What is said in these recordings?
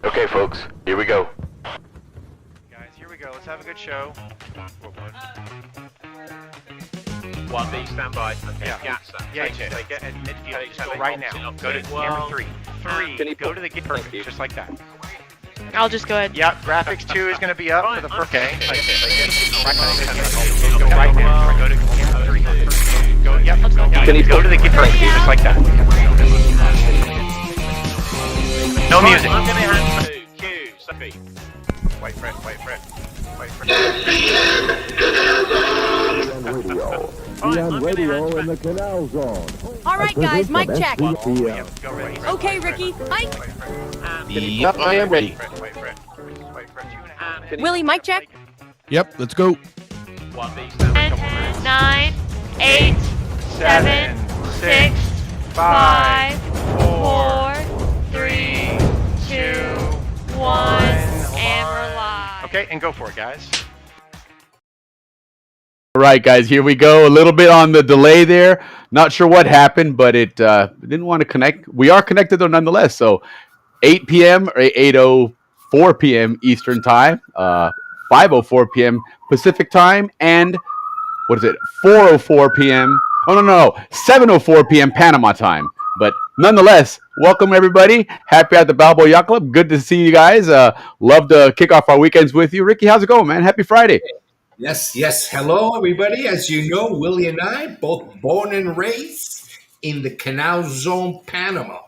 Okay, folks, here we go. Guys, here we go. Let's have a good show. One B, stand by. Okay, Yeah. Yeah, take it. like at midfield. Okay, Just so go they right box it now. up. Go to Well, camera three. Go to the gate. Perfect. you. Just like that. I'll just go ahead. Yeah, graphics 2 is going to be up for the first. Okay. Take it. Go right now. Go to camera 3. Go. Yep. Go to the gate. Perfect. Just like that. No music. I'm going to hand to Q, Sophie. Wait for it. On radio in the Canal Zone. All right, guys, mic check. Yep, go ready. Okay, Ricky, mic. Yep, I am ready. Wait for it. 2.5 Willie, mic check. Yep, let's go. One B, stand by. 10, 9, 8, 7, 6, 5, 4, 3, 2, 1, and we're live. Okay, and go for it, guys. All right, guys, here we go. A little bit on the delay there. Not sure what happened, but it didn't want to connect. We are connected, though, nonetheless. So 8 p.m. or 8:04 p.m. Eastern Time, 5:04 p.m. Pacific Time, and what is it, 4:04 p.m. Oh, no, 7:04 p.m. Panama Time. But nonetheless, welcome, everybody. Happy at the Balboa Yacht Club. Good to see you guys. Love to kick off our weekends with you. Ricky, how's it going, man? Happy Friday. Yes. Hello, everybody. As you know, Willie and I, both born and raised in the Canal Zone, Panama.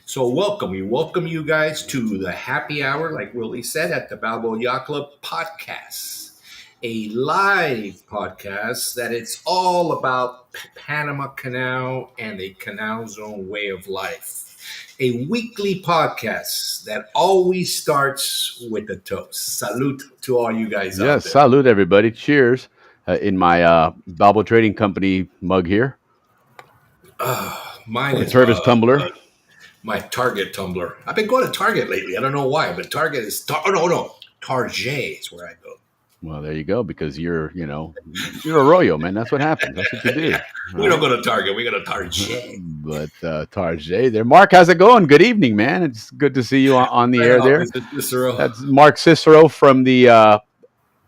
So welcome you guys to the happy hour, like Willie said, at the Balboa Yacht Club podcast. A live podcast that it's all about Panama Canal and the Canal Zone way of life. A weekly podcast that always starts with a toast. Salute to all you guys out there. Yes, salute everybody. Cheers in my Balboa Trading Company mug here. Mine is Service tumbler. my Target tumbler. I've been going to Target lately. I don't know why, but Target is Target is where I go. Well, there you go, because you're Arroyo, man. That's what happens. That's what you do. We don't go to Target. We go to Target. But Tarjay there. Mark, how's it going? Good evening, man. It's good to see you on the air there. That's Mark Cicero from the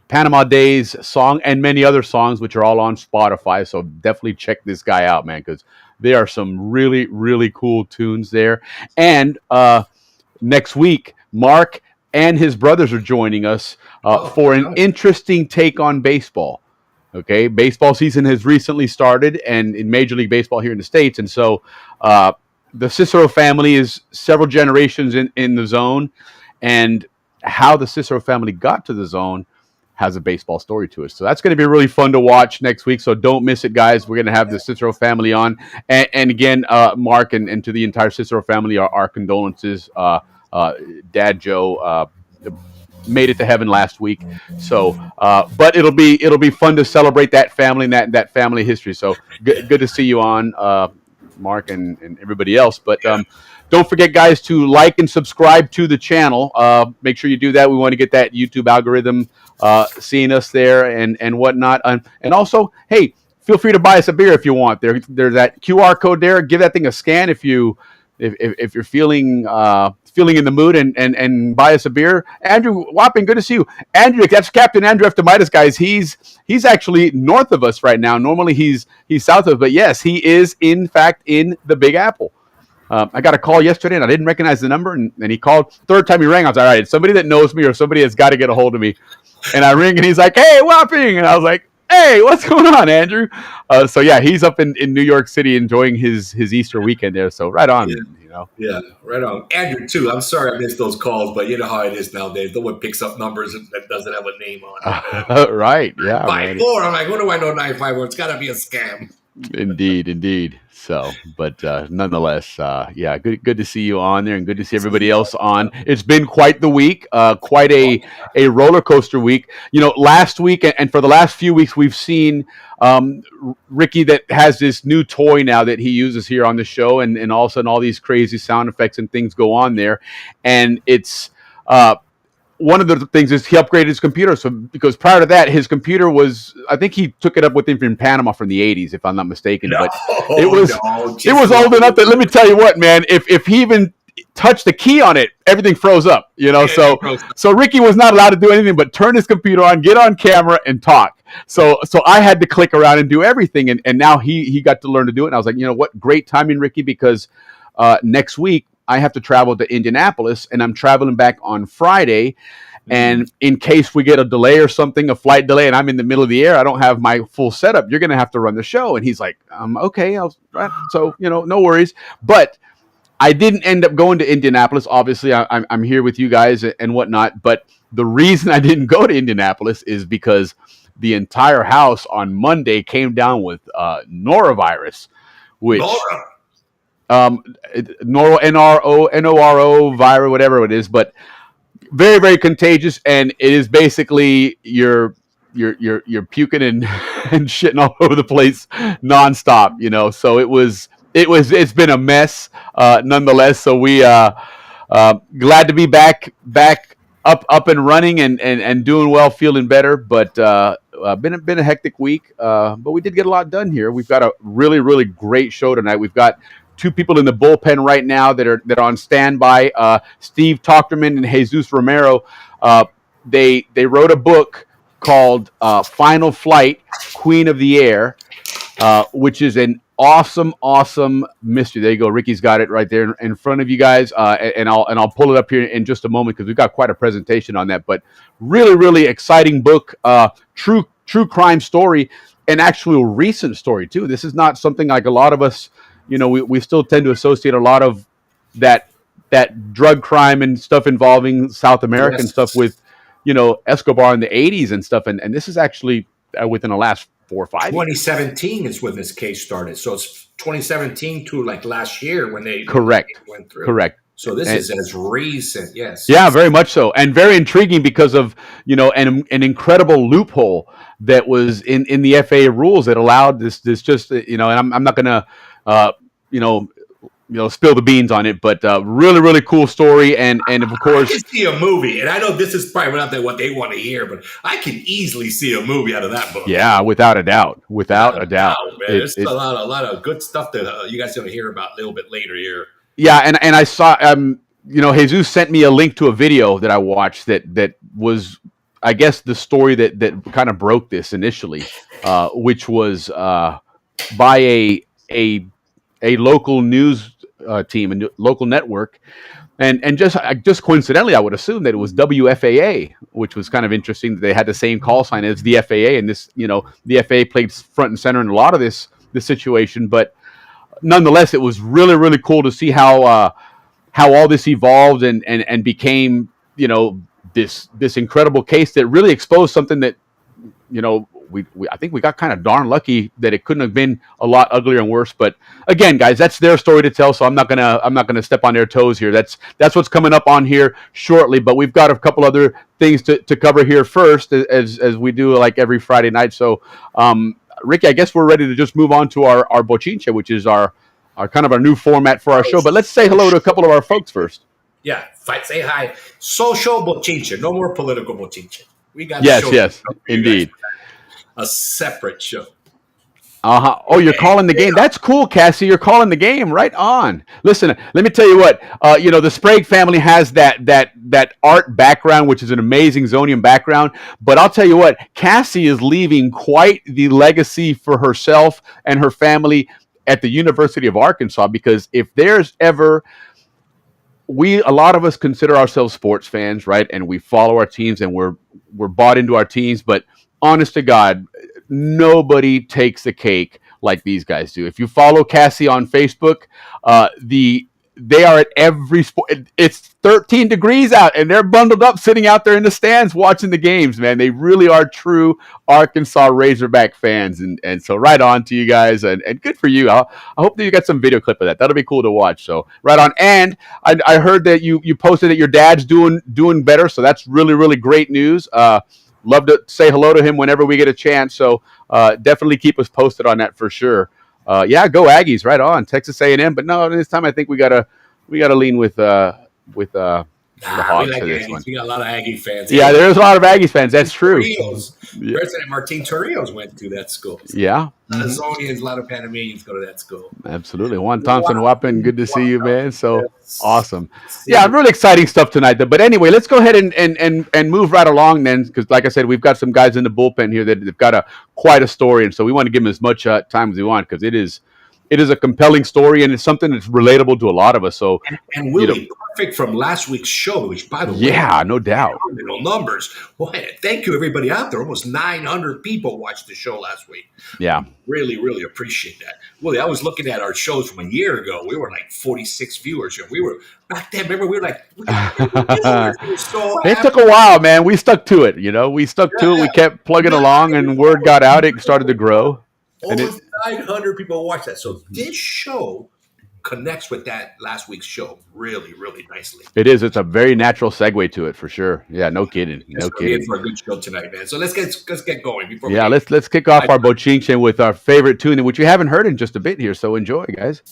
Panama Days song and many other songs, which are all on Spotify. So definitely check this guy out, man, because there are some really, really cool tunes there. And next week, Mark and his brothers are joining us for an interesting take on baseball. Okay, baseball season has recently started, and in Major League Baseball here in the States, and so the Cicero family is several generations in the zone, and how the Cicero family got to the zone has a baseball story to it. So that's going to be really fun to watch next week. So don't miss it, guys. We're going to have the Cicero family on, and again, Mark and to the entire Cicero family, our condolences. Dad Joe made it to heaven last week, so but it'll be fun to celebrate that family and that family history. So good to see you on, Mark and everybody else. But don't forget, guys, to like and subscribe to the channel. Make sure you do that. We want to get that YouTube algorithm seeing us there and whatnot. And also, hey, feel free to buy us a beer if you want. There's that QR code there. Give that thing a scan if you're feeling in the mood, and buy us a beer. Andrew Wapping, good to see you. Andrew, that's Captain Andrew Eftimitis, guys. He's actually north of us right now. Normally he's south of us, but yes, he is in fact in the Big Apple. I got a call yesterday and I didn't recognize the number, and he called. Third time he rang, I was like, all right, it's somebody that knows me or somebody that's got to get a hold of me. And I ring and he's like, hey, Wapping, and I was like, hey, what's going on, Andrew? So yeah, he's up in New York City enjoying his Easter weekend there. So right on, Yeah, right on. Andrew, too. I'm sorry I missed those calls, but you know how it is nowadays. No one picks up numbers that doesn't have a name on it. Right, yeah. 54. I'm like, what do I know 951? It's got to be a scam. Indeed. So, but nonetheless, yeah, good to see you on there, and good to see everybody else on. It's been quite the week, quite a roller coaster week. Last week and for the last few weeks, we've seen Ricky that has this new toy now that he uses here on the show, and all of a sudden all these crazy sound effects and things go on there, and it's one of the things is he upgraded his computer. So because prior to that, his computer was, I think he took it up with him from Panama from the 80s, if I'm not mistaken. But it was old enough that, let me tell you what, man, if he even touched the key on it, everything froze up, so Ricky was not allowed to do anything but turn his computer on, get on camera, and talk. So I had to click around and do everything, and now he got to learn to do it. And I was like, you know what, great timing, Ricky, because next week I have to travel to Indianapolis, and I'm traveling back on Friday. And in case we get a delay or something, a flight delay, and I'm in the middle of the air, I don't have my full setup, you're going to have to run the show. And he's like, okay. So, no worries. But I didn't end up going to Indianapolis. Obviously, I'm here with you guys and whatnot. But the reason I didn't go to Indianapolis is because the entire house on Monday came down with norovirus, which Noro virus, whatever it is, but very, very contagious, and it is basically you're puking and shitting all over the place nonstop, So it's been a mess, nonetheless. So we glad to be back up and running and doing well, feeling better. But been a hectic week, but we did get a lot done here. We've got a really, really great show tonight. We've got two people in the bullpen right now that are on standby. Steve Tochterman and Jesus Romero. They wrote a book called Final Flight: Queen of the Air, which is an awesome mystery. There you go. Ricky's got it right there in front of you guys, and I'll pull it up here in just a moment because we've got quite a presentation on that. But really, really exciting book. True crime story, and actual recent story too. This is not something like a lot of us. We still tend to associate a lot of that drug crime and stuff involving South American stuff with, Escobar in the 80s and stuff. And this is actually within the last 4 or 5 years. 2017 is when this case started. So it's 2017 to like last year when they went through. Correct. So this is as recent, yes. Yeah, very much so. And very intriguing because of, an incredible loophole that was in the FAA rules that allowed this just, and I'm not going to, spill the beans on it, but really, really cool story. And of course, I can see a movie, and I know this is probably not what they want to hear, but I can easily see a movie out of that book. Yeah, without a doubt, man. There's a lot of good stuff that you guys are going to hear about a little bit later here. Yeah, and I saw, Jesus sent me a link to a video that I watched that was, I guess, the story that kind of broke this initially, which was by a local news team, a local network, and just coincidentally, I would assume that it was WFAA, which was kind of interesting that they had the same call sign as the FAA, and this, the FAA played front and center in a lot of this situation, but nonetheless, it was really, really cool to see how all this evolved and became, this incredible case that really exposed something that, I think we got kind of darn lucky that it couldn't have been a lot uglier and worse. But again, guys, that's their story to tell, so I'm not gonna step on their toes here. That's what's coming up on here shortly. But we've got a couple other things to cover here first, as we do like every Friday night. So, Ricky, I guess we're ready to just move on to our bochinche, which is our kind of our new format for our show. But let's say hello to a couple of our folks first. Yeah, say hi. Social bochinche, no more political bochinche. We got yes, indeed. A separate show. Oh, you're calling the game. That's cool, Cassie. You're calling the game. Right on. Listen, let me tell you what. The Sprague family has that art background, which is an amazing Zonian background. But I'll tell you what, Cassie is leaving quite the legacy for herself and her family at the University of Arkansas. Because if there's ever, a lot of us consider ourselves sports fans, right? And we follow our teams and we're bought into our teams. But honest to God, nobody takes the cake like these guys do. If you follow Cassie on Facebook, they are at every sport. It's 13 degrees out, and they're bundled up, sitting out there in the stands watching the games. Man, they really are true Arkansas Razorback fans, and so right on to you guys, and good for you. I hope that you got some video clip of that. That'll be cool to watch. So right on. And I heard that you posted that your dad's doing better, so that's really, really great news. Love to say hello to him whenever we get a chance. So definitely keep us posted on that for sure. Yeah, go Aggies! Right on, Texas A&M. But no, this time I think we gotta lean with the Hogs we for like this Aggies. one. We got a lot of Aggie fans. Yeah, there's a lot of Aggies fans. That's true. Yeah. President Martin Torrijos went to that school. So Yeah. a lot of Zonians, a lot of Panamanians go to that school. Absolutely. Juan Thompson Wappin, good to see you, man. So Yes. awesome. Yeah, really exciting stuff tonight. But anyway, let's go ahead and move right along then, because like I said, we've got some guys in the bullpen here that have got quite a story, and so we want to give them as much time as we want, because it is a compelling story, and it's something that's relatable to a lot of us. So and Willie, perfect from last week's show, which by the way, yeah, no doubt, phenomenal numbers. Boy, thank you everybody out there. Almost 900 people watched the show last week. Yeah, really, really appreciate that. Willie, I was looking at our shows from a year ago. We were like 46 viewers, and we were back then. Remember, we were like, it took a while, man. We stuck to it. We stuck to it. We kept plugging along, and word got out. It started to grow. Almost 900 people watched that. So this show connects with that last week's show really, really nicely. It is. It's a very natural segue to it for sure. Yeah, no kidding. No kidding. For a good show tonight, man. So let's get going. Let's kick off our bochinche with our favorite tune, which you haven't heard in just a bit here. So enjoy, guys.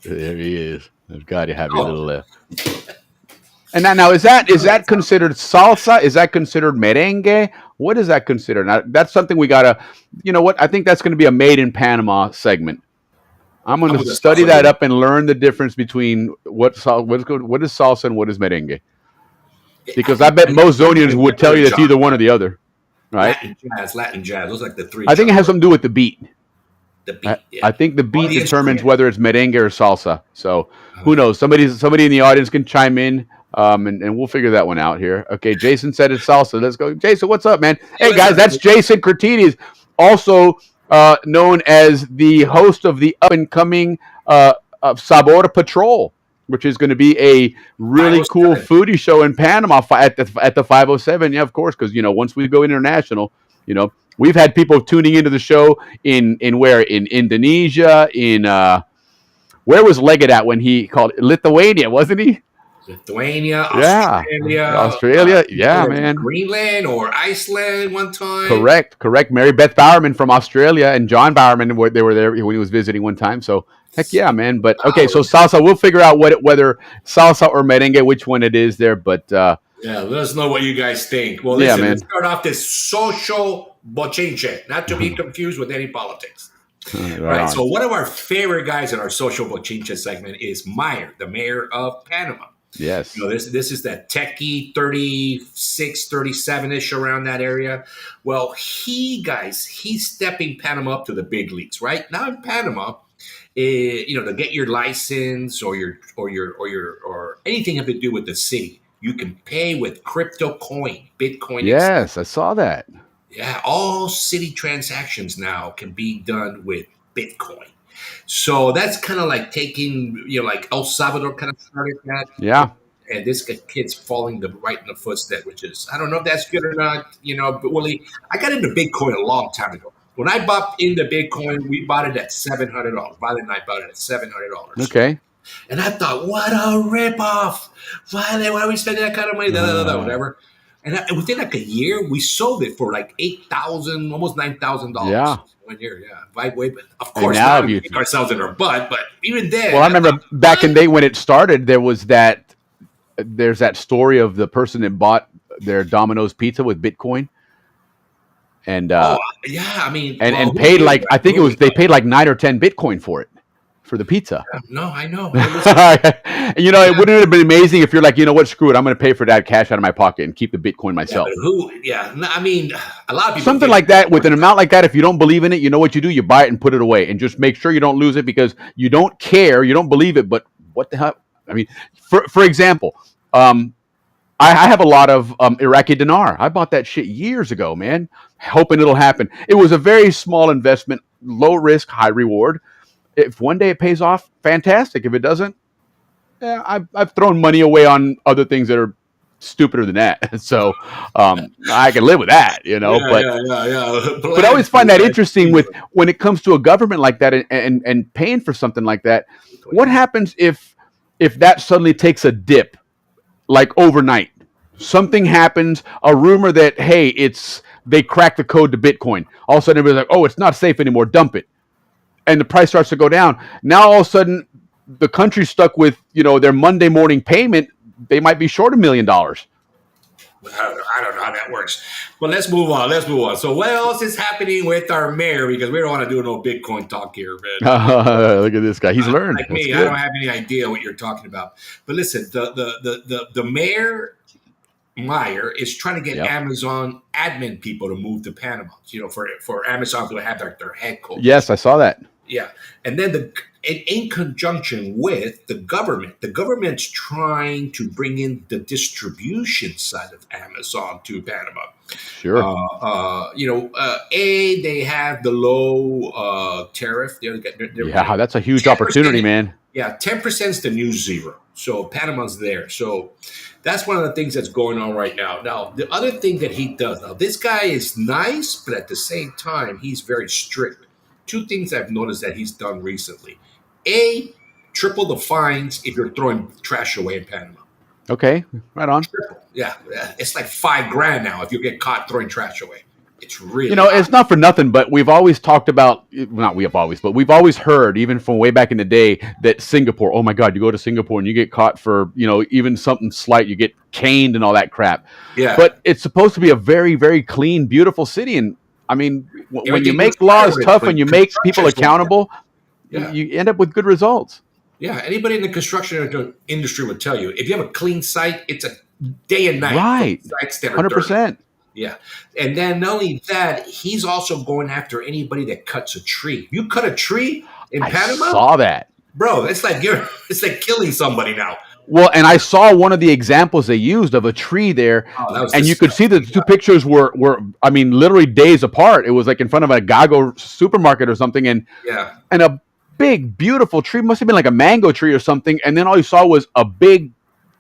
There he is. I've got to have your little. And now is that considered salsa? Is that considered merengue? What is that considered? Now, that's something we gotta. You know what? I think that's going to be a Made in Panama segment. I'm going to study that up and learn the difference between what is salsa and what is merengue. Because I bet most Zonians would tell you that's either one or the other, right? Latin jazz. Those are like the three. I think it has something to do with the beat. Yeah. I think the beat determines whether it's merengue or salsa. So who knows? Somebody in the audience can chime in, and we'll figure that one out here. Okay, Jason said it's salsa. Let's go, Jason. What's up, man? Hey guys, that's Jason Curtides, also known as the host of the up and coming Sabor Patrol, which is going to be a really cool foodie show in Panama at the 507. Yeah, of course, because once we go international, we've had people tuning into the show in Indonesia, where was Leggett at when he called it? Lithuania, wasn't he? Lithuania, Australia, man. Greenland or Iceland one time. Correct. Mary Beth Bowerman from Australia and John Bowerman, they were there when he was visiting one time. So heck yeah, man. But okay, so salsa, we'll figure out whether salsa or merengue, which one it is there. But let us know what you guys think. Well, listen, let's start off this social bochinche, not to be confused with any politics. Right. So one of our favorite guys in our social bochinche segment is Meyer, the mayor of Panama. Yes. This is that techie 36, 37-ish around that area. Well, he's stepping Panama up to the big leagues, right? Now in Panama, to get your license or anything have to do with the city, you can pay with crypto coin, Bitcoin. Yes, I saw that. Yeah, all city transactions now can be done with Bitcoin. So that's kind of like taking, like El Salvador kind of started that. Yeah. And this kid's falling right in the footstep, which is, I don't know if that's good or not, but Willie, I got into Bitcoin a long time ago. When I bought into Bitcoin, we bought it at $700. Violet and I bought it at $700. Okay. And I thought, what a ripoff. Why are we spending that kind of money? Whatever. And within like a year, we sold it for like $8,000, almost $9,000. Yeah. 1 year, yeah. But of course, now we kick ourselves in our butt. But even then, well, I remember back in the day when it started, there's that story of the person that bought their Domino's pizza with Bitcoin, and and paid I think they paid like 9 or 10 Bitcoin for it. For the pizza. No, I know. It wouldn't have been amazing if you're like, screw it, I'm going to pay for that cash out of my pocket and keep the Bitcoin myself. A lot of people. Something like that, with an amount like that, if you don't believe in it, you know what you do? You buy it and put it away, and just make sure you don't lose it because you don't care, you don't believe it. But what the hell? I mean, for example, I have a lot of Iraqi dinar. I bought that shit years ago, man, hoping it'll happen. It was a very small investment, low risk, high reward. If one day it pays off, fantastic. If it doesn't, I've thrown money away on other things that are stupider than that. So I can live with that, you know. But yeah. I always find that interesting with when it comes to a government like that and paying for something like that. What happens if that suddenly takes a dip, like overnight? Something happens, a rumor that hey, they cracked the code to Bitcoin. All of a sudden, everybody's like, oh, it's not safe anymore. Dump it, and the price starts to go down. Now all of a sudden, the country's stuck with their Monday morning payment. They might be short $1 million. I don't know how that works. But let's move on. So what else is happening with our mayor? Because we don't want to do no Bitcoin talk here, man. Look at this guy. He's learned. Like me, I don't have any idea what you're talking about. But listen, the mayor Meyer is trying to get Amazon admin people to move to Panama. For Amazon to have their headquarters. Yes, I saw that. Yeah, and then in conjunction with the government's trying to bring in the distribution side of Amazon to Panama. Sure. They have the low tariff. That's a huge opportunity, man. Yeah, 10% is the new zero. So Panama's there. So that's one of the things that's going on right now. Now, the other thing that he does, this guy is nice, but at the same time, he's very strict. Two things I've noticed that he's done recently. Triple the fines if you're throwing trash away in Panama. Okay, right on. Triple. Yeah. It's like $5,000 now if you get caught throwing trash away. It's really it's not for nothing, but we've always talked about, but we've always heard, even from way back in the day, that Singapore, oh my God, you go to Singapore and you get caught for, even something slight, you get caned and all that crap. Yeah. But it's supposed to be a very, very clean, beautiful city. And I mean, when you make laws tough and you make people accountable, you end up with good results. Yeah, anybody in the construction industry would tell you, if you have a clean site, it's a day and night. Right, sites that are 100%. Dirty. Yeah, and then not only that, he's also going after anybody that cuts a tree. You cut a tree in Panama? I saw that, bro. It's like killing somebody now. Well, and I saw one of the examples they used of a tree there, and you could see that the two pictures were literally days apart. It was like in front of a Gago supermarket or something, and a big, beautiful tree, must have been like a mango tree or something, and then all you saw was a big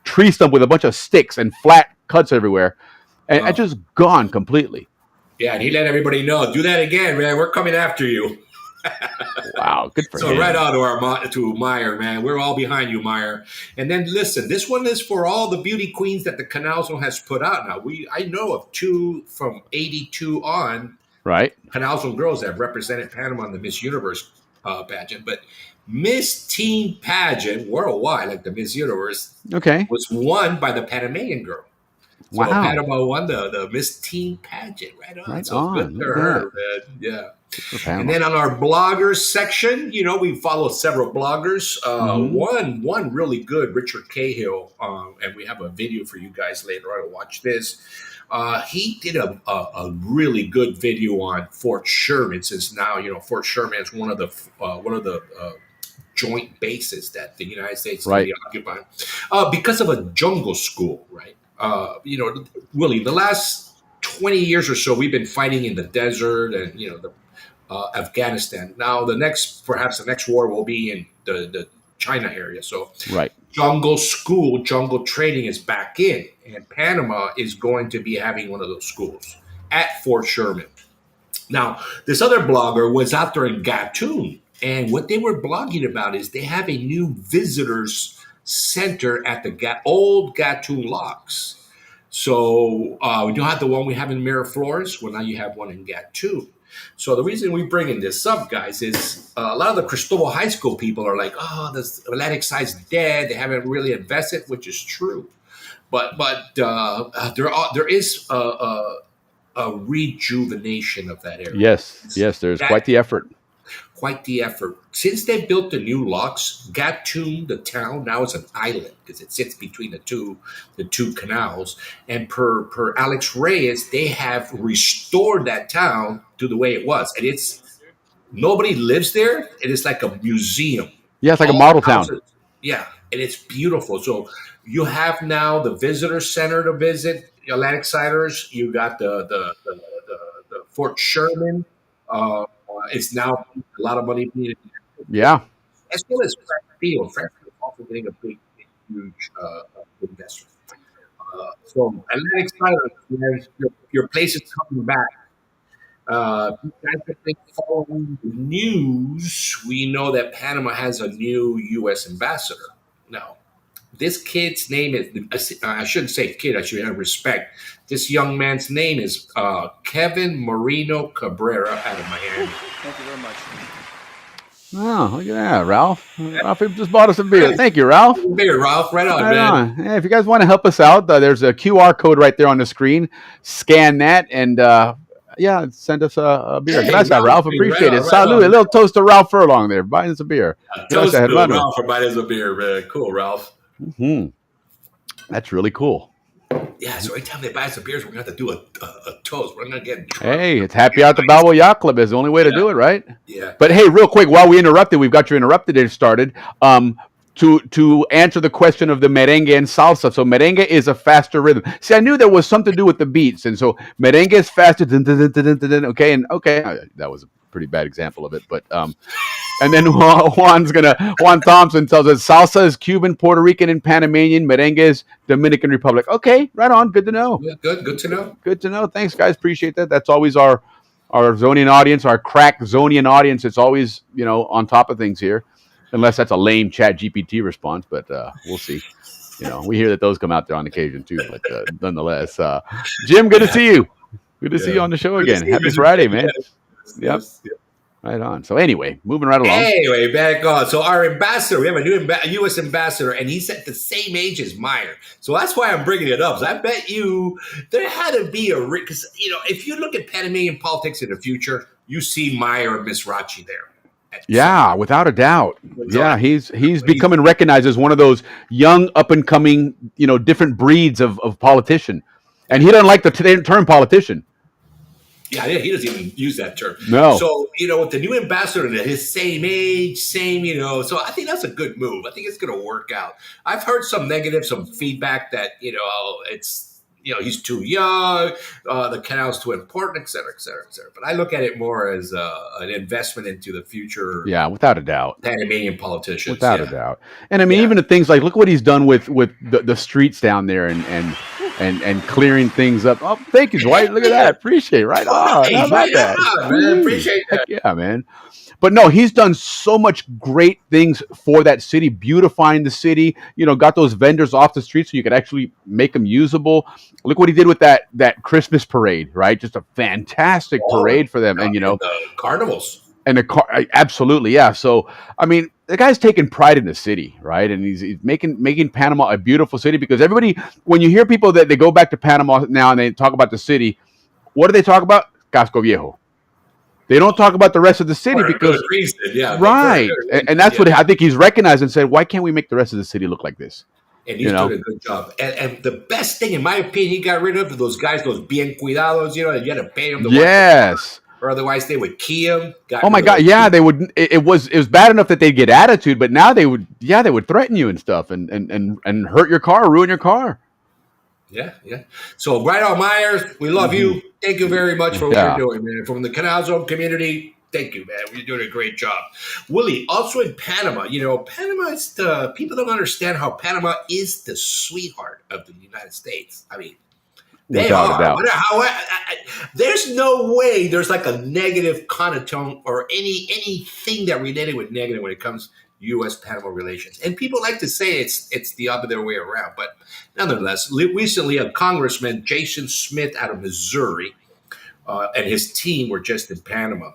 tree stump with a bunch of sticks and flat cuts everywhere, and it just gone completely. Yeah, and he let everybody know, do that again, man. We're coming after you. Wow, good for him. So right on to Meyer, man. We're all behind you, Meyer. And then listen, this one is for all the beauty queens that the Canal Zone has put out. Now, I know of two from 82 on, right? Canal Zone girls that have represented Panama in the Miss Universe pageant, but Miss Teen pageant worldwide, like the Miss Universe, was won by the Panamanian girl. So wow. Panama won the Miss Teen pageant. Right on. Right so on. good for her, man. Yeah. And then on our bloggers section, we follow several bloggers. One really good, Richard Cahill, and we have a video for you guys later on to watch this. He did a really good video on Fort Sherman, since now Fort Sherman is one of the joint bases that the United States is going to be occupying because of a jungle school, right? Willie, the last 20 years or so, we've been fighting in the desert and Afghanistan. Now perhaps the next war will be in the China area. So jungle school, jungle training is back in, and Panama is going to be having one of those schools at Fort Sherman. Now, this other blogger was out there in Gatun, and what they were blogging about is they have a new visitors center at the old Gatun locks. So we don't have the one we have in Miraflores. Well, now you have one in Gatun. So the reason we bringing this up, guys, is a lot of the Cristobal High School people are like, oh, the Atlantic side's dead. They haven't really invested, which is true. But there is a rejuvenation of that area. Yes, there's quite the effort. Since they built the new locks, Gatun, the town, now is an island because it sits between the two canals. And per Alex Reyes, they have restored that town to the way it was. And nobody lives there. It is like a museum. Yeah, it's like a model town. Yeah, and it's beautiful. So you have now the visitor center to visit, Atlantic Siders. You got the Fort Sherman. It's now a lot of money being as well as Frank Field. Frank Field is also getting a big huge investment. So Atlantic Silence, your place is coming back. If you guys have been following the news, we know that Panama has a new U.S. ambassador. Now, this kid's name is, I shouldn't say kid, I should have respect. This young man's name is Kevin Marino Cabrera out of Miami. Thank you very much. Oh, look at that, Ralph. Ralph just bought us a beer. Thank you, Ralph. Beer, Ralph. Right on, man. Hey, if you guys want to help us out, there's a QR code right there on the screen. Scan that and send us a beer. Hey, Gracias, Ralph. Appreciate it. Salud. A little toast to Ralph Furlong there. Buying us a beer. Toast to Ralph for buying us a beer, man. Cool, Ralph. Mm-hmm. That's really cool. Yeah, so every time they buy us a beers, we're going to have to do a toast. We're going to get drunk. Hey, it's happy out the Balboa Yacht Club is the only way to do it, right? Yeah. But hey, real quick, while we've got you interrupted and started, to answer the question of the merengue and salsa. So merengue is a faster rhythm. See, I knew there was something to do with the beats. And so merengue is faster. Okay, that was a pretty bad example of it. But and then Juan Thompson tells us salsa is Cuban, Puerto Rican, and Panamanian. Merengue is Dominican Republic. Okay, right on. Good to know. Yeah, good to know. Good to know. Thanks, guys. Appreciate that. That's always our Zonian audience, our crack Zonian audience. It's always, on top of things here. Unless that's a lame Chat GPT response, but we'll see. We hear that those come out there on occasion too, but nonetheless. Jim, good to see you. Good to see you on the show again. Happy Friday, man. Yep. Right on. So anyway, moving right along. Anyway, back on. So our ambassador, we have a new U.S. ambassador, and he's at the same age as Meyer. So that's why I'm bringing it up. So I bet you there had to be because if you look at Panamanian politics in the future, you see Meyer and Miss Rachi there. Yeah, without a doubt. Yeah, he's becoming recognized as one of those young, up and coming, different breeds of politician. And he doesn't like the term politician. Yeah, he doesn't even use that term. No. So, with the new ambassador at his same age, so I think that's a good move. I think it's going to work out. I've heard some feedback that, it's, he's too young, the canal's too important, et cetera, et cetera, et cetera. But I look at it more as an investment into the future. Yeah, without a doubt. Panamanian politicians. Without a doubt. And I mean, even the things like, look what he's done with the streets down there and clearing things up. Oh, thank you, Dwight. Look at that. Appreciate it. Right on. How about that? Man, appreciate that. Yeah, man. But no, he's done so much great things for that city, beautifying the city, got those vendors off the street so you could actually make them usable. Look what he did with that Christmas parade, right? Just a fantastic parade for them. And, the carnivals. And absolutely, yeah. So, I mean, the guy's taking pride in the city, right? And he's making Panama a beautiful city because everybody, when you hear people that they go back to Panama now and they talk about the city, what do they talk about? Casco Viejo. They don't talk about the rest of the city because right, and that's what I think he's recognized and said, why can't we make the rest of the city look like this? And he's doing a good job. And the best thing, in my opinion, he got rid of those guys, those bien cuidados, you had to pay them. Yes. Or otherwise they would key him. Oh my God! Yeah, they would. It was bad enough that they'd get attitude, but now they would threaten you and stuff, and hurt your car, ruin your car. Yeah. So right on, Myers, we love you. Thank you very much for what you're doing, man. From the Canal Zone community, thank you, man. You're doing a great job. Willie, also in Panama, Panama is people don't understand how Panama is the sweetheart of the United States. I mean, they are. There's no way there's like a negative connotation or anything that related with negative when it comes U.S.-Panama relations. And people like to say it's the other way around. But nonetheless, recently a congressman, Jason Smith out of Missouri, and his team were just in Panama.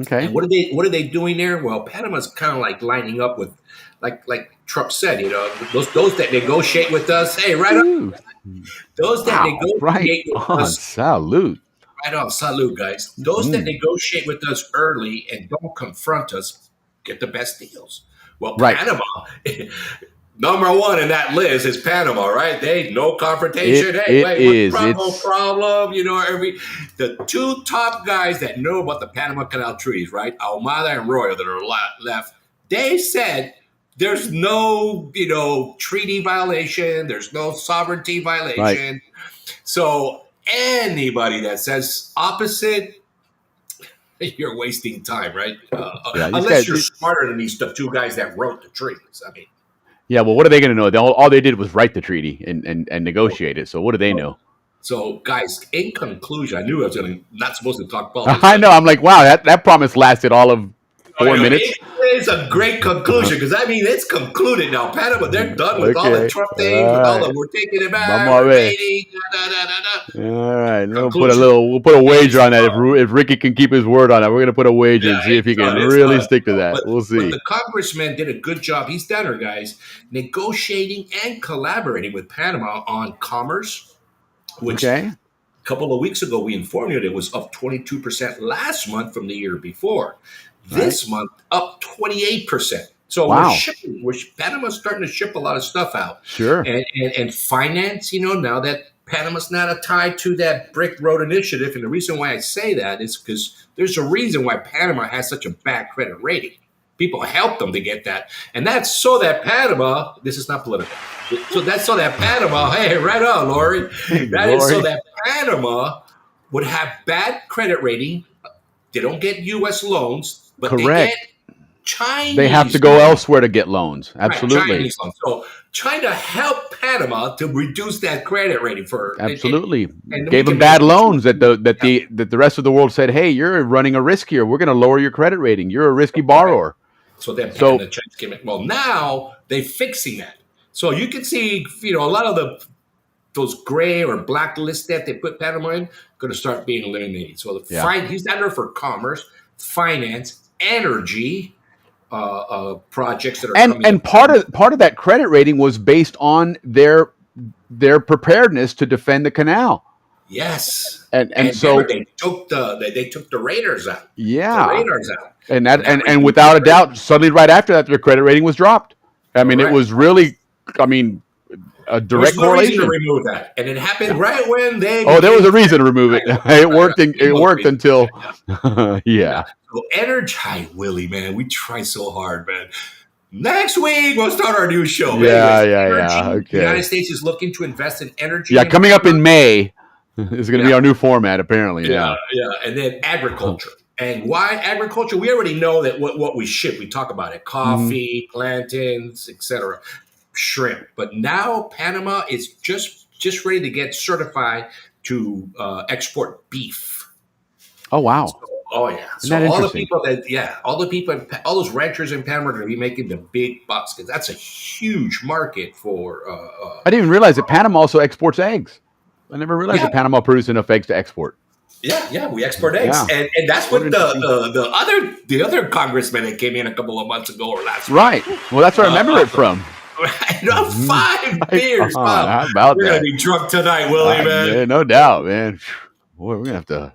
Okay. And what are they doing there? Well, Panama's kind of like lining up with, like Trump said, those that negotiate with us. Hey, right on. Those that negotiate with us. Salute. Right on. Salute, guys. Those that negotiate with us early and don't confront us get the best deals. Well, Panama, number one in that list is Panama, right? They no confrontation. Problem. The two top guys that know about the Panama Canal treaties, right? Ahumada and Royal that are left. They said there's no, treaty violation. There's no sovereignty violation. Right. So anybody that says opposite, you're wasting time, right? Unless you're smarter than the two guys that wrote the treaties. I mean, Yeah, well, what are they going to know? All they did was write the treaty and negotiate it. So what do they know? So, guys, in conclusion, I knew I was not supposed to talk politics. I know. I'm like, wow, that promise lasted all of 4 minutes. It is a great conclusion because I mean it's concluded now. Panama, they're done with all the Trump things, with all the we're taking it back, we're raiding, All right, we'll put a wager on that. If Ricky can keep his word on that, we're gonna put a wager and see if he can really stick to that. We'll see. But the congressman did a good job. He's done her, guys, negotiating and collaborating with Panama on commerce, which a couple of weeks ago we informed you that it was up 22% last month from the year before. This month, up 28%. So we're shipping. Panama's starting to ship a lot of stuff out. Sure. And finance, now that Panama's not tied to that Brick Road initiative. And the reason why I say that is because there's a reason why Panama has such a bad credit rating. People helped them to get that. And that's so that Panama, this is not political. So that's so that Panama, hey, right on, Lori. That is so that Panama would have bad credit rating. They don't get U.S. loans. But they get Chinese. They have to go elsewhere to get loans. Absolutely. Right, Chinese loans. So trying to help Panama to reduce that credit rating for absolutely and gave them bad loans that the rest of the world said, hey, you're running a risk here. We're going to lower your credit rating. You're a risky borrower. So then the Chinese came in. Well, now they're fixing that. So you can see, a lot of those gray or black lists that they put Panama in going to start being eliminated. So he's under for commerce, finance, energy projects that are coming and part of that credit rating was based on their preparedness to defend the canal. Yes, and so they took the raiders out. Yeah, the radars out, and without a doubt, suddenly right after that, their credit rating was dropped. I mean, it was really, a direct correlation. Reason to remove that, and it happened right when they. There was a reason to remove it. It worked. It worked until, So energy, Willie, man, we try so hard, man. Next week we'll start our new show. Yeah. Okay. The United States is looking to invest in energy. Yeah, coming up in May is going to be our new format, apparently. Yeah, and then agriculture. And why agriculture? We already know that what we ship. We talk about it: coffee, plantains, etc., shrimp. But now Panama is just ready to get certified to export beef. Oh wow! So all the people all those ranchers in Panama are going to be making the big bucks because that's a huge market for. I didn't even realize that Panama also exports eggs. I never realized that Panama produced enough eggs to export. Yeah, we export eggs, and that's what the other congressman that came in a couple of months ago or last week. Right. Well, that's where I remember it from. Right, 5 beers. How about we're that? Gonna be drunk tonight, Willie, man. Yeah, no doubt, man. Boy, we're gonna have to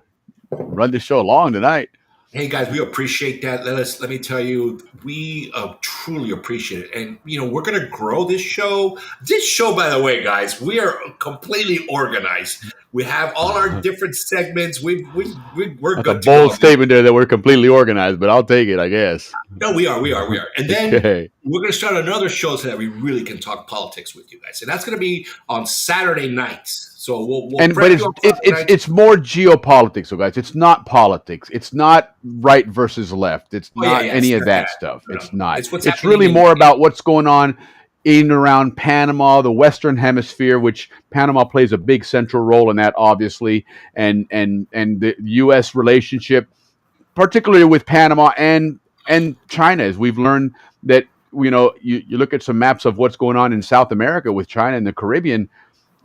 run this show long tonight. Hey guys, we appreciate that. Let me tell you, we truly appreciate it, and we're gonna grow this show. This show, by the way, guys, we are completely organized. We have all our different segments. We're That's good. a bold statement there that we're completely organized, but I'll take it, I guess. No, we are. And then we're going to start another show so that we really can talk politics with you guys, and that's going to be on Saturday nights. So but it's more geopolitics, so guys. It's not politics. It's not right versus left. It's not any of that stuff. No, it's not. It's really more about what's going on in and around Panama, the Western Hemisphere, which Panama plays a big central role in that, obviously, and the U.S. relationship, particularly with Panama and China, as we've learned that you look at some maps of what's going on in South America with China and the Caribbean.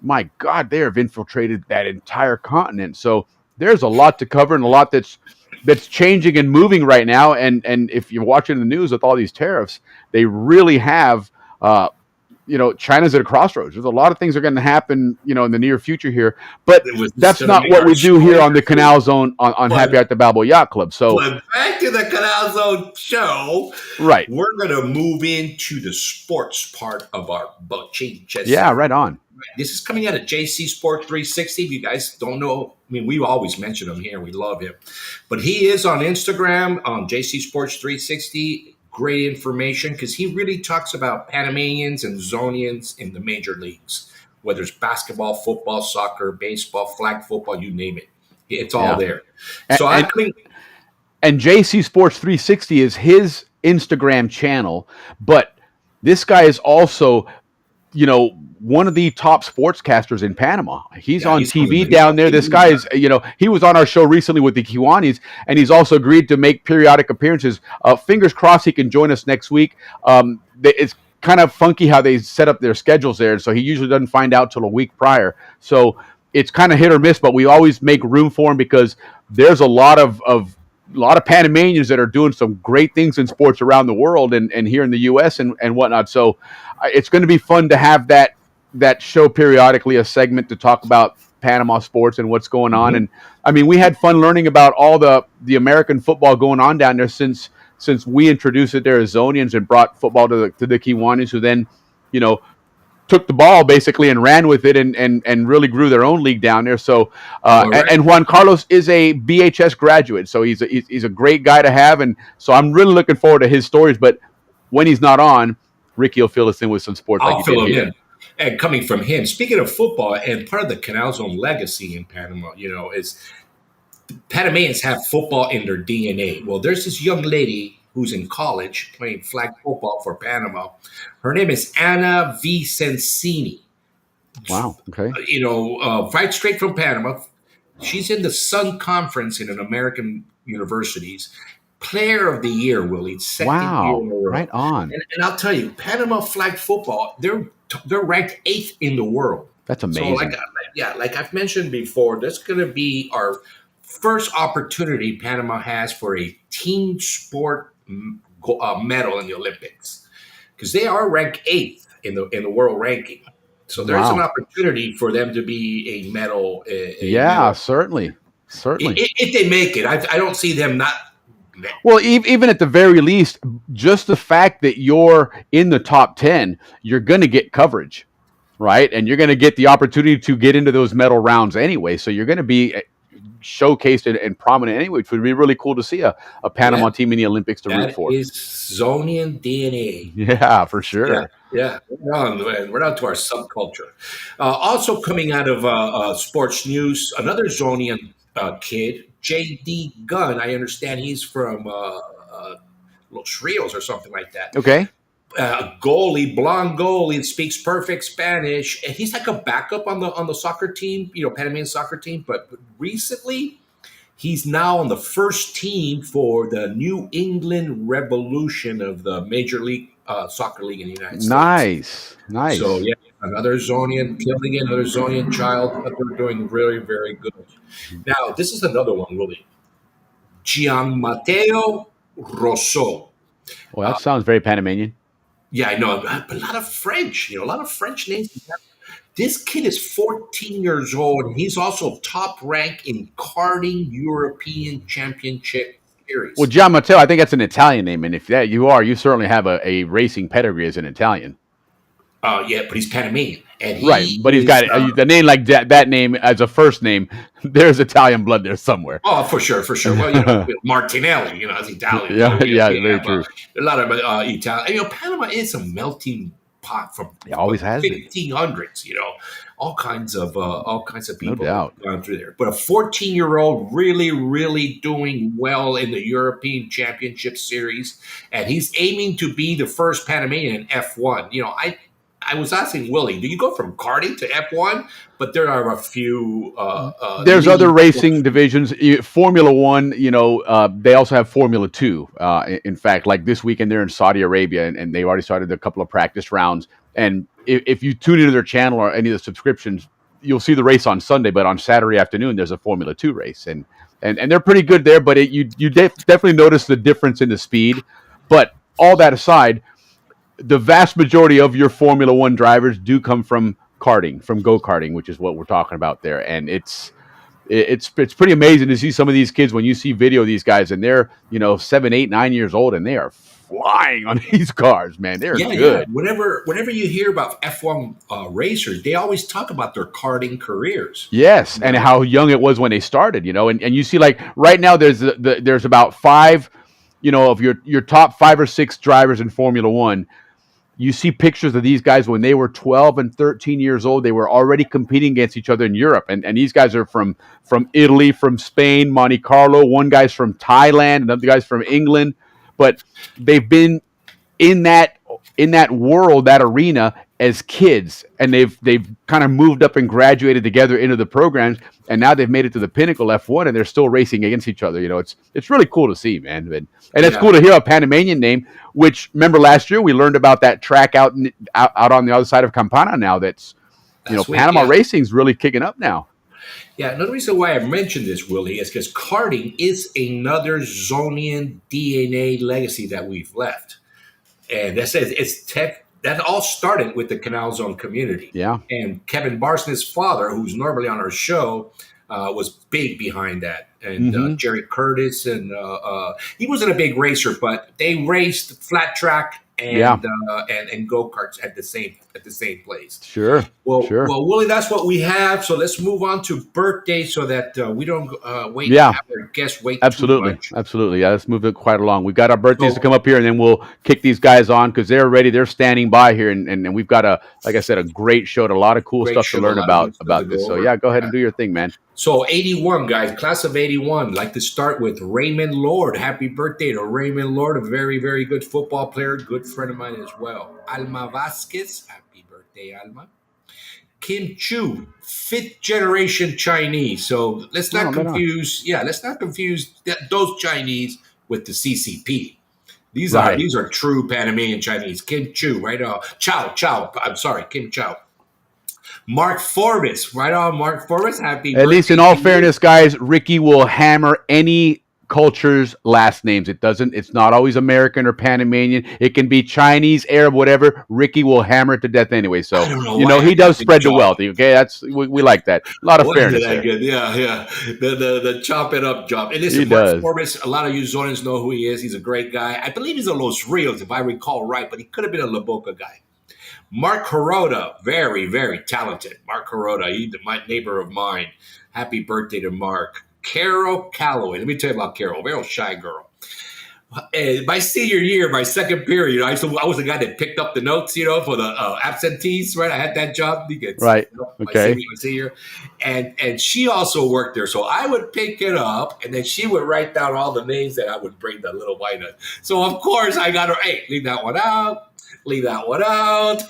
My God, they have infiltrated that entire continent. So there's a lot to cover and a lot that's changing and moving right now. And if you're watching the news with all these tariffs, they really have. China's at a crossroads. There's a lot of things that are going to happen, in the near future here. But that's not what we do here on the Canal Zone on Happy at the Balboa Yacht Club. So back to the Canal Zone show. Right. We're going to move into the sports part of our boat. Yeah, right on. This is coming out of JC Sport 360. If you guys don't know, we always mention him here. We love him. But he is on Instagram, on JC Sports 360. Great information because he really talks about Panamanians and Zonians in the major leagues, whether it's basketball, football, soccer, baseball, flag football, you name it. It's all there. So and JC Sports 360 is his Instagram channel, but This guy is also, one of the top sportscasters in Panama. He's on TV down there. This guy is, he was on our show recently with the Kiwanis, and he's also agreed to make periodic appearances. Fingers crossed he can join us next week. It's kind of funky how they set up their schedules there, so he usually doesn't find out till a week prior. So it's kind of hit or miss, but we always make room for him because there's a lot of Panamanians that are doing some great things in sports around the world and here in the U.S. and whatnot. So it's going to be fun to have that show periodically, a segment to talk about Panama sports and what's going on. And I mean, we had fun learning about all the American football going on down there since we introduced it there as Zonians and brought football to the Kiwanis, who then, took the ball basically and ran with it and really grew their own league down there. So and Juan Carlos is a BHS graduate, so he's a great guy to have, and so I'm really looking forward to his stories. But when he's not on, Ricky will fill us in with some sports. I'll fill him in. And coming from him, speaking of football, and part of the Canal Zone legacy in Panama, is Panamanians have football in their DNA. Well, there's this young lady who's in college playing flag football for Panama. Her name is Ana Vicencini. Wow. Okay. Right straight from Panama. She's in the Sun Conference in an American universities. Player of the Year, Willie. Second year in a row. Right on. And I'll tell you, Panama flag football, they're ranked 8th in the world. That's amazing. So like I've mentioned before, that's going to be our first opportunity Panama has for a team sport medal in the Olympics, because they are ranked 8th in the world ranking. So there's an opportunity for them to be a medal. Medal. Certainly. If they make it, I don't see them not. Well, even at the very least, just the fact that you're in the top 10, you're going to get coverage, right? And you're going to get the opportunity to get into those medal rounds anyway. So you're going to be showcased and prominent anyway, which would be really cool to see a Panama team in the Olympics to root for. That is Zonian DNA. Yeah, for sure. Yeah. We're down to our subculture. Also coming out of sports news, another Zonian kid, J.D. Gunn. I understand he's from Los Rios or something like that. Okay. Blonde goalie, speaks perfect Spanish, and he's like a backup on the soccer team, Panamanian soccer team. But recently, he's now on the first team for the New England Revolution of the Major League Soccer League in the United States. Nice. So yeah, another Zonian killing it, another Zonian child. They're doing very, very good. Now, this is another one, really. Gianmatteo Rosso. Well, that sounds very Panamanian. Yeah, I know. A lot of French, a lot of French names. This kid is 14 years old, and he's also top ranked in karting European Championship Series. Well, Gianmatteo, I think that's an Italian name, and if that you are, you certainly have a racing pedigree as an Italian. Yeah, but he's Panamanian. And but he's got the name like that name as a first name. There's Italian blood there somewhere. Oh, for sure. Well, Martinelli, is Italian. Yeah, very true. A lot of Italian. And, Panama is a melting pot from always has 1500s. All kinds of people no doubt gone through there. But a 14-year-old really, really doing well in the European Championship Series, and he's aiming to be the first Panamanian in F1. I was asking Willie, do you go from karting to F1? But there are a few. There's other racing divisions. Formula One, they also have Formula 2. In fact, like this weekend, they're in Saudi Arabia, and they've already started a couple of practice rounds. And if you tune into their channel or any of the subscriptions, you'll see the race on Sunday. But on Saturday afternoon, there's a Formula 2 race, and they're pretty good there. But you definitely notice the difference in the speed. But all that aside, the vast majority of your Formula One drivers do come from karting, from go-karting, which is what we're talking about there. And it's pretty amazing to see some of these kids when you see video of these guys, and they're 7, 8, 9 years old, and they are flying on these cars, man. They're good. Yeah. Whenever you hear about F1 racers, they always talk about their karting careers. Yes, and how young it was when they started. And you see, like right now, there's about 5, of your top 5 or 6 drivers in Formula One. You see pictures of these guys when they were 12 and 13 years old. They were already competing against each other in Europe. And these guys are from Italy, from Spain, Monte Carlo. One guy's from Thailand, another guy's from England. But they've been in that in that world, that arena, as kids, and they've kind of moved up and graduated together into the programs, and now they've made it to the pinnacle F1, and they're still racing against each other. It's really cool to see, man. And it's cool to hear a Panamanian name. Which, remember last year we learned about that track out on the other side of Campana. Now that's Panama racing's really kicking up now. Yeah, another reason why I mentioned this, Willie, is because karting is another Zonian DNA legacy that we've left. And it's tech. That all started with the Canal Zone community. Yeah. And Kevin Barson's father, who's normally on our show, was big behind that. And Jerry Curtis, and he wasn't a big racer, but they raced flat track and go-karts at the same place. Sure. Well, Willie, that's what we have. So let's move on to birthdays so that we don't wait. Yeah. Have our guests wait Absolutely. too much. Absolutely. Yeah, let's move it quite along. We've got our birthdays to come up here, and then we'll kick these guys on because they're ready. They're standing by here, and we've got like I said, a great show and a lot of cool stuff to learn about this. So yeah, go ahead and do your thing, man. So 81, guys, class of 81. Like to start with Raymond Lord. Happy birthday to Raymond Lord, a very, very good football player, good friend of mine as well. Alma Vasquez. Happy birthday, Alma. Kim Chu, 5th generation Chinese. So let's not confuse. Yeah, let's not confuse those Chinese with the CCP. These are true Panamanian Chinese. Kim Chu, right on. Chow. I'm sorry, Kim Chow. Mark Forbes, right on. Mark Forbes, happy birthday. At least in all fairness, guys, Ricky will hammer any culture's last names. It's not always American or Panamanian. It can be Chinese, Arab, whatever. Ricky will hammer it to death anyway. So he does spread the wealth. Okay, we like that. A lot of fairness there. Yeah. The chop it up job. And listen, Mark Forbes, a lot of you Zonians know who he is. He's a great guy. I believe he's a Los Rios, if I recall right, but he could have been a La Boca guy. Mark Hirota, very, very talented. Mark Hirota, he's my neighbor of mine. Happy birthday to Mark. Carol Calloway. Let me tell you about Carol. Very shy girl. My senior year, my second period, I was the guy that picked up the notes, for the absentees, right? I had that job. Right. Okay. My senior. And she also worked there. So I would pick it up, and then she would write down all the names that I would bring the little white. So, of course, I got her, hey, leave that one out. Leave that one out.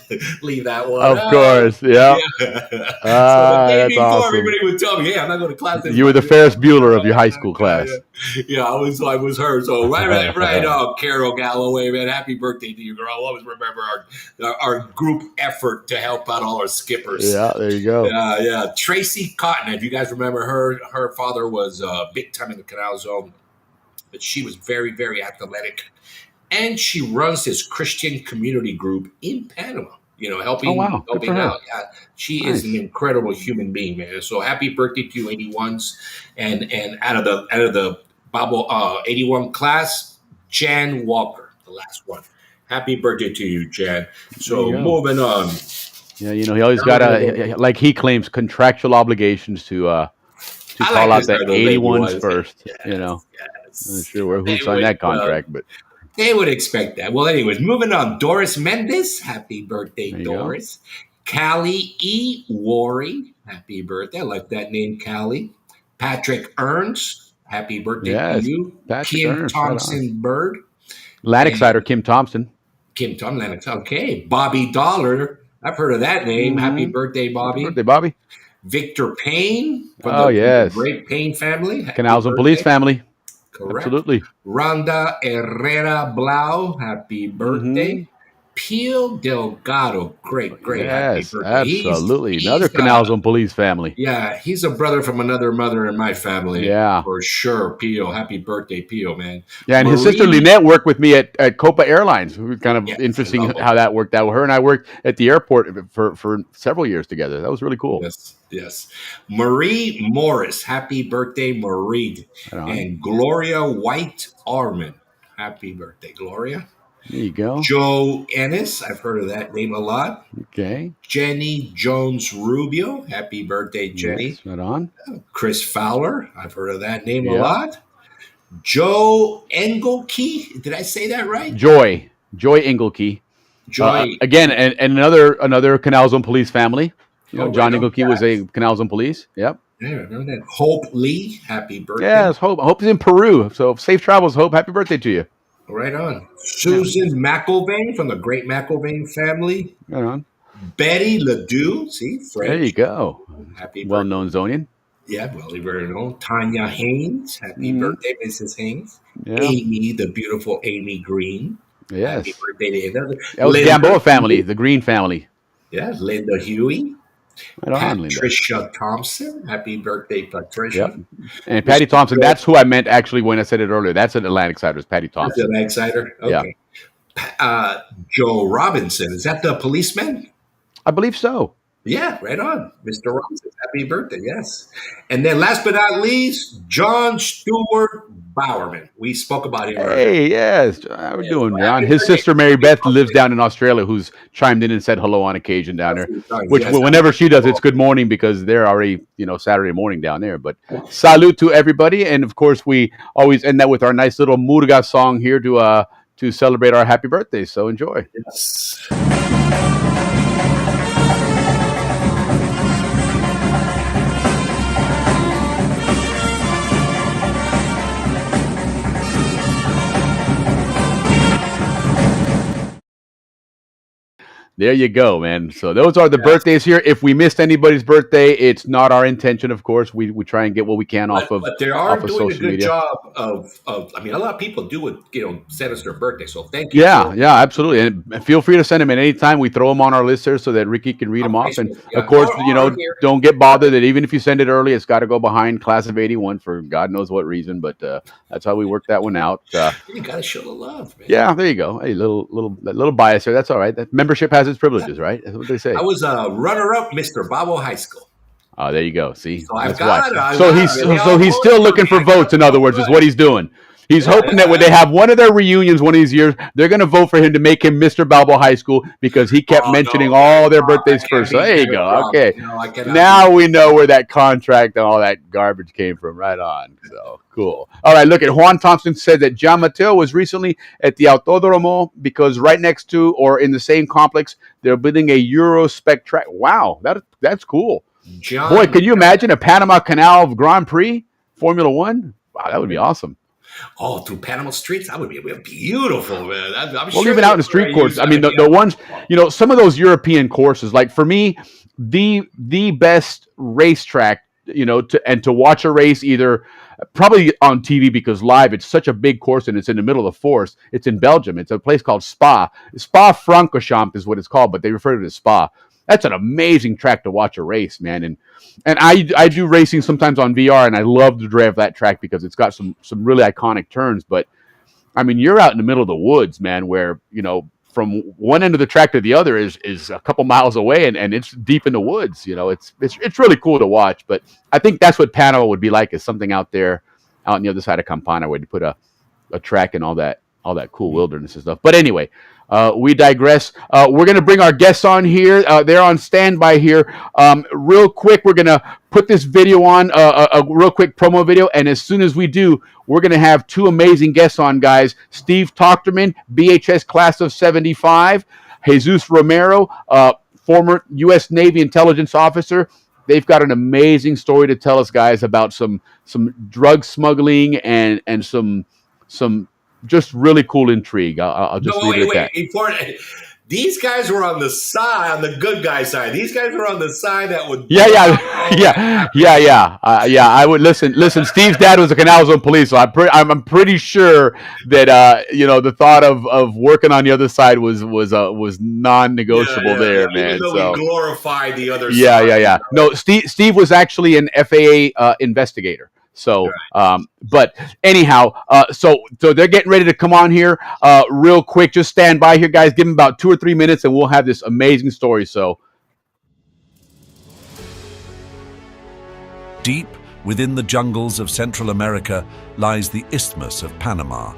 Leave that one out. Of course, yeah. So the day before, awesome. everybody would tell me, hey, I'm not going to class. You were the Ferris Bueller of your high school class. Yeah, I was her. So right on, Carol Galloway, man. Happy birthday to you, girl. I'll always remember our group effort to help out all our skippers. Yeah, there you go. Yeah. Tracy Cotton, if you guys remember her father was big time in the Canal Zone, but she was very, very athletic. And she runs this Christian community group in Panama, helping out. Yeah, she is an incredible human being, man. So happy birthday to you, 81s. And out of the Balboa 81 class, Jan Walker, the last one. Happy birthday to you, Jan. So moving on. Yeah, he always got like he claims, contractual obligations to call out the 81s first. Yes. I'm not sure who signed that contract, but. They would expect that. Well, anyways, moving on. Doris Mendez, happy birthday, Doris. Callie E. Worry, happy birthday. I like that name, Callie. Patrick Ernst, happy birthday to you. Patrick Kim Ernst, Thompson Bird. Atlantic Kim Thompson. Kim Thompson, okay. Bobby Dollar, I've heard of that name. Happy birthday, Bobby. Happy birthday, Bobby. Victor Payne from the great Payne family. Canal Zone Police family. Correct. Absolutely. Rhonda Herrera Blau, happy birthday. Pio Delgado, great, happy birthday. Absolutely. Another Canal Zone Police family. Yeah, he's a brother from another mother in my family. Yeah. For sure, Pio. Happy birthday, Pio, man. Yeah, and his sister Lynette worked with me at Copa Airlines. It was kind of interesting how that worked out. Her and I worked at the airport for several years together. That was really cool. Yes. Marie Morris, happy birthday, Marie. And Gloria White Arman, happy birthday, Gloria. There you go. Joe Ennis, I've heard of that name a lot. Okay. Jenny Jones Rubio, happy birthday, Jenny. Yes, right on. Chris Fowler, I've heard of that name a lot. Joe Engelkey, did I say that right? Joy Engelkey. Joy. Again, and another Canal Zone Police family. John Engelkey was a Canal Zone Police. Yep. Yeah, remember that. Hope Lee, happy birthday. Yes, Hope. Hope is in Peru. So safe travels, Hope. Happy birthday to you. Right on. Susan McIlvaine from the Great McIlvaine family. Right on. Betty Ledoux, see, French. There you go. Happy Well-known Zonian. Yeah, well, very known. Tanya Haynes. Happy birthday, Mrs. Haynes. Yeah. Amy, the beautiful Amy Green. Yes. Happy birthday to That was the Balboa family, the Green family. Yeah, Linda Huey. Right on, Linda. Patricia Thompson. Happy birthday, Patricia. Yep. And Patty Thompson, that's who I meant actually when I said it earlier. That's an Atlantic Sider, Patty Thompson. That's an Atlantic Sider? Okay. Yeah. Joe Robinson. Is that the policeman? I believe so. Yeah, right on. Mr. Robinson. Happy birthday, yes. And then last but not least, John Stewart Bowerman. We spoke about him earlier. Hey, yes. How are we doing, John? His sister, Mary Beth, lives down in Australia, who's chimed in and said hello on occasion down there. Which, whenever she does, it's good morning because they're already, Saturday morning down there. But salute to everybody. And, of course, we always end that with our nice little Murga song here to celebrate our happy birthday. So enjoy. Yes. There you go, man. So those are the birthdays here. If we missed anybody's birthday, it's not our intention, of course. We try and get what we can off of social media. But they are doing a good job of. I mean, a lot of people do it. Send us their birthday. So thank you. Yeah, absolutely. And feel free to send them at any time. We throw them on our list there so that Ricky can read them off. And of course, don't get bothered that even if you send it early, it's got to go behind Class of '81 for God knows what reason. But that's how we work that one out. You got to show the love, man. Yeah, there you go. Hey, little bias there. That's all right. That membership has its privileges, right? That's what they say. I was a runner-up, Mr. Balboa High School. Oh, there you go. See, so I've got it. So he's still looking for votes. In other words, is what he's doing. He's hoping that when they have one of their reunions one of these years, they're going to vote for him to make him Mr. Balboa High School because he kept mentioning all their birthdays first. So there you go. Okay. Now we know where that contract and all that garbage came from. Right on. So cool. All right. Look at Juan Thompson said that John Mateo was recently at the Autodromo because right next to or in the same complex, they're building a Euro spec track. Wow. That's cool. Boy, can you imagine a Panama Canal Grand Prix Formula One? Wow, that would be awesome. Oh, through Panama streets? That would be beautiful, man. I'm sure even out in the street courses. I mean, the ones, some of those European courses, like for me, the best racetrack, to watch a race either probably on TV because live, it's such a big course and it's in the middle of the forest. It's in Belgium. It's a place called Spa-Francorchamps is what it's called, but they refer to it as Spa. That's an amazing track to watch a race, man. And I do racing sometimes on VR, and I love to drive that track because it's got some really iconic turns. But I mean, you're out in the middle of the woods, man, where from one end of the track to the other is a couple miles away, and it's deep in the woods. It's really cool to watch. But I think that's what Panama would be like, is something out there, out on the other side of Campana, where you put a track and all that cool wilderness and stuff. But anyway. We digress. We're going to bring our guests on here. They're on standby here. Real quick, we're going to put this video on, a real quick promo video. And as soon as we do, we're going to have two amazing guests on, guys. Steve Tochterman, BHS class of 75. Jesus Romero, former U.S. Navy intelligence officer. They've got an amazing story to tell us, guys, about some drug smuggling and some just really cool intrigue. I'll just leave it at that. These guys were on the good guy side. These guys were on the side that would. Yeah. I would listen. Steve's dad was a Canal Zone police, so I'm pretty sure that the thought of working on the other side was non-negotiable there, man. Even though we glorified the other side. Yeah. No, Steve was actually an FAA investigator. So, but anyhow, so they're getting ready to come on here real quick. Just stand by here, guys. Give them about 2 or 3 minutes and we'll have this amazing story. So deep within the jungles of Central America lies the Isthmus of Panama,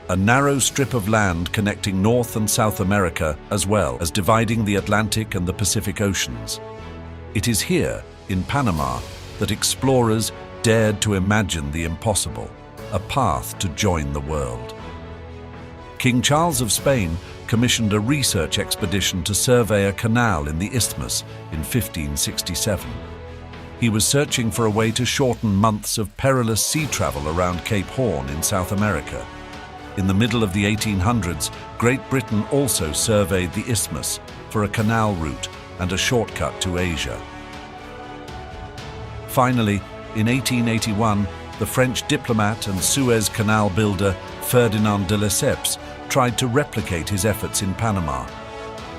a narrow strip of land connecting North and South America as well as dividing the Atlantic and the Pacific Oceans. It is here, in Panama, that explorers dared to imagine the impossible, a path to join the world. King Charles of Spain commissioned a research expedition to survey a canal in the isthmus in 1567. He was searching for a way to shorten months of perilous sea travel around Cape Horn in South America. In the middle of the 1800s, Great Britain also surveyed the isthmus for a canal route and a shortcut to Asia. Finally, in 1881, the French diplomat and Suez Canal builder Ferdinand de Lesseps tried to replicate his efforts in Panama.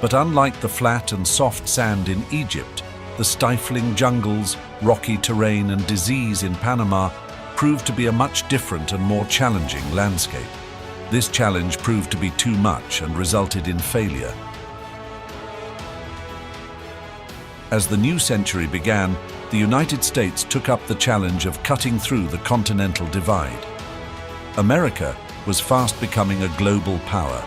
But unlike the flat and soft sand in Egypt, the stifling jungles, rocky terrain and disease in Panama proved to be a much different and more challenging landscape. This challenge proved to be too much and resulted in failure. As the new century began, the United States took up the challenge of cutting through the continental divide. America was fast becoming a global power.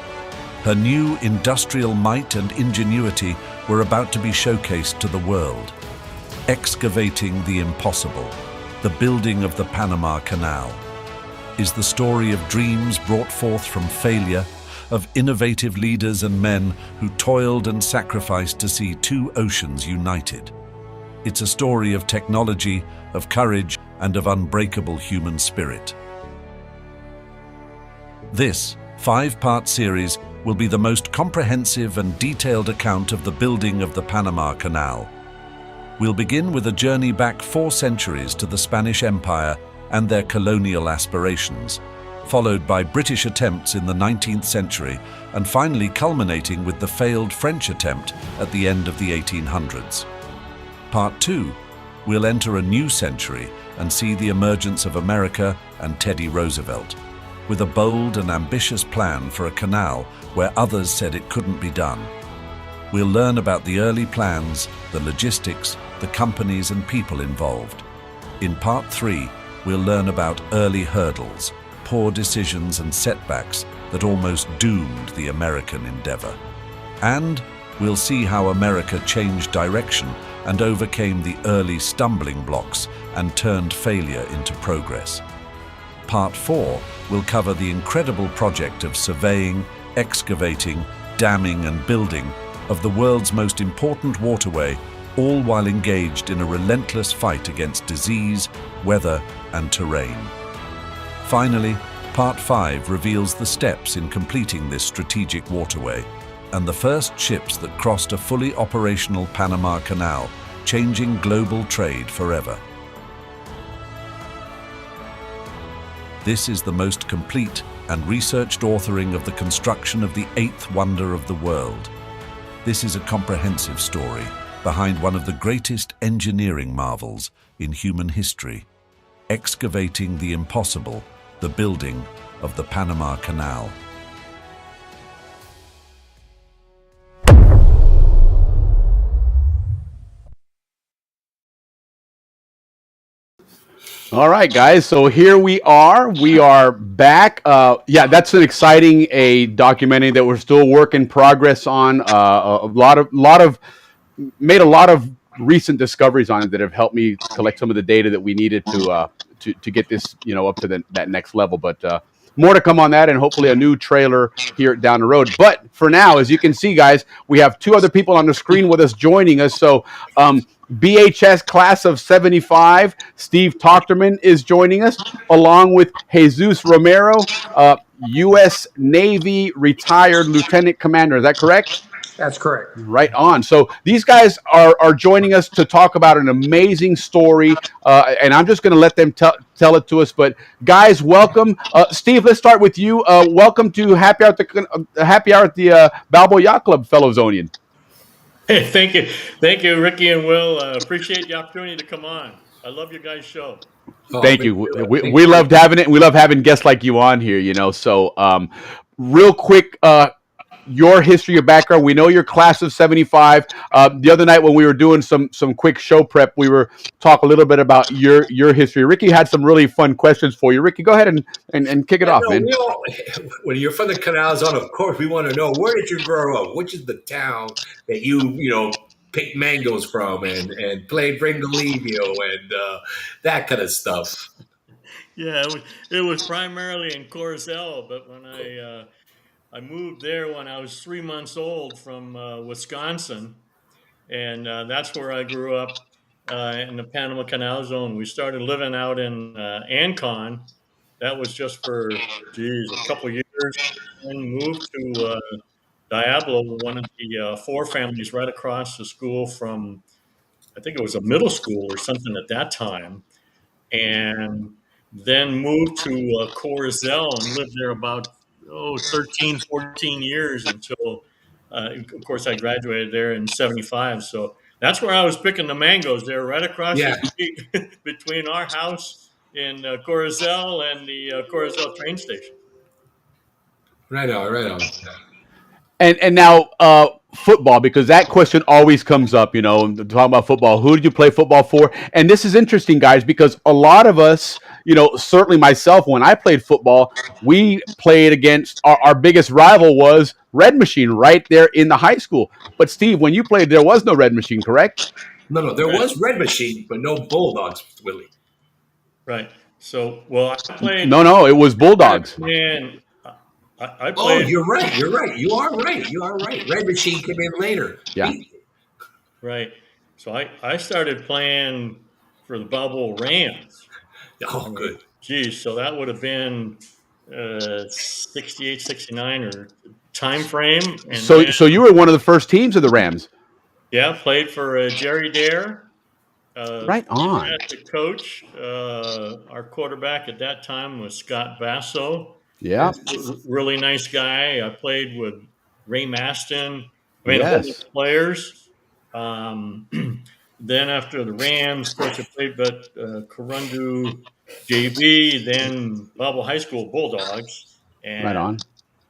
Her new industrial might and ingenuity were about to be showcased to the world. Excavating the impossible, the building of the Panama Canal, is the story of dreams brought forth from failure, of innovative leaders and men who toiled and sacrificed to see two oceans united. It's a story of technology, of courage, and of unbreakable human spirit. This 5-part series will be the most comprehensive and detailed account of the building of the Panama Canal. We'll begin with a journey back 4 centuries to the Spanish Empire and their colonial aspirations, followed by British attempts in the 19th century, and finally culminating with the failed French attempt at the end of the 1800s. Part 2, we'll enter a new century and see the emergence of America and Teddy Roosevelt, with a bold and ambitious plan for a canal where others said it couldn't be done. We'll learn about the early plans, the logistics, the companies and people involved. In Part 3, we'll learn about early hurdles, poor decisions and setbacks that almost doomed the American endeavor. And we'll see how America changed direction and overcame the early stumbling blocks and turned failure into progress. Part 4 will cover the incredible project of surveying, excavating, damming and building of the world's most important waterway, all while engaged in a relentless fight against disease, weather and terrain. Finally, Part 5 reveals the steps in completing this strategic waterway and the first ships that crossed a fully operational Panama Canal, changing global trade forever. This is the most complete and researched authoring of the construction of the 8th wonder of the world. This is a comprehensive story behind one of the greatest engineering marvels in human history, excavating the impossible, the building of the Panama Canal. All right, guys. So here we are. We are back. Yeah, that's an exciting documentary that we're still work in progress on. Made a lot of recent discoveries on it that have helped me collect some of the data that we needed to get this up to that next level. But more to come on that, and hopefully a new trailer here down the road. But for now, as you can see, guys, we have 2 other people on the screen with us joining us. So BHS class of 75, Steve Tochterman is joining us, along with Jesus Romero, U.S. Navy retired lieutenant commander. Is that correct? That's correct. Right on. So these guys are joining us to talk about an amazing story, and I'm just going to let them tell it to us. But guys, welcome. Steve, let's start with you. Welcome to Happy Hour at the Balboa Yacht Club, fellow Zonian. Hey, thank you, Ricky and Will. Appreciate the opportunity to come on. I love your guys' show. Thank you. We loved having it, and we love having guests like you on here. So real quick, your history, your background. We know you're class of 75. The other night when we were doing some quick show prep, we were talking a little bit about your history. Ricky had some really fun questions for you. Ricky, go ahead and kick it off, man. When you're from the Canal Zone, of course, we want to know, where did you grow up? Which is the town that you picked mangoes from and played Bringolevio and that kind of stuff? Yeah, it was primarily in Corozal, but when I moved there when I was 3 months old from Wisconsin, and that's where I grew up in the Panama Canal Zone. We started living out in Ancon. That was just for, a couple of years, years, and moved to Diablo, one of the four families right across the school from, I think it was a middle school or something at that time, and then moved to Corzell and lived there about 13, 14 years until, of course, I graduated there in 75. So that's where I was picking the mangoes there, right across the Yeah. street between our house in Corzell and the Corzell train station. Right on, right on. And now football, because that question always comes up. Talking about football. Who did you play football for? And this is interesting, guys, because a lot of us, certainly myself, when I played football, we played against our biggest rival was Red Machine right there in the high school. But Steve, when you played, there was no Red Machine, correct? No, there was Red Machine, but no Bulldogs, Willie. Right. So, well, I played. No, it was Bulldogs. Man, I played. Oh, you're right. You're right. You are right. You are right. Red Machine came in later. Yeah. Right. So I started playing for the Balboa Rams. Oh, good. Geez, so that would have been 68, 69 or time frame. And So you were one of the first teams of the Rams. Yeah, played for Jerry Dare. Right on. The coach, our quarterback at that time was Scott Basso. Yeah. Really nice guy. I played with Ray Maston. I mean, Yes. all the players. Then after the Rams, of course, I played but Corundu JV, then Balboa High School Bulldogs. And right on.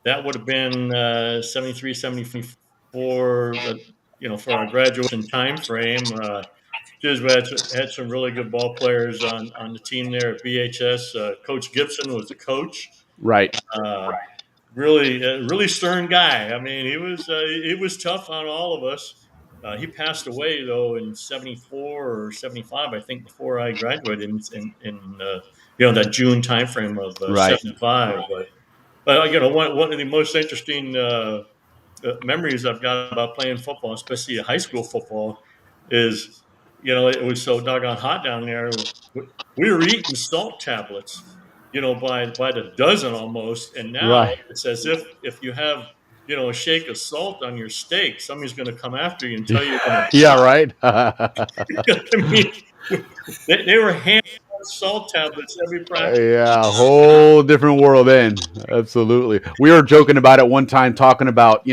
that would have been 73, 74, for our graduation time frame. We had some really good ball players on the team there at BHS. Coach Gibson was the coach. Right. Really stern guy. I mean, he was tough on all of us. He passed away though in 74 or 75, I think, before I graduated in that June timeframe of Right. 75. But one of the most interesting memories I've got about playing football, especially high school football, is it was so doggone hot down there. We were eating salt tablets, by the dozen almost. And now Right. it's as if you have, a shake of salt on your steak, somebody's going to come after you and tell you you're going to. Yeah, right. I mean, they were handing out salt tablets every practice. Yeah, a whole different world then. Absolutely. We were joking about it one time, talking about,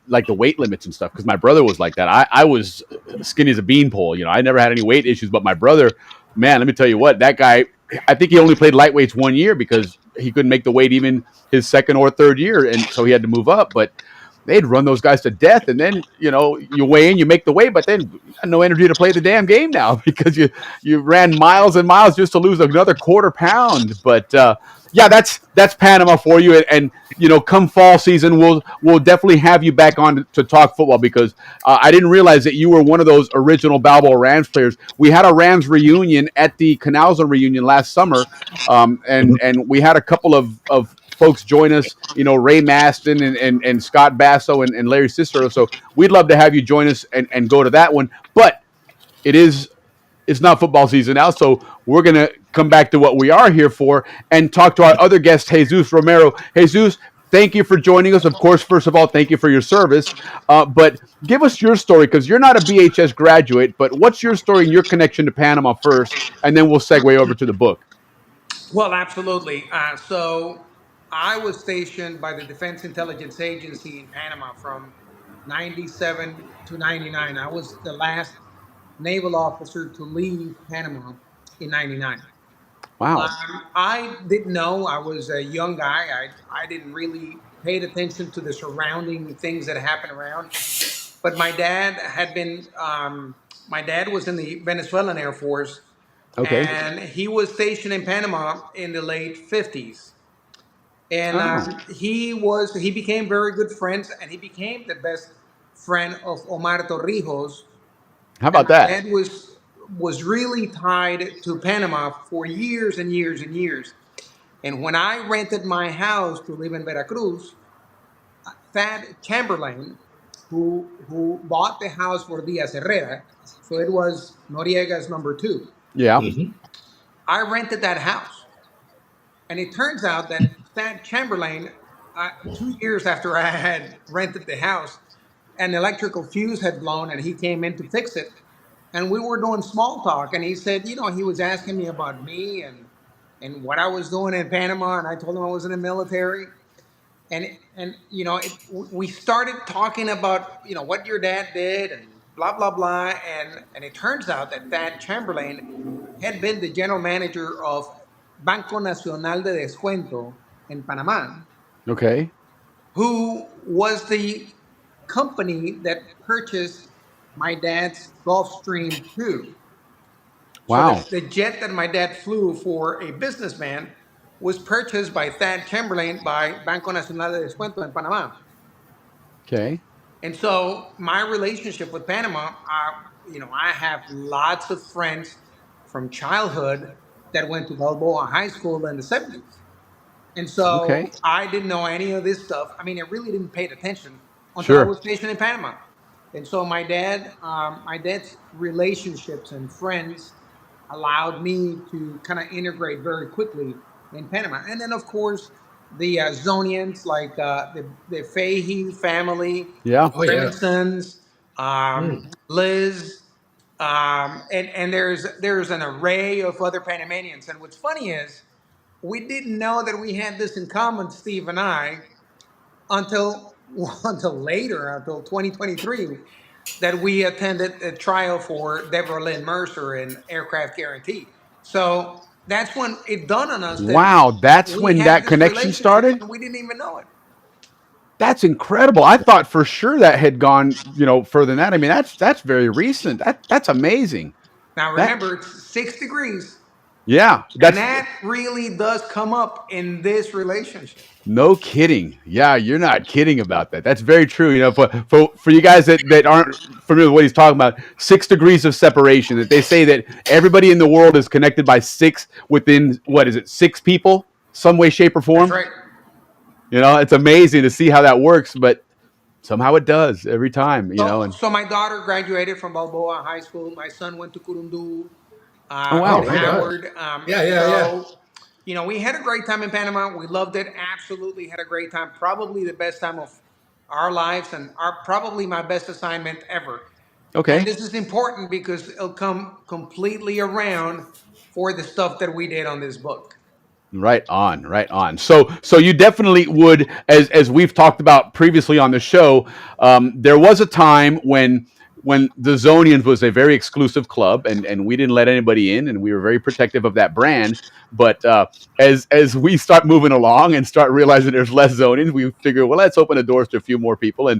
like the weight limits and stuff, because my brother was like that. I was skinny as a beanpole. I never had any weight issues, but my brother, man, let me tell you what, that guy, I think he only played lightweights 1 year because he couldn't make the weight even his second or third year, and so he had to move up. But they'd run those guys to death, and then you weigh in, you make the weight, but then you got no energy to play the damn game now because you ran miles and miles just to lose another quarter pound. But yeah, that's Panama for you, and come fall season, we'll definitely have you back on to talk football, because I didn't realize that you were one of those original Balboa Rams players. We had a Rams reunion at the Canal Zone reunion last summer, and we had a couple of folks join us, Ray Maston and Scott Basso and Larry Cicero. So we'd love to have you join us and go to that one. But it's not football season now, so we're going to come back to what we are here for and talk to our other guest, Jesus Romero. Jesus, thank you for joining us. Of course, first of all, thank you for your service. But give us your story, because you're not a BHS graduate, but what's your story and your connection to Panama first, and then we'll segue over to the book. Well, absolutely. So I was stationed by the Defense Intelligence Agency in Panama from 97 to 99. I was the last naval officer to leave Panama in 99. Wow. I didn't know. I was a young guy. I didn't really pay attention to the surrounding things that happened around. But my dad was in the Venezuelan Air Force. Okay. And he was stationed in Panama in the late 50s. And he became very good friends, and he became the best friend of Omar Torrijos. How about that? And was really tied to Panama for years and years and years. And when I rented my house to live in Veracruz, Thad Chamberlain, who bought the house for Diaz Herrera, so it was Noriega's number 2. Yeah. I rented that house. And it turns out that Thad Chamberlain, 2 years after I had rented the house, an electrical fuse had blown and he came in to fix it. And we were doing small talk. And he said, he was asking me about me and what I was doing in Panama. And I told him I was in the military. We started talking about what your dad did and blah blah blah, and it turns out that Thad Chamberlain had been the general manager of Banco Nacional de Descuento in Panama, Okay. who was the company that purchased my dad's Gulfstream 2. So Wow. the jet that my dad flew for a businessman was purchased by Thad Chamberlain by Banco Nacional de Descuento in Panama. Okay. And so my relationship with Panama, I have lots of friends from childhood that went to Balboa High School in the 70s. And so Okay. I didn't know any of this stuff. I mean, I really didn't pay attention until I Sure. was stationed in Panama. And so my dad's relationships and friends allowed me to kind of integrate very quickly in Panama. And then, of course, the Zonians, like the Fahey family, the Yeah. Oh yeah. Remingtons, Liz, and there's an array of other Panamanians. And what's funny is we didn't know that we had this in common, Steve and I, until later, until 2023, that we attended a trial for Deborah Lynn Mercer in Aircraft Guarantee. So that's when it dawned on us that Wow. That's we when had that this connection relationship started. and we didn't even know it. That's incredible. I thought for sure that had gone, further than that. I mean, that's very recent. That's amazing. Now That remember, it's 6 degrees, yeah. and That's that really does come up in this relationship. no kidding. Yeah, you're not kidding about that. That's very true. For you guys that aren't familiar with what he's talking about, 6 degrees of separation. That they say that everybody in the world is connected by six within what is it, 6 people, some way, shape, or That's form. right. It's amazing to see how that works, but somehow it does every time. So, And so my daughter graduated from Balboa High School. My son went to Kurundu, oh Oh, wow, right on. Howard. Yeah, yeah, yeah. So, we had a great time in Panama. We loved it. Absolutely had a great time. Probably the best time of our lives, and probably my best assignment ever. And okay. this is important because it'll come completely around for the stuff that we did on this book. Right on, right on. So you definitely would, as we've talked about previously on the show, there was a time when the Zonians was a very exclusive club, and we didn't let anybody in, and we were very protective of that brand. But as we start moving along and start realizing there's less Zonians, we figure, well, let's open the doors to a few more people.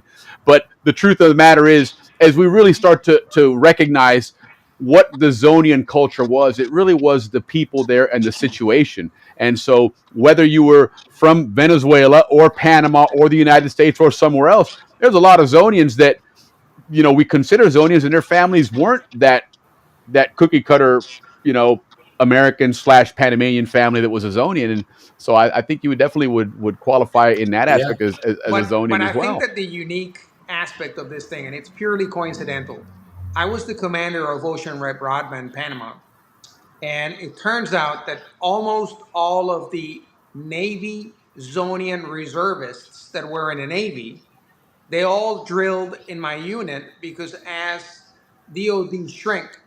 But the truth of the matter is, as we really start to recognize what the Zonian culture was, it really was the people there and the situation. And so whether you were from Venezuela or Panama or the United States or somewhere else, there's a lot of Zonians that, we consider Zonians, and their families weren't that cookie cutter, American / Panamanian family that was a Zonian. And so I think you would definitely would qualify in that Yeah. aspect as a But Zonian I as well. think that the unique aspect of this thing, and it's purely coincidental, I was the commander of Ocean Rep Rodman, Panama. And it turns out that almost all of the Navy Zonian reservists that were in the Navy, they all drilled in my unit because as DOD shrank,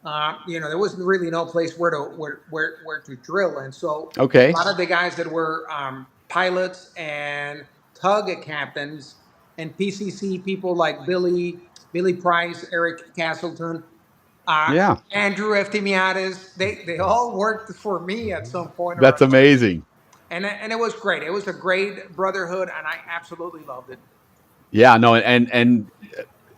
there wasn't really no place where to drill, and so a Okay. lot of the guys that were pilots and tug captains and PCC people like Billy Price, Eric Castleton, Yeah. Andrew Eftimiades, they all worked for me at some point or That's another. amazing. And it was great. It was a great brotherhood, and I absolutely loved it. Yeah, no, and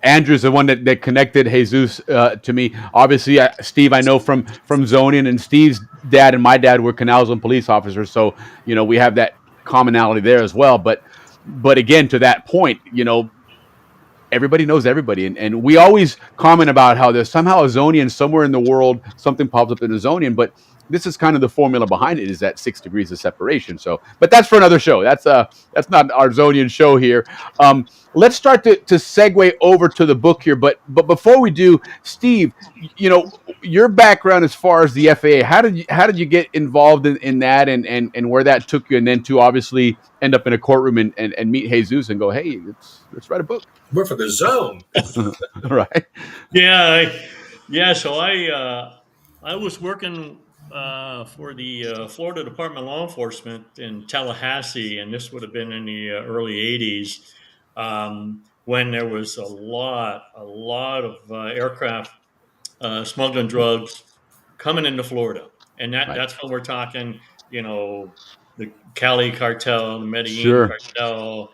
Andrew's the one that connected Jesus to me. Obviously, Steve, I know from Zonian, and Steve's dad and my dad were Canal Zone police officers, so we have that commonality there as well. But again, to that point, everybody knows everybody, and we always comment about how there's somehow a Zonian somewhere in the world, something pops up in a Zonian, but this is kind of the formula behind it, is that 6 degrees of separation. So, but that's for another show. That's not our Zonian show here. Let's start to segue over to the book here. But before we do, Steve, your background as far as the FAA, how did you get involved in that, and where that took you, and then to obviously end up in a courtroom and meet Jesus and go, hey, let's write a book. We're for the zone. Right. Yeah. So I was working for the Florida Department of Law Enforcement in Tallahassee, and this would have been in the early '80s, when there was a lot of aircraft smuggling drugs coming into Florida, and that's when we're talking, the Cali cartel, the Medellin cartel,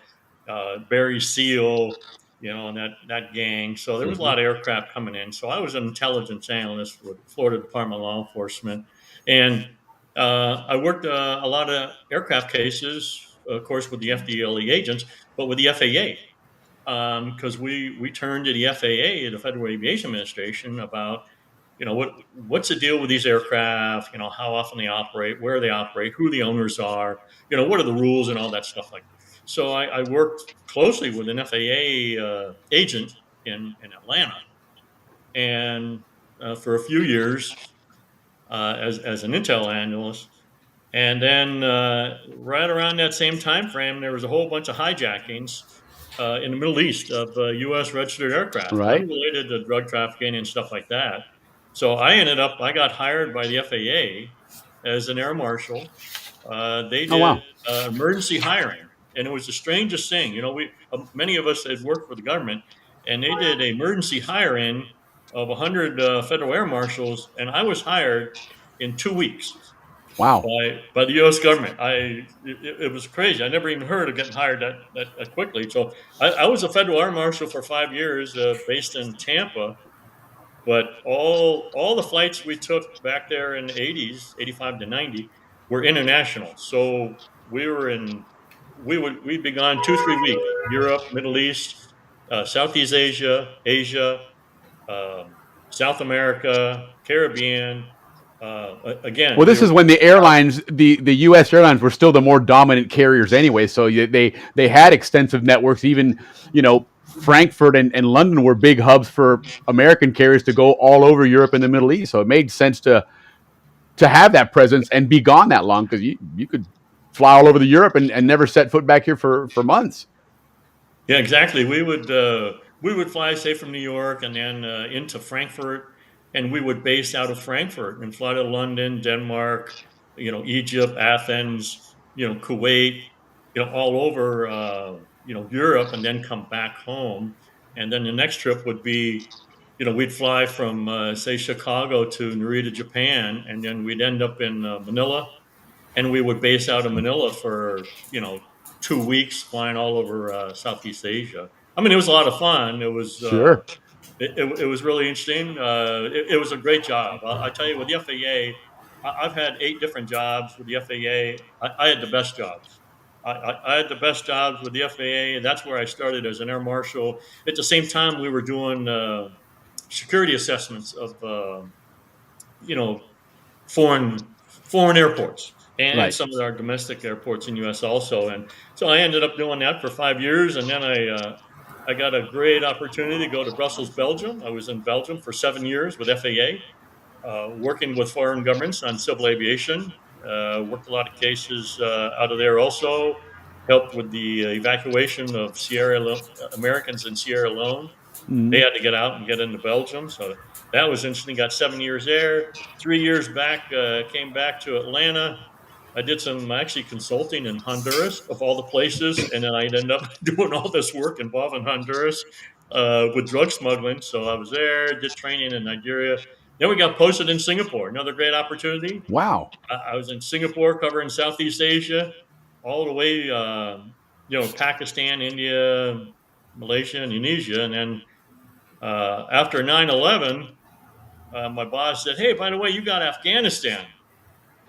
Barry Seal, and that gang. So there was a lot of aircraft coming in. So I was an intelligence analyst with Florida Department of Law Enforcement, and I worked a lot of aircraft cases, of course, with the FDLE agents, but with the FAA. Because we turned to the FAA, the Federal Aviation Administration, about what's the deal with these aircraft, how often they operate, where they operate, who the owners are, what are the rules and all that stuff like that. So I worked closely with an FAA agent in Atlanta, and for a few years as an intel analyst. And then right around that same time frame, there was a whole bunch of hijackings in the Middle East of U.S. registered aircraft, unrelated to drug trafficking and stuff like that. So I got hired by the FAA as an air marshal. They did emergency hiring, and it was the strangest thing. Many of us had worked for the government, and they did emergency hiring of 100 federal air marshals, and I was hired in 2 weeks. Wow! By the U.S. government, it was crazy. I never even heard of getting hired that quickly. So I was a federal air marshal for 5 years, based in Tampa. But all the flights we took back there in the 80s, 85 to 90, were international. So we'd be gone 2-3 weeks: Europe, Middle East, Southeast Asia, South America, Caribbean. Again, well, this is when the airlines, the U.S. airlines, were still the more dominant carriers anyway. So they had extensive networks. Even Frankfurt and London were big hubs for American carriers to go all over Europe and the Middle East. So it made sense to have that presence and be gone that long, because you could fly all over the Europe and never set foot back here for months. Yeah, exactly. We would fly, say, from New York and then into Frankfurt. And we would base out of Frankfurt and fly to London, Denmark, Egypt, Athens, Kuwait, all over, Europe, and then come back home. And then the next trip would be, we'd fly from, say, Chicago to Narita, Japan, and then we'd end up in Manila, and we would base out of Manila for, 2 weeks, flying all over Southeast Asia. I mean, it was a lot of fun. It was sure. It was really interesting. It was a great job. I tell you, with the FAA, I've had 8 different jobs with the FAA. I had the best jobs. I had the best jobs with the FAA. That's where I started as an air marshal. At the same time, we were doing security assessments of, foreign airports and some of our domestic airports in U.S. also. And so I ended up doing that for 5 years, and then I got a great opportunity to go to Brussels, Belgium. I was in Belgium for 7 years with FAA, working with foreign governments on civil aviation. Worked a lot of cases out of there also. Helped with the evacuation of Americans in Sierra Leone. Mm-hmm. They had to get out and get into Belgium. So that was interesting. Got 7 years there. 3 years back, came back to Atlanta. I did some actually consulting in Honduras, of all the places, and then I ended up doing all this work involving Honduras with drug smuggling. So I was there, did training in Nigeria. Then we got posted in Singapore, another great opportunity. Wow. I was in Singapore covering Southeast Asia, all the way, Pakistan, India, Malaysia, Indonesia. And then after 9/11, my boss said, hey, by the way, you got Afghanistan.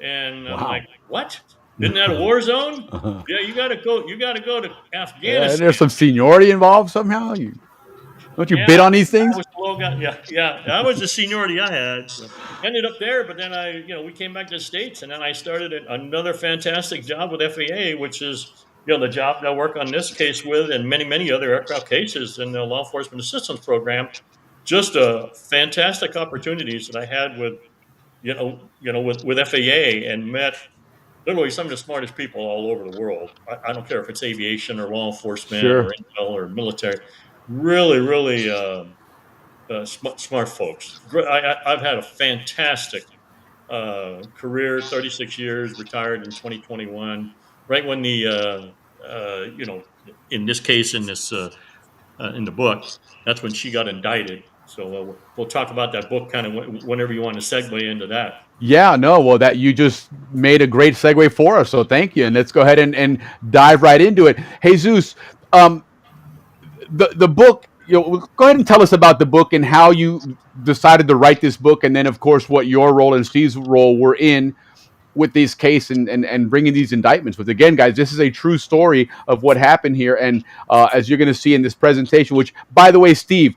And I'm like, what? Isn't that a war zone? Yeah, you got to go. You got to go to Afghanistan. There's some seniority involved somehow. Don't you Yeah, bid on these I things? was the low guy. Yeah. That was the seniority I had. So ended up there, but then we came back to the States, and then I started another fantastic job with FAA, which is the job that I work on this case with, and many many other aircraft cases in the law enforcement assistance program. Just fantastic opportunities that I had with with FAA, and met literally some of the smartest people all over the world. I don't care if it's aviation or law enforcement or Sure. intel or military. Really, really smart folks. I've had a fantastic career, 36 years, retired in 2021, right when in this case, in the book, that's when she got indicted. So we'll talk about that book kind of whenever you want to segue into that. Yeah, no, well, that you just made a great segue for us, so thank you. And let's go ahead and dive right into it. Jesus, the book, go ahead and tell us about the book and how you decided to write this book, and then, of course, what your role and Steve's role were in with this case and bringing these indictments. But again, guys, this is a true story of what happened here. And as you're going to see in this presentation, which, by the way, Steve,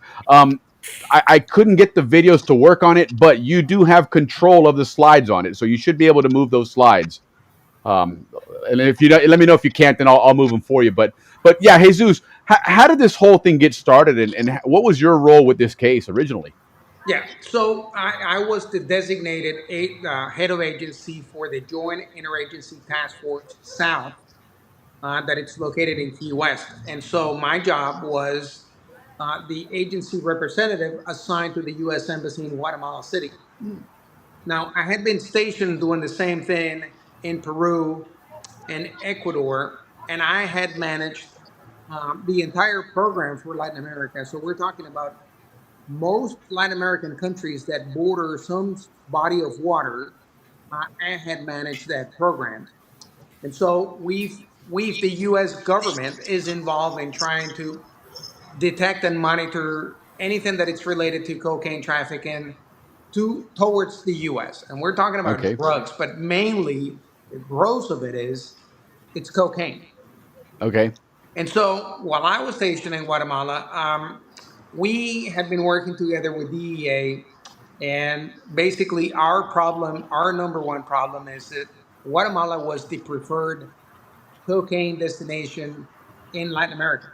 I couldn't get the videos to work on it, but you do have control of the slides on it. So you should be able to move those slides. Um, and if you don't, let me know if you can't, then I'll move them for you. But yeah, Jesus, how did this whole thing get started, and what was your role with this case originally? Yeah, so I was the designated head of agency for the Joint Interagency Task Force South, that it's located in Key West. And so my job was the agency representative assigned to the U.S. Embassy in Guatemala City. Now, I had been stationed doing the same thing in Peru and Ecuador, and I had managed the entire program for Latin America. So we're talking about most Latin American countries that border some body of water. I had managed that program. And so the U.S. government is involved in trying to detect and monitor anything that it's related to cocaine trafficking towards the U.S. And we're talking about Okay. drugs, but mainly the gross of it is it's cocaine. Okay. And so while I was stationed in Guatemala, we had been working together with DEA, and basically our number one problem is that Guatemala was the preferred cocaine destination in Latin America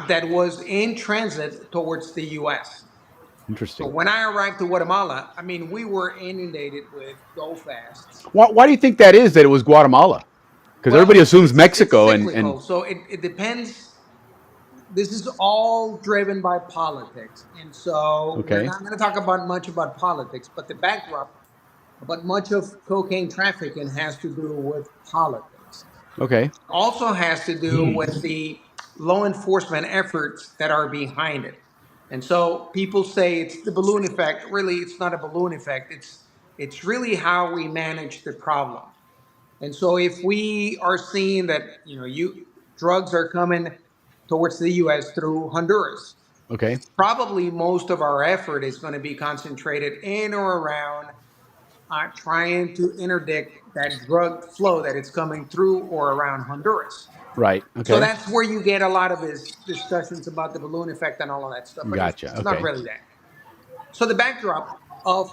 that was in transit towards the U.S. So Interesting. when I arrived to Guatemala, I mean, we were inundated with go fasts. Why do you think that is that it was Guatemala? Because Well, everybody assumes it's Mexico, and cyclical, so it depends. This is all driven by politics, and so we're okay. not going to talk about much about politics, but the backdrop about much of cocaine trafficking has to do with politics. Okay. Also has to do with the law enforcement efforts that are behind it. And so people say it's the balloon effect. Really, it's not a balloon effect. It's really how we manage the problem. And so if we are seeing that drugs are coming towards the U.S. through Honduras, Okay. probably most of our effort is going to be concentrated in or around trying to interdict that drug flow that is coming through or around Honduras. Right. So Okay. that's where you get a lot of his discussions about the balloon effect and all of that stuff, but Gotcha. it's not Okay. really that. So the backdrop of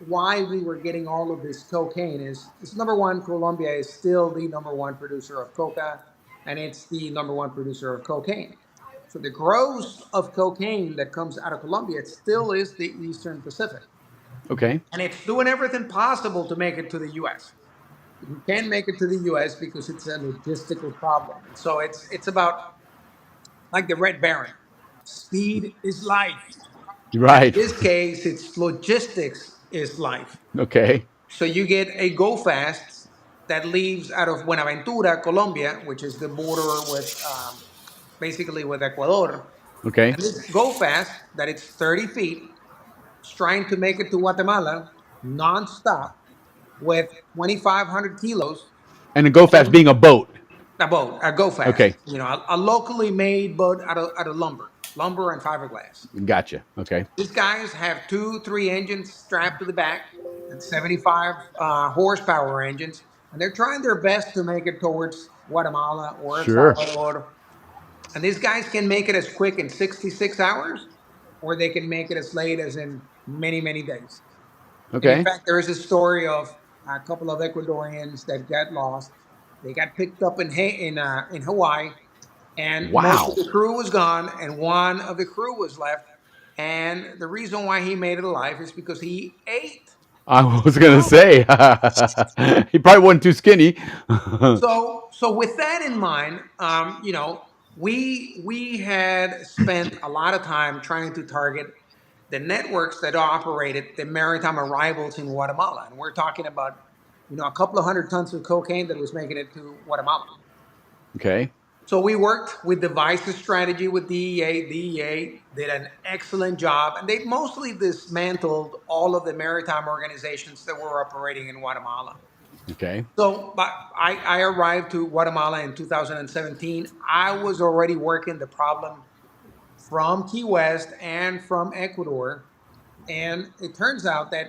why we were getting all of this cocaine is number one, Colombia is still the number one producer of coca, and it's the number one producer of cocaine. So the gross of cocaine that comes out of Colombia, it still is the Eastern Pacific. Okay. And it's doing everything possible to make it to the US. You can't make it to the US because it's a logistical problem. And so it's about like the Red Baron. Speed is life. And in Right. this case, it's logistics is life. Okay. So you get a go fast that leaves out of Buenaventura, Colombia, which is the border with basically with Ecuador. Okay. And this go fast that it's 30 feet, is trying to make it to Guatemala nonstop with 2,500 kilos. And the Go Fast being a boat. A go fast, Okay. a locally made boat out of lumber and fiberglass. Gotcha. Okay. These guys have 2, 3 engines strapped to the back and 75 horsepower engines, and they're trying their best to make it towards Guatemala or El Sure. Salvador. And these guys can make it as quick in 66 hours, or they can make it as late as in many, many days. And in Okay. fact, there is a story of a couple of Ecuadorians that got lost. They got picked up in Hawaii, and most of Wow. the crew was gone, and one of the crew was left. And the reason why he made it alive is because he ate I was the gonna crew. say he probably wasn't too skinny. So with that in mind, we had spent a lot of time trying to target the networks that operated the maritime arrivals in Guatemala, and we're talking about a couple of hundred tons of cocaine that was making it to Guatemala. Okay. So we worked with the Vice's strategy with DEA. DEA did an excellent job, and they mostly dismantled all of the maritime organizations that were operating in Guatemala. Okay. So, but I arrived to Guatemala in 2017. I was already working the problem from Key West and from Ecuador. And it turns out that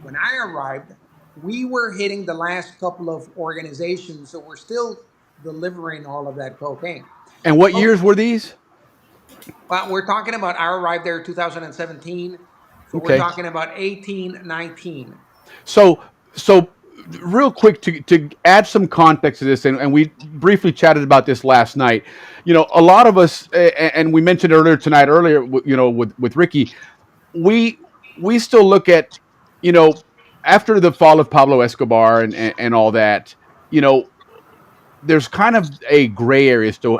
when I arrived, we were hitting the last couple of organizations that were still delivering all of that cocaine. And what Oh, years were these? but we're talking about, I arrived there 2017. So we're Okay. talking about 18, 19. So real quick to add some context to this, and we briefly chatted about this last night. A lot of us, and we mentioned earlier, with Ricky, we still look at, you know, after the fall of Pablo Escobar and all that, you know, there's kind of a gray area as to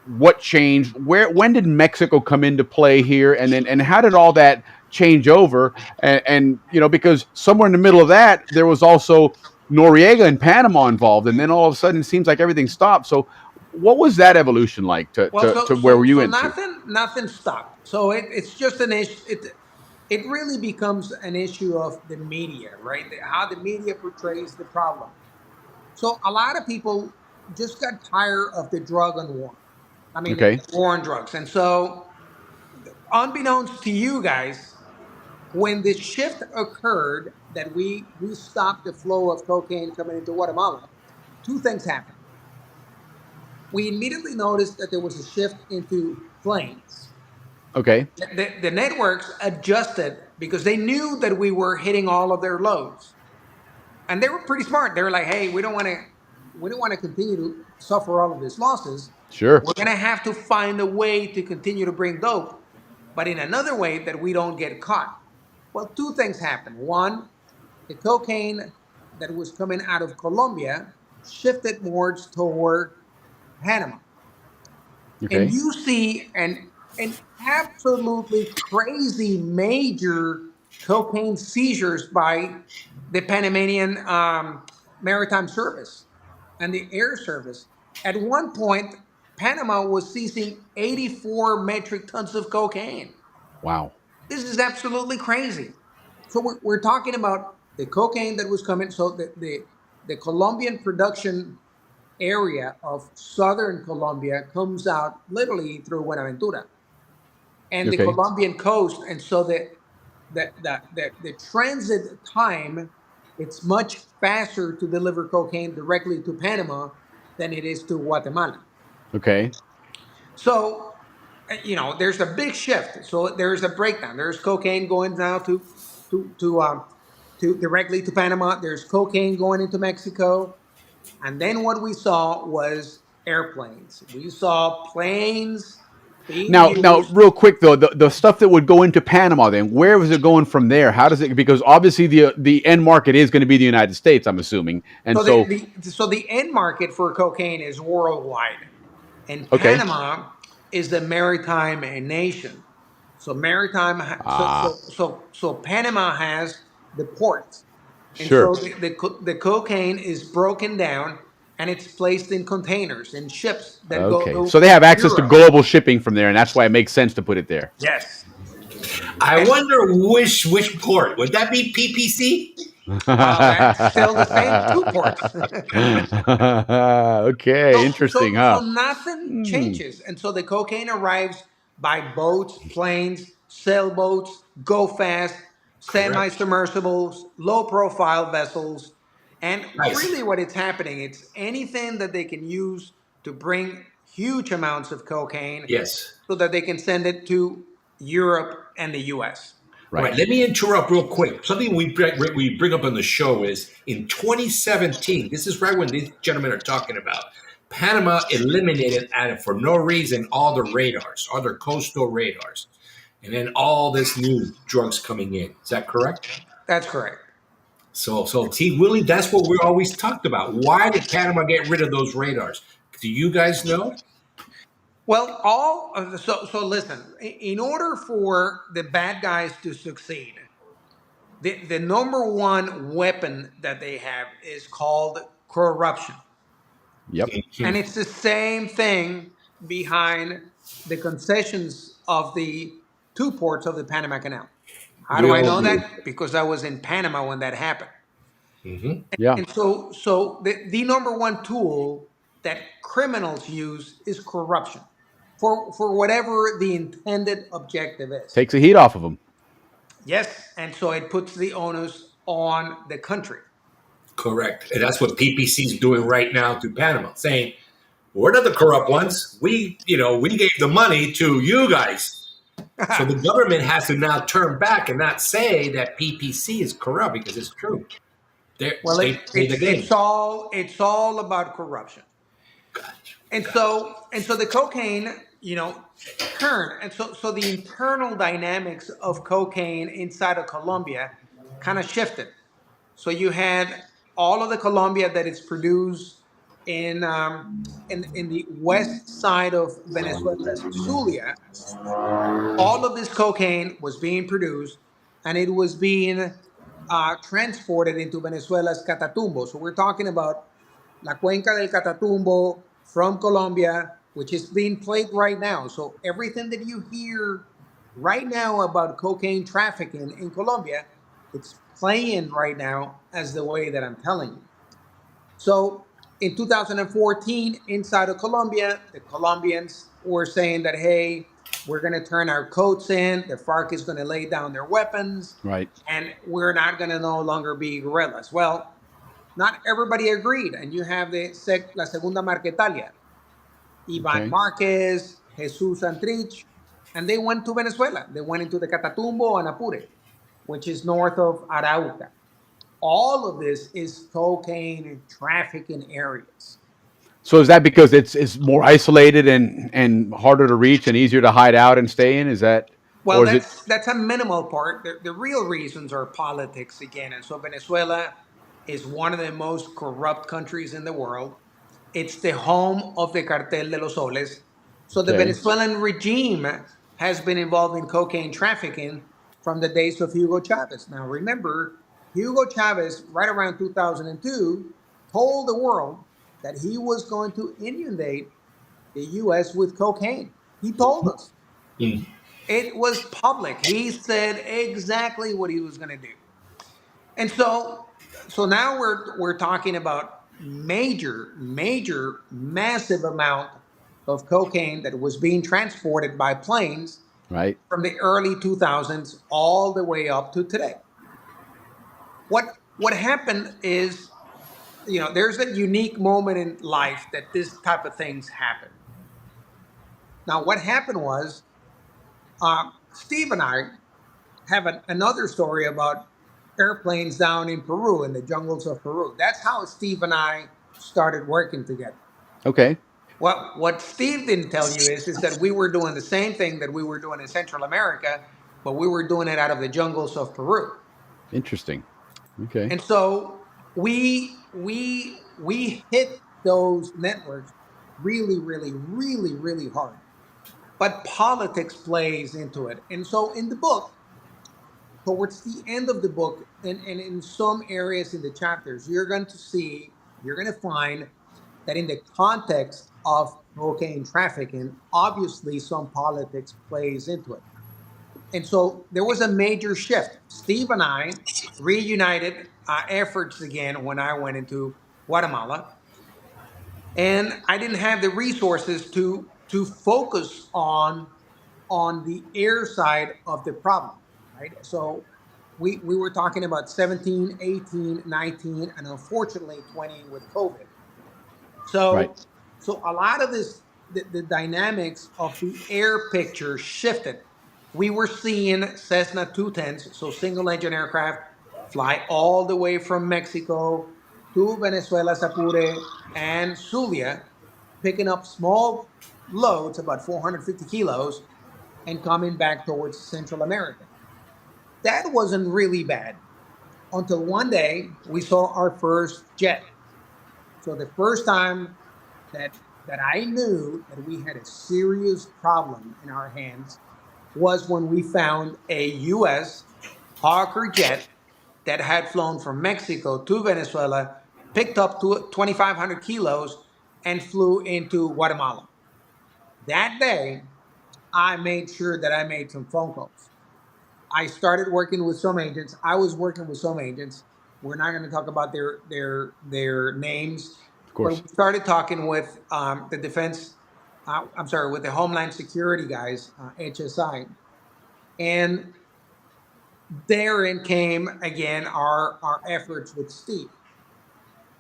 what changed. When did Mexico come into play here, and how did all that change over? And because somewhere in the middle of that, there was also Noriega and Panama involved, and then all of a sudden, it seems like everything stopped. So, what was that evolution like Well, to where were you into? nothing stopped. So it's just an issue. It really becomes an issue of the media, right? How the media portrays the problem. So a lot of people just got tired of the drug on war. I mean, Okay, war on drugs. And so, unbeknownst to you guys, when the shift occurred that we stopped the flow of cocaine coming into Guatemala, two things happened. We immediately noticed that there was a shift into planes. okay, The networks adjusted because they knew that we were hitting all of their loads, and they were pretty smart. They were like, "Hey, we don't want to continue to suffer all of these losses. sure, We're gonna have to find a way to continue to bring dope, but in another way that we don't get caught." Well, two things happened. One, the cocaine that was coming out of Colombia shifted more toward Panama. And okay, you see an absolutely crazy major cocaine seizures by the Panamanian Maritime Service and the Air Service. At one point, Panama was seizing 84 metric tons of cocaine. wow, This is absolutely crazy. So we're talking about the cocaine that was coming. So the Colombian production area of southern Colombia comes out literally through Buenaventura and the okay, Colombian coast, and so the transit time, it's much faster to deliver cocaine directly to Panama than it is to Guatemala. okay, So there's a big shift. So there's a breakdown. There's cocaine going now to to um to directly to Panama. There's cocaine going into Mexico. And then what we saw was airplanes. We saw planes being Now, used. real quick though, the stuff that would go into Panama, then where was it going from there? How does it? Because obviously the end market is going to be the United States, I'm assuming, and So so the end market for cocaine is worldwide, and okay, Panama is the maritime nation. So ah, so Panama has the ports, and sure, so the cocaine is broken down and it's placed in containers and ships that go okay. to So they have access to Europe. global shipping from there, and that's why it makes sense to put it there. Yes. I And wonder which port would that be? PPC? that's still the same two ports. Okay, So, interesting, so, so huh? nothing Hmm, changes. And so the cocaine arrives by boats, planes, sailboats, go fast, Correct. semi-submersibles, low-profile vessels. And Nice. really what it's happening, it's anything that they can use to bring huge amounts of cocaine Yes. so that they can send it to Europe and the US. Right. Let me interrupt real quick. Something we bring up on the show is in 2017. This is right when these gentlemen are talking about. Panama eliminated, for no reason, all the radars, all their coastal radars, and then all this new drugs coming in. Is that correct? That's correct. So see, Willie, that's what we always talked about. Why did Panama get rid of those radars? Do you guys know? Well, so listen. In order for the bad guys to succeed, the number one weapon that they have is called corruption. Yep. And it's the same thing behind the concessions of the two ports of the Panama Canal. How do I know that? Because I was in Panama when that happened. Mm-hmm. Yeah. And so the number one tool that criminals use is corruption for whatever the intended objective is. Takes the heat off of them. Yes, and so it puts the onus on the country. Correct. And that's what PPC is doing right now to Panama, saying, we're not the corrupt ones. We gave the money to you guys. So the government has to now turn back and not say that PPC is corrupt, because it's true. It's all about corruption. Gotcha. And so the cocaine, turned. And so the internal dynamics of cocaine inside of Colombia kind of shifted. So you had all of the Colombia that is produced in the west side of Venezuela's Zulia. All of this cocaine was being produced, and it was being transported into Venezuela's Catatumbo. So we're talking about La Cuenca del Catatumbo from Colombia, which is being played right now. So everything that you hear right now about cocaine trafficking in Colombia, it's playing right now as the way that I'm telling you. So in 2014, inside of Colombia, the Colombians were saying that, hey, we're going to turn our coats in. The FARC is going to lay down their weapons. Right. And we're not going to no longer be guerrillas. Well, not everybody agreed. And you have La Segunda Marquetalia, Ivan Marquez, Jesus Santrich, and they went to Venezuela. They went into the Catatumbo and Apure, which is north of Arauca. All of this is cocaine trafficking areas. So is that because it's more isolated and harder to reach and easier to hide out and stay in? Is that? Well, that's a minimal part. The real reasons are politics again. And so Venezuela is one of the most corrupt countries in the world. It's the home of the Cartel de los Soles. So the Venezuelan regime has been involved in cocaine trafficking from the days of Hugo Chavez. Now, remember, Hugo Chavez, right around 2002, told the world that he was going to inundate the U.S. with cocaine. He told us. It was public. He said exactly what he was going to do. And so now we're talking about major, massive amount of cocaine that was being transported by planes from the early 2000s all the way up to today. What happened is, there's a unique moment in life that this type of things happen. Now, what happened was, Steve and I have another story about airplanes down in Peru, in the jungles of Peru. That's how Steve and I started working together. Okay. What Steve didn't tell you is that we were doing the same thing that we were doing in Central America, but we were doing it out of the jungles of Peru. Interesting. Okay. And so we hit those networks really, really, really, really hard. But politics plays into it. And so in the book, towards the end of the book, and in some areas in the chapters, you're going to find that in the context of cocaine trafficking, obviously some politics plays into it. And so there was a major shift. Steve and I reunited our efforts again when I went into Guatemala. And I didn't have the resources to focus on the air side of the problem, right? So we were talking about 17, 18, 19, and unfortunately 20 with COVID. So a lot of this the dynamics of the air picture shifted. We were seeing Cessna 210s, so single engine aircraft, fly all the way from Mexico to Venezuela, Apure, and Zulia, picking up small loads, about 450 kilos, and coming back towards Central America. That wasn't really bad until one day we saw our first jet. So the first time that that I knew that we had a serious problem in our hands was when we found a U.S. Hawker jet that had flown from Mexico to Venezuela, picked up to 2,500 kilos, and flew into Guatemala. That day, I made sure that I made some phone calls. I started working with some agents. I was working with some agents. We're not going to talk about their names, Of but course. we started talking with the defense. I'm sorry, with the Homeland Security guys, HSI, and therein came again our efforts with Steve.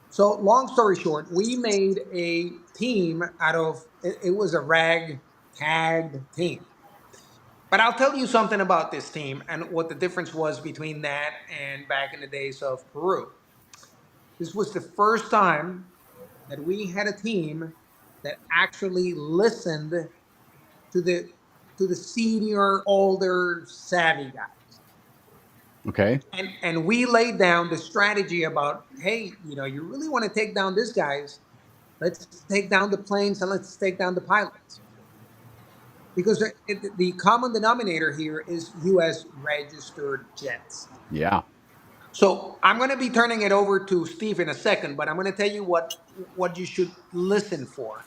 So long story short, we made a team out of it was a rag tagged team. But I'll tell you something about this team and what the difference was between that and back in the days of Peru. This was the first time that we had a team that actually listened to the senior, older, savvy guys. Okay. And we laid down the strategy about, hey, you really want to take down these guys, let's take down the planes and let's take down the pilots. Because the common denominator here is U.S. registered jets. Yeah. So I'm going to be turning it over to Steve in a second, but I'm going to tell you what you should listen for.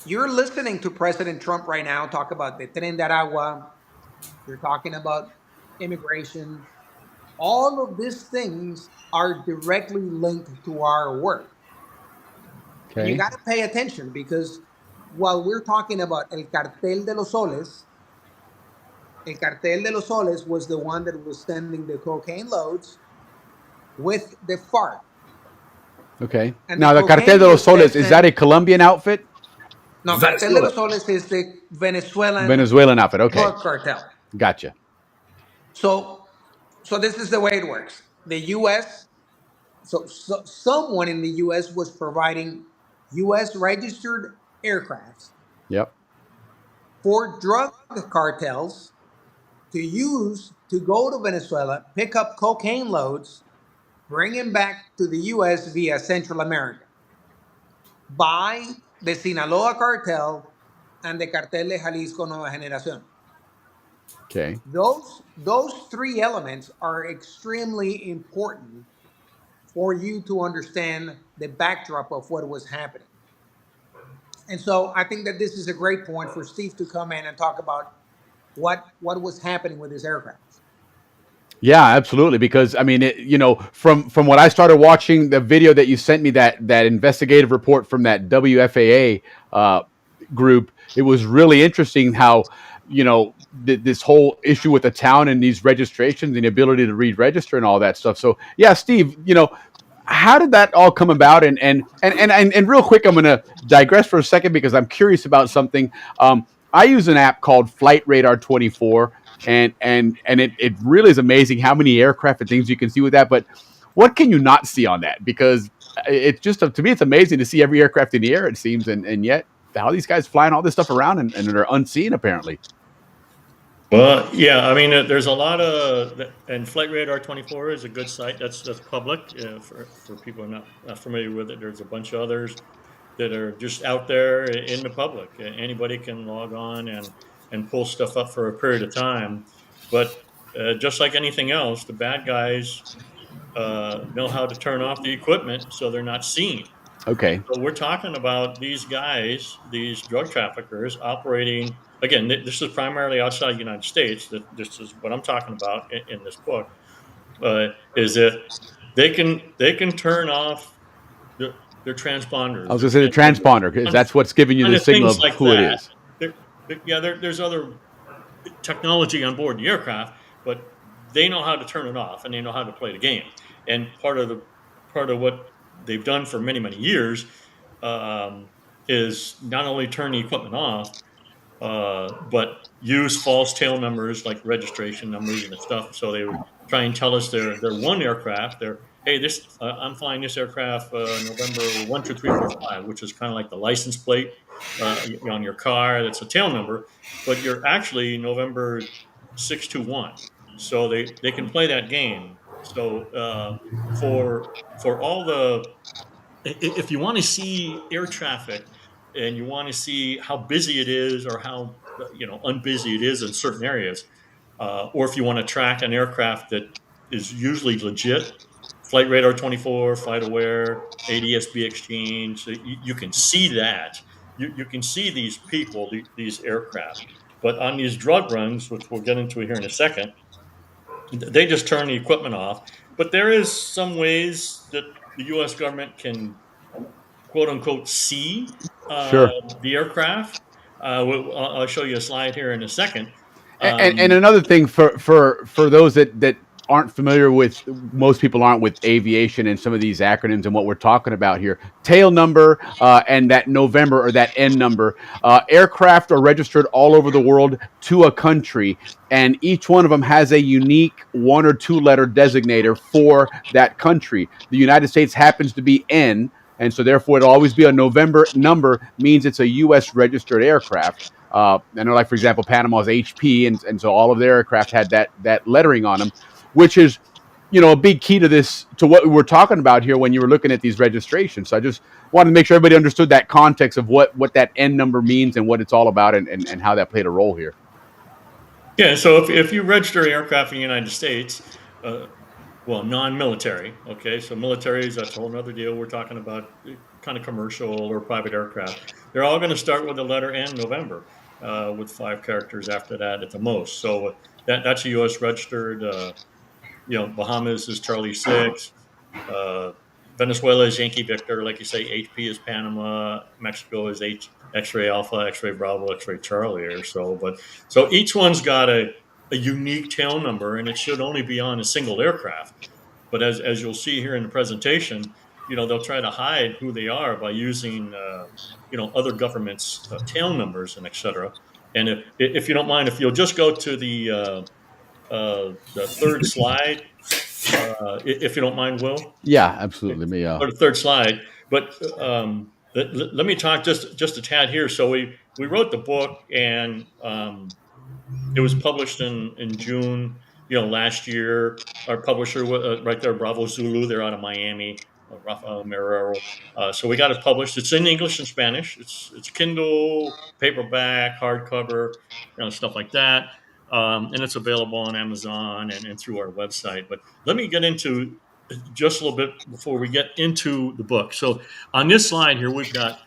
You're listening to President Trump right now talk about the Tren de Aragua. You're talking about immigration. All of these things are directly linked to our work. And you Okay. got to pay attention because while we're talking about El Cartel de los Soles was the one that was sending the cocaine loads with the FARC. Okay. And the Now, the Cartel cocaine de los was Soles, is that sent. a Colombian outfit? No, Cartel de Venezuela. los Soles is the Venezuelan Venezuelan outfit. Okay. drug cartel. Gotcha. So, so this is the way it works. The U.S. So someone in the U.S. was providing U.S. registered aircrafts Yep. for drug cartels to use to go to Venezuela, pick up cocaine loads, bring them back to the U.S. via Central America by the Sinaloa cartel and the Cartel de Jalisco Nueva Generación. Okay. Those three elements are extremely important for you to understand the backdrop of what was happening. And so I think that this is a great point for Steve to come in and talk about what was happening with his aircraft. Yeah, absolutely. Because I mean, from what I started watching the video that you sent me, that investigative report from that WFAA group, it was really interesting how this whole issue with the town and these registrations and the ability to read-register and all that stuff. So yeah, Steve, how did that all come about? And real quick, I'm going to digress for a second because I'm curious about something. I use an app called Flight Radar 24, and it really is amazing how many aircraft and things you can see with that. But what can you not see on that? Because it's just, to me, it's amazing to see every aircraft in the air, it seems, and yet how these guys flying all this stuff around and they're unseen apparently. Well, yeah, I mean, there's a lot of, and Flight Radar 24 is a good site. That's public for people who are not familiar with it. There's a bunch of others that are just out there in the public. Anybody can log on and pull stuff up for a period of time. But just like anything else, the bad guys know how to turn off the equipment so they're not seen. Okay. So we're talking about these guys, these drug traffickers operating. Again, this is primarily outside the United States. This is what I'm talking about in this book. Is that they can turn off their transponders. I was going to say the transponder because that's what's giving you the signal of like who that. it is. There's other technology on board the aircraft, but they know how to turn it off and they know how to play the game. And part of what they've done for many years is not only turn the equipment off, but use false tail numbers like registration numbers and stuff. So they would try and tell us they're one aircraft. Hey, this I'm flying this aircraft November 12345, which is kind of like the license plate on your car. That's a tail number, but you're actually November 621. So they can play that game. So for all the if you want to see air traffic and you want to see how busy it is or how unbusy it is in certain areas, or if you want to track an aircraft that is usually legit, Flight Radar 24, Flight Aware, ADSB Exchange, you can see that. You can see these people, these aircraft. But on these drug runs, which we'll get into here in a second, they just turn the equipment off. But there is some ways that the U.S. government can quote unquote see Sure. the aircraft. I'll show you a slide here in a second. And another thing for those that aren't familiar with, most people aren't with aviation and some of these acronyms and what we're talking about here. Tail number and that November or that N number. Aircraft are registered all over the world to a country, and each one of them has a unique 1 or 2 letter designator for that country. The United States happens to be N, and so therefore it'll always be a November number, means it's a U.S. registered aircraft. I know, like, for example, Panama's HP, and so all of their aircraft had that lettering on them, which is, a big key to what we were talking about here when you were looking at these registrations. So I just wanted to make sure everybody understood that context of what that N number means and what it's all about and how that played a role here. Yeah, so if you register an aircraft in the United States, non-military, okay, so militaries, that's a whole other deal. We're talking about kind of commercial or private aircraft. They're all going to start with the letter N, November, with 5 characters after that at the most. So that's a U.S. registered. Bahamas is Charlie 6. Venezuela is Yankee Victor, like you say. HP is Panama. Mexico is X-ray Alpha, X-ray Bravo, X-ray Charlie, or so. So each one's got a unique tail number, and it should only be on a single aircraft. But as you'll see here in the presentation, they'll try to hide who they are by using other governments' tail numbers and etc. And if you don't mind, if you'll just go to the third slide, if you don't mind, Will. Yeah, absolutely. Me. Go to the third slide. But let me talk just a tad here. So we wrote the book, and it was published in June, last year. Our publisher, right there, Bravo Zulu, they're out of Miami, Rafael Marrero. So we got it published. It's in English and Spanish. It's Kindle, paperback, hardcover, stuff like that. And it's available on Amazon and through our website. But let me get into just a little bit before we get into the book. So on this slide here, we've got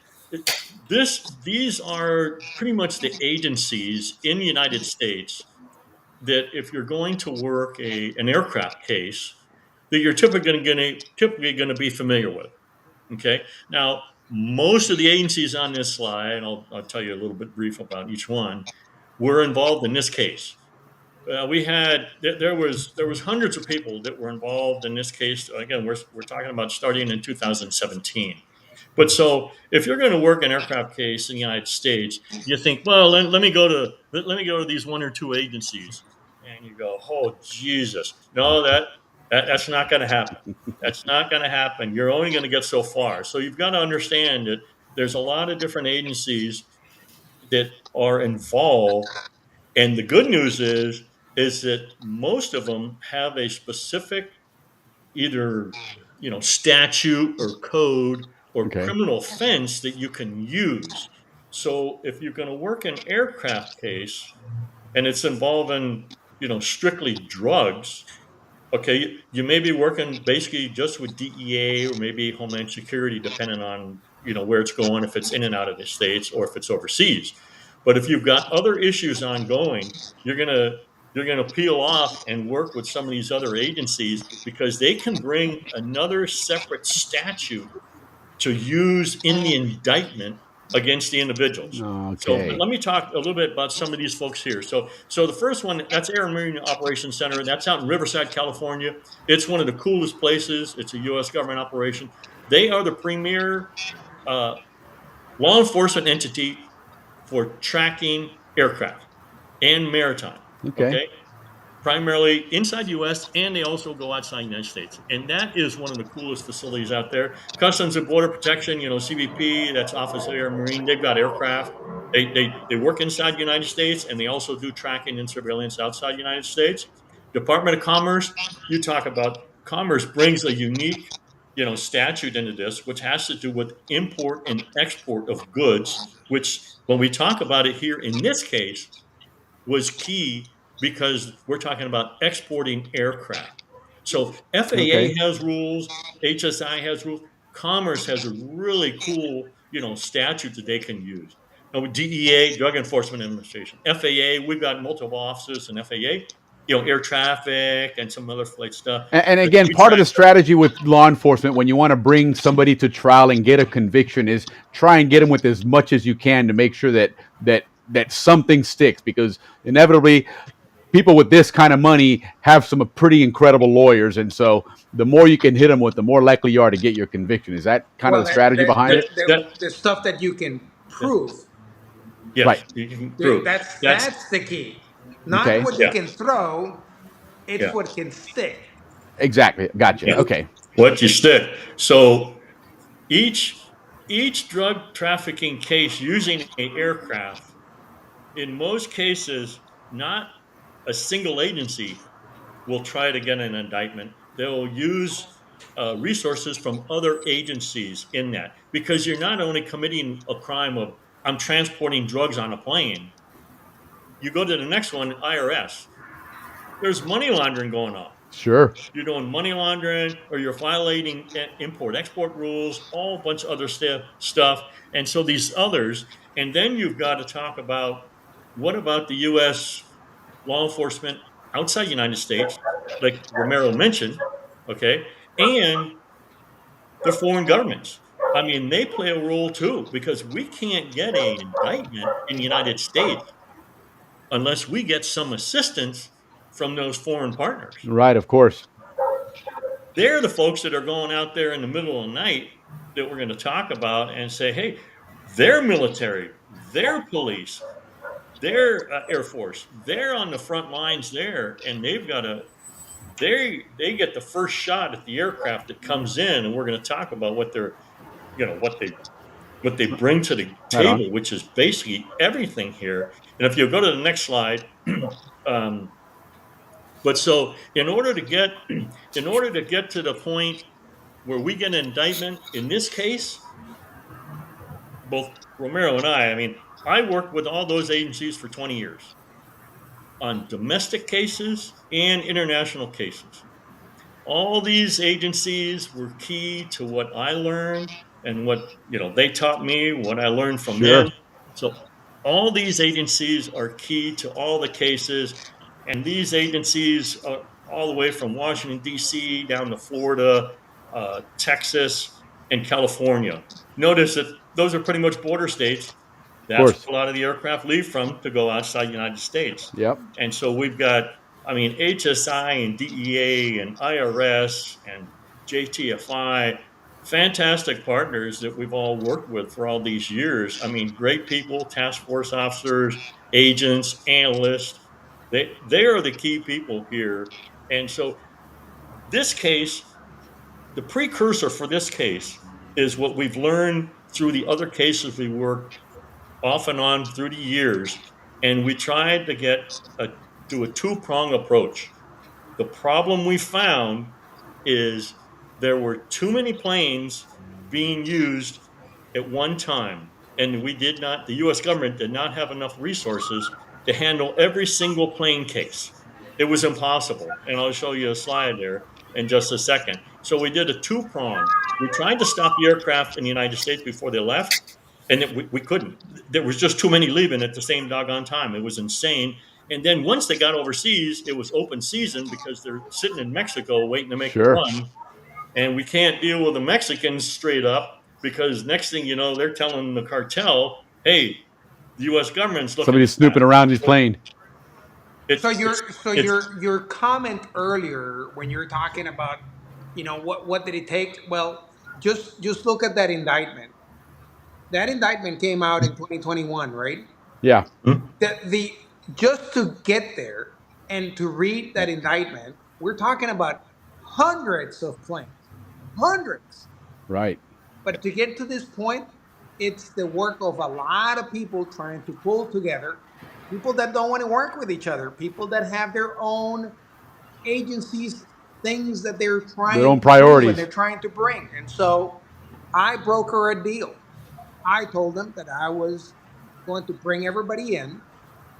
these are pretty much the agencies in the United States that, if you're going to work an aircraft case, that you're typically going to be familiar with. Okay. Now, most of the agencies on this slide, I'll tell you a little bit brief about each one, were involved in this case. There was hundreds of people that were involved in this case. Again, we're talking about starting in 2017. But so if you're going to work an aircraft case in the United States, you think, well, let me go to these 1 or 2 agencies, and you go, oh Jesus, no, that's not going to happen. That's not going to happen. You're only going to get so far. So you've got to understand that there's a lot of different agencies that are involved, and the good news is that most of them have a specific either statute or code or criminal offense that you can use. So if you're going to work an aircraft case and it's involving strictly drugs, okay, you may be working basically just with DEA or maybe Homeland Security, depending on where it's going, if it's in and out of the states or if it's overseas. But if you've got other issues ongoing, you're gonna peel off and work with some of these other agencies, because they can bring another separate statute to use in the indictment against the individuals. Okay. So let me talk a little bit about some of these folks here. So the first one, that's Air and Marine Operations Center. That's out in Riverside, California. It's one of the coolest places. It's a U.S. government operation. They are the premier law enforcement entity for tracking aircraft and maritime. Okay. Okay, primarily inside U.S. and they also go outside the United States, and that is one of the coolest facilities out there. Customs and Border Protection, CBP, that's Office of Air and Marine. They've got aircraft. They work inside the United States, and they also do tracking and surveillance outside the United States. Department of Commerce, you talk about commerce brings a unique statute into this, which has to do with import and export of goods. Which, when we talk about it here in this case, was key because we're talking about exporting aircraft. So FAA Okay. has rules, HSI has rules, Commerce has a really cool, statute that they can use. Now, DEA, Drug Enforcement Administration, FAA, we've got multiple offices in FAA, air traffic and some other flight stuff. And But again, we part of track. the strategy with law enforcement when you want to bring somebody to trial and get a conviction is try and get them with as much as you can to make sure that something sticks, because inevitably people with this kind of money have some pretty incredible lawyers, and so the more you can hit them with, the more likely you are to get your conviction. Is that kind of Well, the strategy behind That, it? that, the stuff that you can yeah, prove, yes, Right. you can prove. That's that's the key. Not Okay. what you yeah, can throw, it's yeah, what can stick. Exactly. Gotcha. yeah. Okay. What you stick. So each each drug trafficking case using a aircraft, in most cases, not a single agency will try to get an indictment. They'll use resources from other agencies in that, because you're not only committing a crime of I'm transporting drugs on a plane. You go to the next one, IRS. There's money laundering going on. Sure. You're doing money laundering, or you're violating import export rules, all bunch of other stuff. And so these others, and then you've got to talk about, what about the U.S. law enforcement outside the United States, like Romero mentioned, okay, and the foreign governments. I mean, they play a role too, because we can't get an indictment in the United States unless we get some assistance from those foreign partners. Right. Of course. They're the folks that are going out there in the middle of the night that we're going to talk about and say, hey, their military, their police, their Air Force, they're on the front lines there, and they've got to, they get the first shot at the aircraft that comes in, and we're going to talk about what they're, what they bring to the Right on. table, which is basically everything here. And if you go to the next slide, but so in order to get to the point where we get an indictment in this case, both Romero and I mean, I worked with all those agencies for 20 years on domestic cases and international cases. All these agencies were key to what I learned and what they taught me, what I learned from them. Sure. So all these agencies are key to all the cases, and these agencies are all the way from Washington D.C. down to Florida, Texas, and California. Notice that those are pretty much border states. Of That's course. where a lot of the aircraft leave from to go outside the United States. Yep. And so we've got, I mean, HSI and DEA and IRS and JTFI, fantastic partners that we've all worked with for all these years. I mean, great people, task force officers, agents, analysts. They are the key people here. And so this case, the precursor for this case is what we've learned through the other cases we worked off and on through the years. And we tried to do a two-prong approach. The problem we found is there were too many planes being used at one time, and the U.S. government did not have enough resources to handle every single plane case. It was impossible, and I'll show you a slide there in just a second. So we did a two-prong. We tried to stop the aircraft in the United States before they left, and we couldn't. There was just too many leaving at the same doggone time. It was insane. And then once they got overseas, it was open season because they're sitting in Mexico waiting to make a Sure. run. And we can't deal with the Mexicans straight up, because next thing you know, they're telling the cartel, hey, the U.S. government's looking Somebody's at that. snooping around his plane. So It's your comment earlier when you're talking about, what did it take? Well, just look at that indictment. that indictment came out in 2021, right? Yeah. The just to get there and to read that indictment, we're talking about hundreds of planes, hundreds. Right. But to get to this point, it's the work of a lot of people trying to pull together, people that don't want to work with each other, people that have their own agencies, things that they're Their trying own to do and they're priorities. trying to bring. And so I broker a deal. I told them that I was going to bring everybody in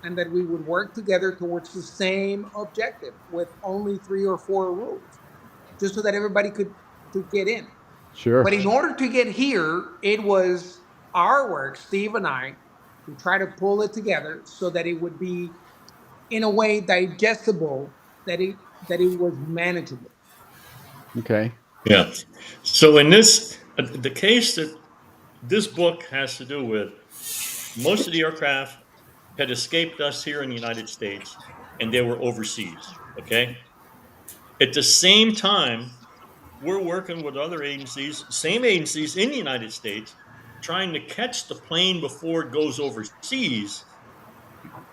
and that we would work together towards the same objective with only 3 or 4 rules, just so that everybody could get in. Sure. But in order to get here, it was our work, Steve and I, to try to pull it together so that it would be in a way digestible, that it was manageable. Okay. Yeah. So in this, the case that this book has to do with, most of the aircraft had escaped us here in the United States, and they were overseas. Okay. At the same time, we're working with other agencies, same agencies in the United States, trying to catch the plane before it goes overseas,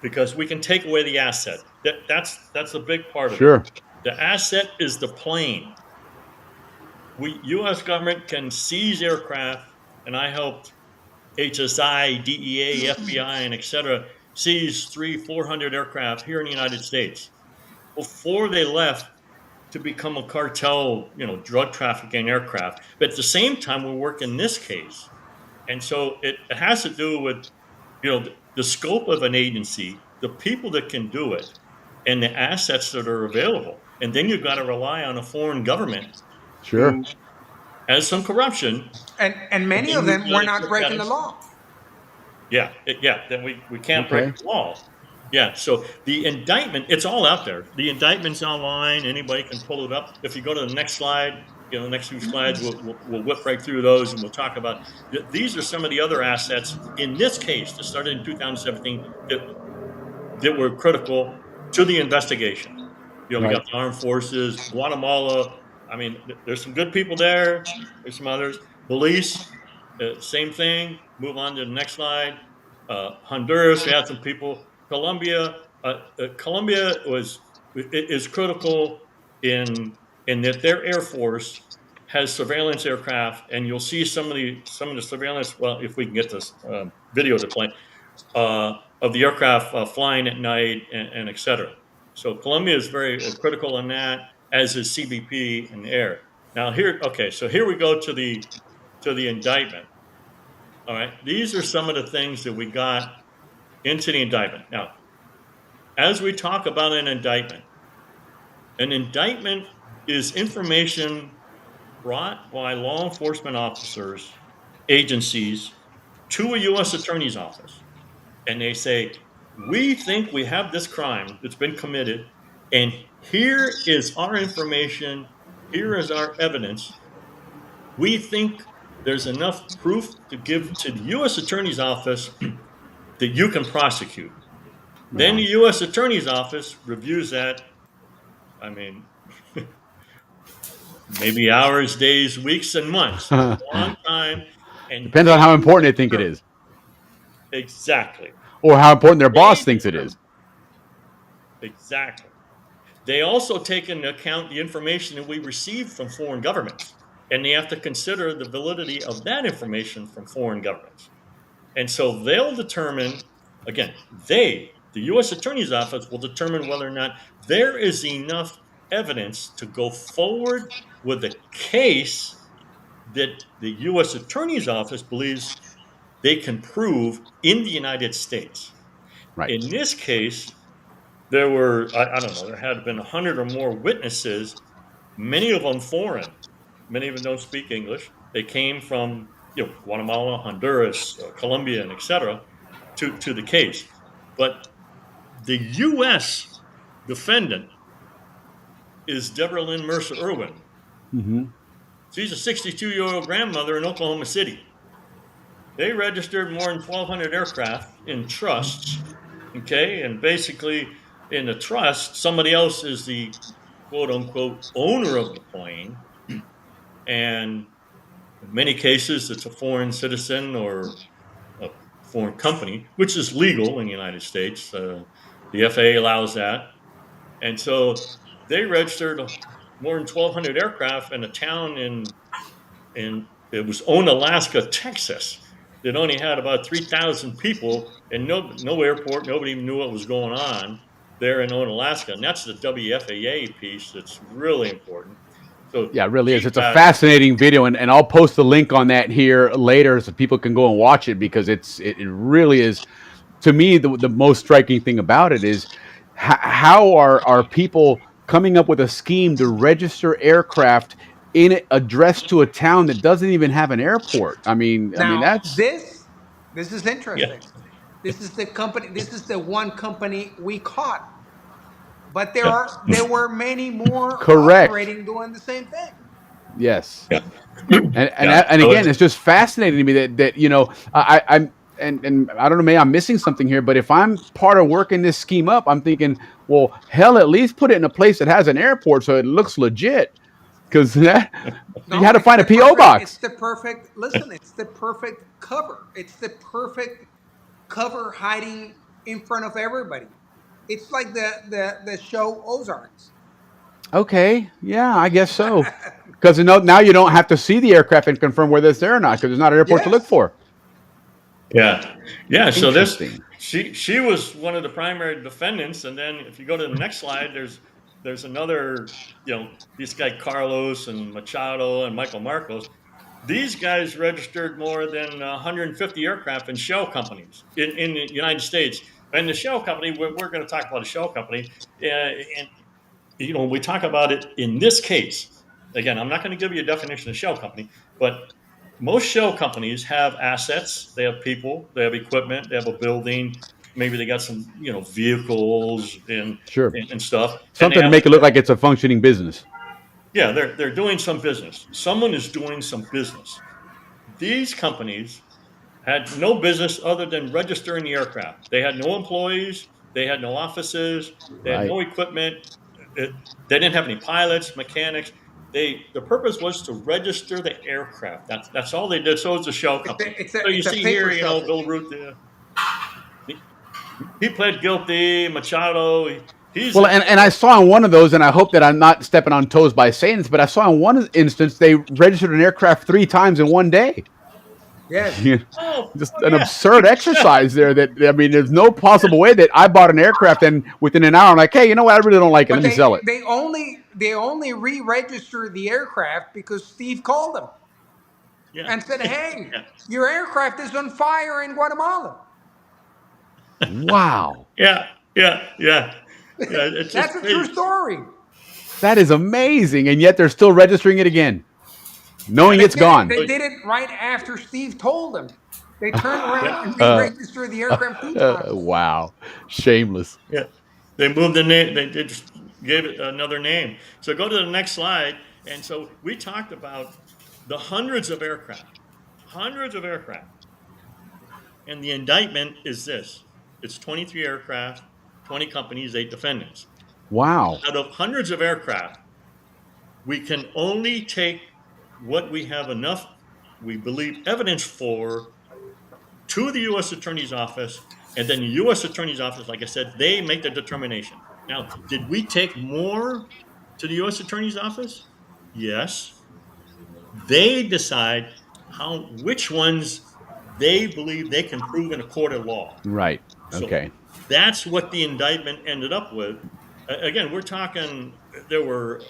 because we can take away the asset. That's a big part of it. Sure. The asset is the plane. We U.S. government can seize aircraft, and I helped HSI, DEA, FBI, and etc. seize 300-400 aircraft here in the United States before they left to become a cartel, drug trafficking aircraft. But at the same time, we're working this case, and so it has to do with the scope of an agency, the people that can do it, and the assets that are available. And then you've got to rely on a foreign government Sure. who has some corruption. And many of them were not breaking the law. Yeah. Then we can't break the law. Yeah. So the indictment, it's all out there. The indictment's online. Anybody can pull it up. If you go to the next slide, the next few slides, we'll whip right through those, and we'll talk about these are some of the other assets in this case that started in 2017 that were critical to the investigation. We got the armed forces, Guatemala. I mean, there's some good people there. There's some others. Police, same thing. Move on to the next slide. Honduras, we had some people. Colombia is critical in that their Air Force has surveillance aircraft, and you'll see some of the surveillance. Well, if we can get this video to play of the aircraft flying at night and et cetera. So Colombia is very critical in that, as is CBP and air. Now here we go to the indictment. All right, these are some of the things that we got into the indictment. Now, as we talk about an indictment is information brought by law enforcement officers, agencies, to a U.S. attorney's office. And they say, we think we have this crime that's been committed, and here is our information, here is our evidence. We think there's enough proof to give to the U.S. attorney's office that you can prosecute. Then the U.S. attorney's office reviews that. I mean, maybe hours, days, weeks, and months. A long time. And depends on how important they think it is. Exactly. Or how important their boss thinks it is. Exactly. They also take into account the information that we receive from foreign governments, and they have to consider the validity of that information from foreign governments. And so they'll determine, again, the U.S. Attorney's Office will determine whether or not there is enough evidence to go forward with a case that the U.S. Attorney's Office believes they can prove in the United States. Right. In this case, there were, I don't know, there had been 100 or more witnesses, many of them foreign. Many of them don't speak English. They came from Guatemala, Honduras, Colombia, and et cetera, to the case. But the U.S. defendant is Deborah Lynn Mercer Irwin. Mm-hmm. She's a 62-year-old grandmother in Oklahoma City. They registered more than 1,200 aircraft in trusts, okay? And basically, in the trust, somebody else is the quote-unquote owner of the plane. And in many cases, it's a foreign citizen or foreign company, which is legal in the United States. The FAA allows that. And so they registered more than 1,200 aircraft in a town in it was Onalaska, Texas. That only had about 3,000 people and no airport. Nobody even knew what was going on there in Onalaska. And that's the WFAA piece that's really important. So Yeah, it really is. It's a GPAC fascinating video, and I'll post the link on that here later so people can go and watch it, because it really is, to me, the most striking thing about it is how are people coming up with a scheme to register aircraft addressed to a town that doesn't even have an airport. I mean that's this is Yeah. interesting. This is the company. This is the one company we caught, but there were many more correct. operating doing the same thing. Yes. Yeah. And again, it's just fascinating to me that you know, I'm and I don't know, maybe I'm missing something here, but if I'm part of working this scheme up, I'm thinking, well, hell, at least put it in a place that has an airport so it looks legit. Because you had to find a PO box. It's the perfect. Listen, it's the perfect cover. It's the perfect cover hiding in front of everybody. It's like the show Ozarks. Okay, yeah, I guess so. Because now you don't have to see the aircraft and confirm whether it's there or not, because there's not an airport to look for. Yeah. So she was one of the primary defendants, and then if you go to the next slide, there's another, this guy Carlos and Machado and Michael Marcos. These guys registered more than 150 aircraft in shell companies in the United States. And the shell company, we're going to talk about a shell company, and we talk about it in this case. Again, I'm not going to give you a definition of shell company, but most shell companies have assets. They have people, they have equipment, they have a building. Maybe they got some, vehicles and stuff. Something to make it look like it's a functioning business. Yeah, they're doing some business. Someone is doing some business. These companies had no business other than registering the aircraft. They had no employees. They had no offices. They had no equipment. They didn't have any pilots, mechanics. The purpose was to register the aircraft. That's all they did. So it's a shell company. So you see here, Bill Root, he pled guilty. Machado, and I saw in one of those, and I hope that I'm not stepping on toes by saying this, but I saw in one instance they registered an aircraft 3 times in one day. Yes. Just an absurd exercise there. There's no possible way that I bought an aircraft and within an hour I'm like, hey, you know what? I really don't like it. Let me sell it. They only re-registered the aircraft because Steve called them and said, hey, your aircraft is on fire in Guatemala. Wow. Yeah. That's a true story. That is amazing, and yet they're still registering it again, knowing it's gone. They did it right after Steve told them. They turned around and re-registered the aircraft 2 times. Wow, shameless. Yeah, they moved the name. They just gave it another name. So go to the next slide. And so we talked about the hundreds of aircraft, and the indictment is this: it's 23 aircraft. 20 companies, 8 defendants. Wow. Out of hundreds of aircraft, we can only take what we have enough, we believe, evidence for to the U.S. Attorney's Office, and then the U.S. Attorney's Office, like I said, they make the determination. Now, did we take more to the U.S. Attorney's Office? Yes. They decide which ones they believe they can prove in a court of law. Right. Okay. So that's what the indictment ended up with. Again, we're talking, there were,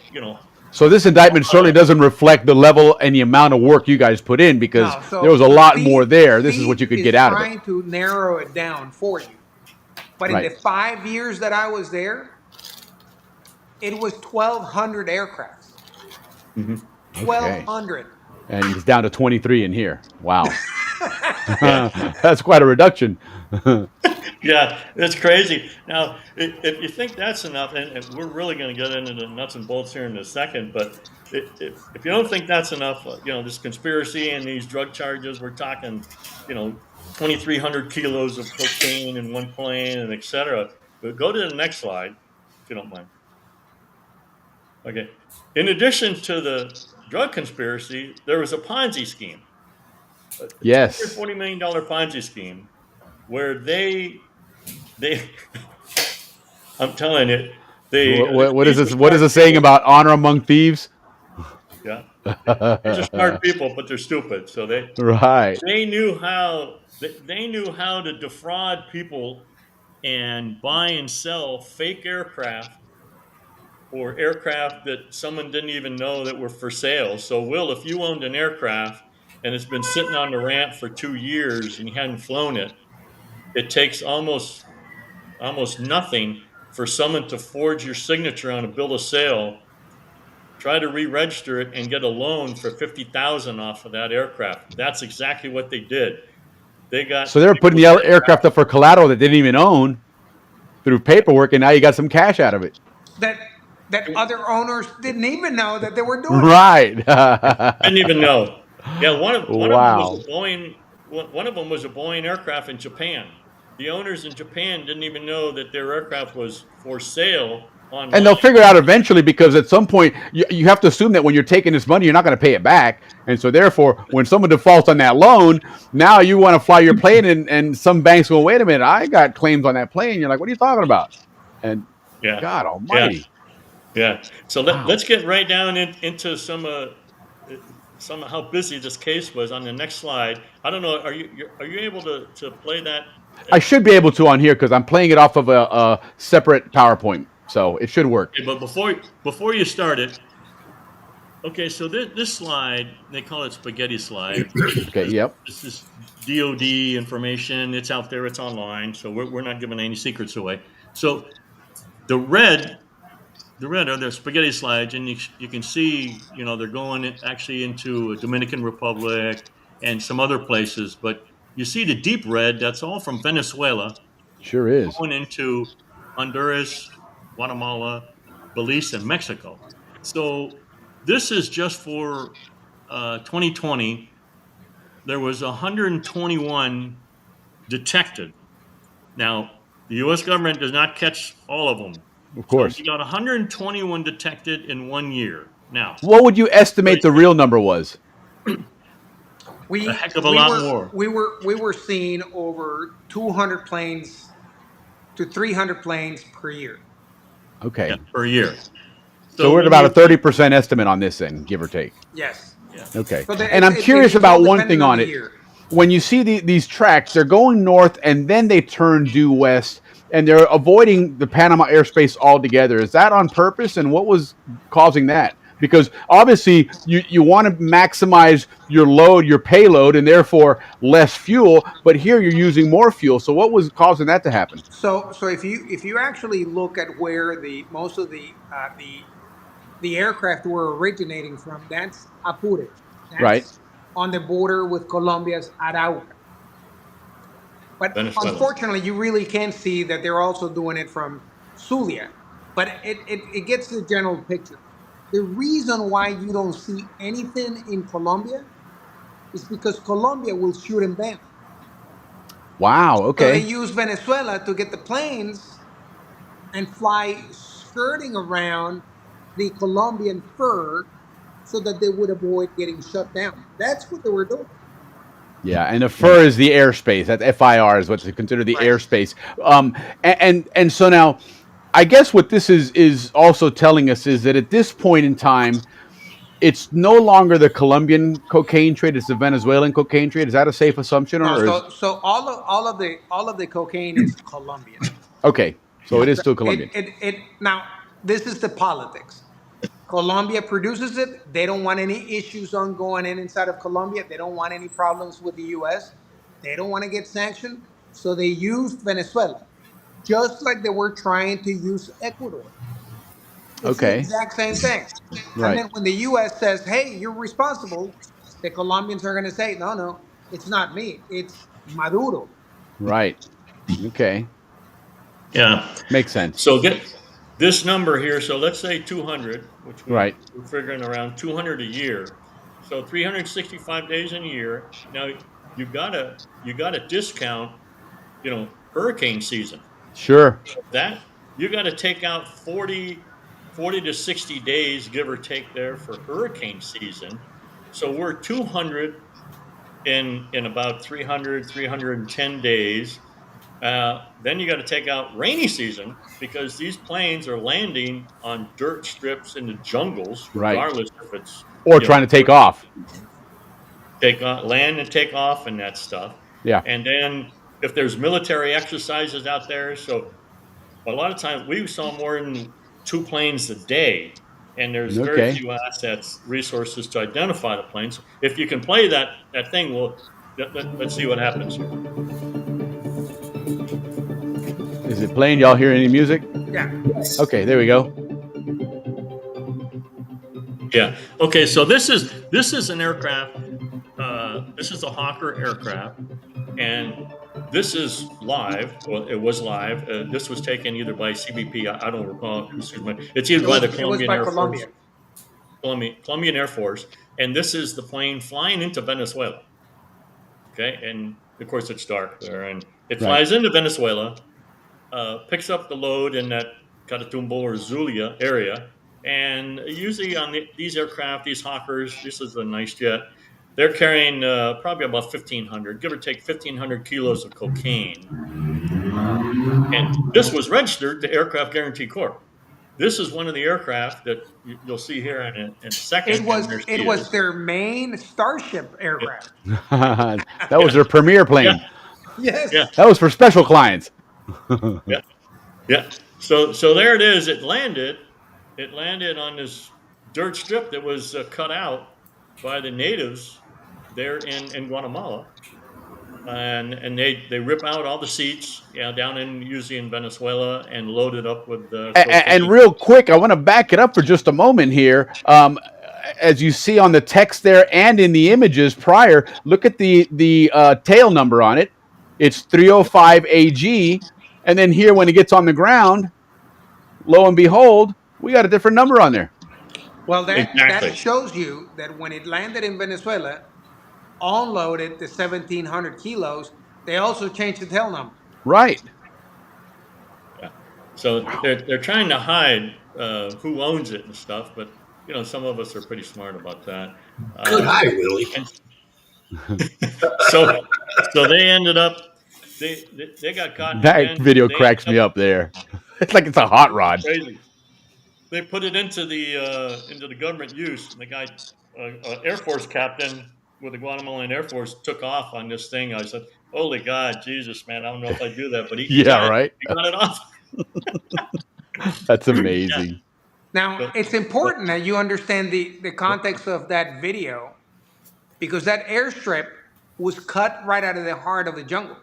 So this indictment certainly doesn't reflect the level and the amount of work you guys put in, because there was a lot more there. This is what you could get out of it. Trying to narrow it down for you. But in the 5 years that I was there, it was 1,200 aircraft. Mm-hmm. 1,200. And it's down to 23 in here. Wow. That's quite a reduction. Yeah, it's crazy. Now, if you think that's enough, and we're really going to get into the nuts and bolts here in a second, but if you don't think that's enough, this conspiracy and these drug charges, we're talking, 2,300 kilos of cocaine in one plane, and et cetera. But go to the next slide, if you don't mind. Okay. In addition to the drug conspiracy, there was a Ponzi scheme. Yes. $40 million Ponzi scheme. where they I'm telling you, What is these are this? What is smart the saying people. about honor among thieves? Yeah, these are smart people, but they're stupid. So Right. they knew how they knew how to defraud people and buy and sell fake aircraft or aircraft that someone didn't even know that were for sale. So, Will, if you owned an aircraft and it's been sitting on the ramp for 2 years and you hadn't flown it, it takes almost nothing for someone to forge your signature on a bill of sale, try to re-register it, and get a loan for 50,000 off of that aircraft. That's exactly what they did. They got So they were putting people's the aircraft. aircraft up for collateral that they didn't even own through paperwork, and now you got some cash out of it. that other owners didn't even know that they were doing it. Right. Didn't even know. Yeah, one of them was Wow. a Boeing. One of them was a Boeing aircraft in Japan. The owners in Japan didn't even know that their aircraft was for sale And online. they'll figure it out eventually, because at some point you have to assume that when you're taking this money, you're not going to pay it back. And so therefore, when someone defaults on that loan, now you want to fly your plane, and some banks go, wait a minute, I got claims on that plane. You're like, what are you talking about? And Yeah, God yeah, almighty. yeah. So Wow. let's get right down into some of how busy this case was on the next slide. I don't know. Are you able to play that? I should be able to on here because I'm playing it off of a separate PowerPoint. So it should work. Okay, but before you start it, okay. So this slide, they call it spaghetti slide. Okay. Yep. This is DoD information. It's out there. It's online. So we're not giving any secrets away. So the red are the spaghetti slides, and you can see, they're going actually into Dominican Republic and some other places. But you see the deep red, that's all from Venezuela Sure is. going into Honduras, Guatemala, Belize, and Mexico. So this is just for 2020. There was 121 detected. Now, the U.S. government does not catch all of them. Of So course. we got 121 detected in 1 year. Now, What would you estimate the real number was? a heck of a lot more. We were seeing over 200 planes to 300 planes per year. Okay. Yeah, per year. So we're at about a 30% estimate on this thing, give or take. Yes. Yeah. Okay. So And I'm curious about one thing on it. When you see these tracks, they're going north and then they turn due west, and they're avoiding the Panama airspace altogether. Is that on purpose? And what was causing that? Because obviously you want to maximize your load, your payload, and therefore less fuel. But here you're using more fuel. So what was causing that to happen? So if you actually look at where most of the aircraft were originating from, that's Apure. That's Right. on the border with Colombia's Arauca. But Venezuela. unfortunately, you really can see that they're also doing it from Zulia. But it gets the general picture. The reason why you don't see anything in Colombia is because Colombia will shoot them down. Wow. So they Okay. use Venezuela to get the planes and fly skirting around the Colombian fur so that they would avoid getting shut down. That's what they were doing. Yeah, and the FIR is the airspace. That FIR is what's considered the Right. airspace. And so now, I guess what this is also telling us is that at this point in time, it's no longer the Colombian cocaine trade; it's the Venezuelan cocaine trade. Is that a safe assumption, No, or is so all of the cocaine is Colombian. okay? So it is still Colombian. Now this is the politics. Colombia produces it. They don't want any issues on going inside of Colombia. They don't want any problems with the U.S. They don't want to get sanctioned. So they used Venezuela, just like they were trying to use Ecuador. It's the Okay, exact same thing. And right, then when the U.S. says, hey, you're responsible, the Colombians are going to say, no, it's not me. It's Maduro. right. Okay, Yeah. makes sense. So get this number here. So let's say 200, which Right. we're figuring around 200 a year. So 365 days in a year. Now you gotta discount, hurricane season. Sure. That you got to take out 40 to 60 days, give or take, there for hurricane season. So we're 200 in about 310 days. Then you got to take out rainy season because these planes are landing on dirt strips in the jungles, Right. regardless if it's Or trying to take off. Land and take off and that stuff. Yeah. And then if there's military exercises out there, so a lot of times we saw more than 2 planes a day, and there's very Okay. few resources to identify the planes. If you can play that thing, let's see what happens here. Is it playing? Y'all hear any music? Yeah. Okay, there we go. Yeah. Okay. So this is an aircraft. This is a Hawker aircraft, and this is live. Well, it was live. This was taken either by CBP. I don't recall. It's either by the Colombian Air Force. Colombian Air Force, and this is the plane flying into Venezuela. Okay, and of course it's dark there, and it flies into Venezuela, picks up the load in that Catatumbo or Zulia area, and usually on these aircraft, these Hawkers, this is a nice jet, they're carrying probably about 1,500, give or take 1,500 kilos of cocaine. And this was registered to Aircraft Guarantee Corp. This is one of the aircraft that you'll see here in a second. It was their main Starship aircraft. That was their premier plane. Yes. Yeah. That was for special clients. Yeah. So there it is. It landed on this dirt strip that was cut out by the natives there in Guatemala. And they rip out all the seats down usually in Venezuela and load it up with and real quick, I want to back it up for just a moment here. As you see on the text there and in the images prior, look at the tail number on it. It's 305 AG, and then here when it gets on the ground, lo and behold, we got a different number on there. Well, that shows you that when it landed in Venezuela, unloaded the 1,700 kilos, they also changed the tail number. Right. Yeah. So they're trying to hide who owns it and stuff, but some of us are pretty smart about that. Good eye, Willie. So they ended up they got caught. That video cracks me up there. It's like it's a hot rod. Crazy. They put it into the government use. And the guy, Air Force captain with the Guatemalan Air Force, took off on this thing. I said, "Holy God, Jesus, man! I don't know if I do that." But he got it off. That's amazing. Yeah. Now it's important that you understand the context of that video, because that airstrip was cut right out of the heart of the jungle.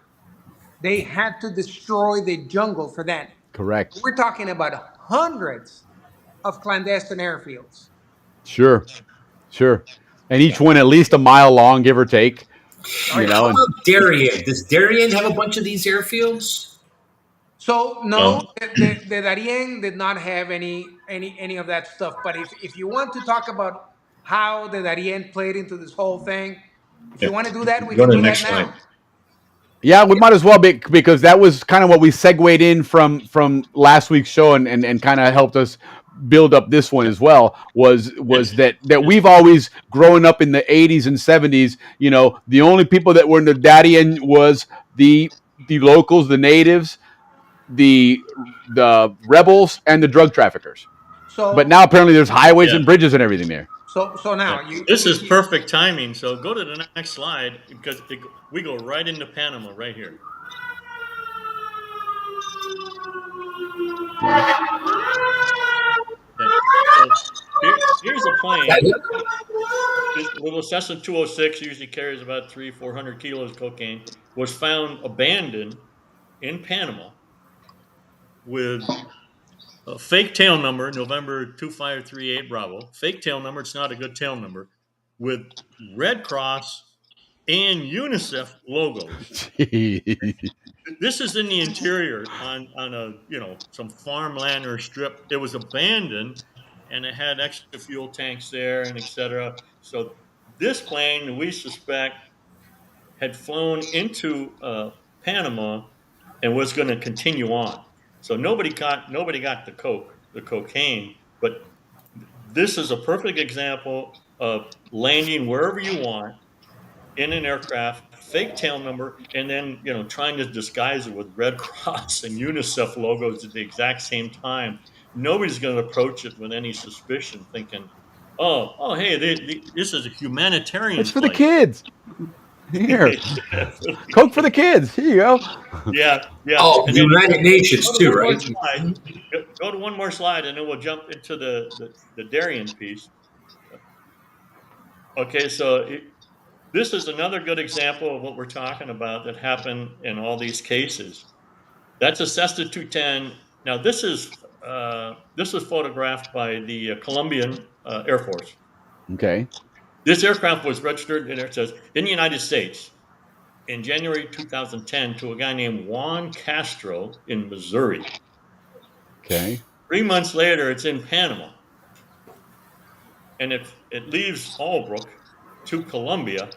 They had to destroy the jungle for that. Correct. We're talking about hundreds of clandestine airfields. Sure. And each one at least a mile long, give or take. How about Darien? Does Darien have a bunch of these airfields? So no, the Darien did not have any of that stuff. But if you want to talk about how the Darien played into this whole thing, if you want to do that, we can do that now. Yeah, we might as well because that was kind of what we segued in from last week's show and kind of helped us build up this one as well. Was that we've always grown up in the 80s and 70s. The only people that were in the Darien was the locals, the natives, the rebels, and the drug traffickers. But now apparently there's highways and bridges and everything there. So now this is perfect timing. So go to the next slide because we go right into Panama right here. Here's a plane. This little Cessna 206 usually carries about 300-400 kilos of cocaine. Was found abandoned in Panama with a fake tail number, November 2538 Bravo. Fake tail number. It's not a good tail number. With Red Cross and UNICEF logos. This is in the interior on a some farmland or strip. It was abandoned, and it had extra fuel tanks there and etc. So this plane, we suspect, had flown into Panama and was going to continue on. So nobody got the cocaine, but this is a perfect example of landing wherever you want in an aircraft, fake tail number, and then trying to disguise it with Red Cross and UNICEF logos at the exact same time. Nobody's going to approach it with any suspicion, thinking, "Oh, hey, this is a humanitarian It's for the flight." kids. Here, Coke for the kids. Here you go. Yeah. Oh, And then United Nations too, right? Go to one more slide, and then we'll jump into the Darien piece. Okay, so this is another good example of what we're talking about that happened in all these cases. That's a Cessna 210. Now, this was photographed by the Colombian Air Force. Okay. This aircraft was registered, and it says, in the United States in January 2010 to a guy named Juan Castro in Missouri. Okay. 3 months later, it's in Panama. And it leaves Albrook to Colombia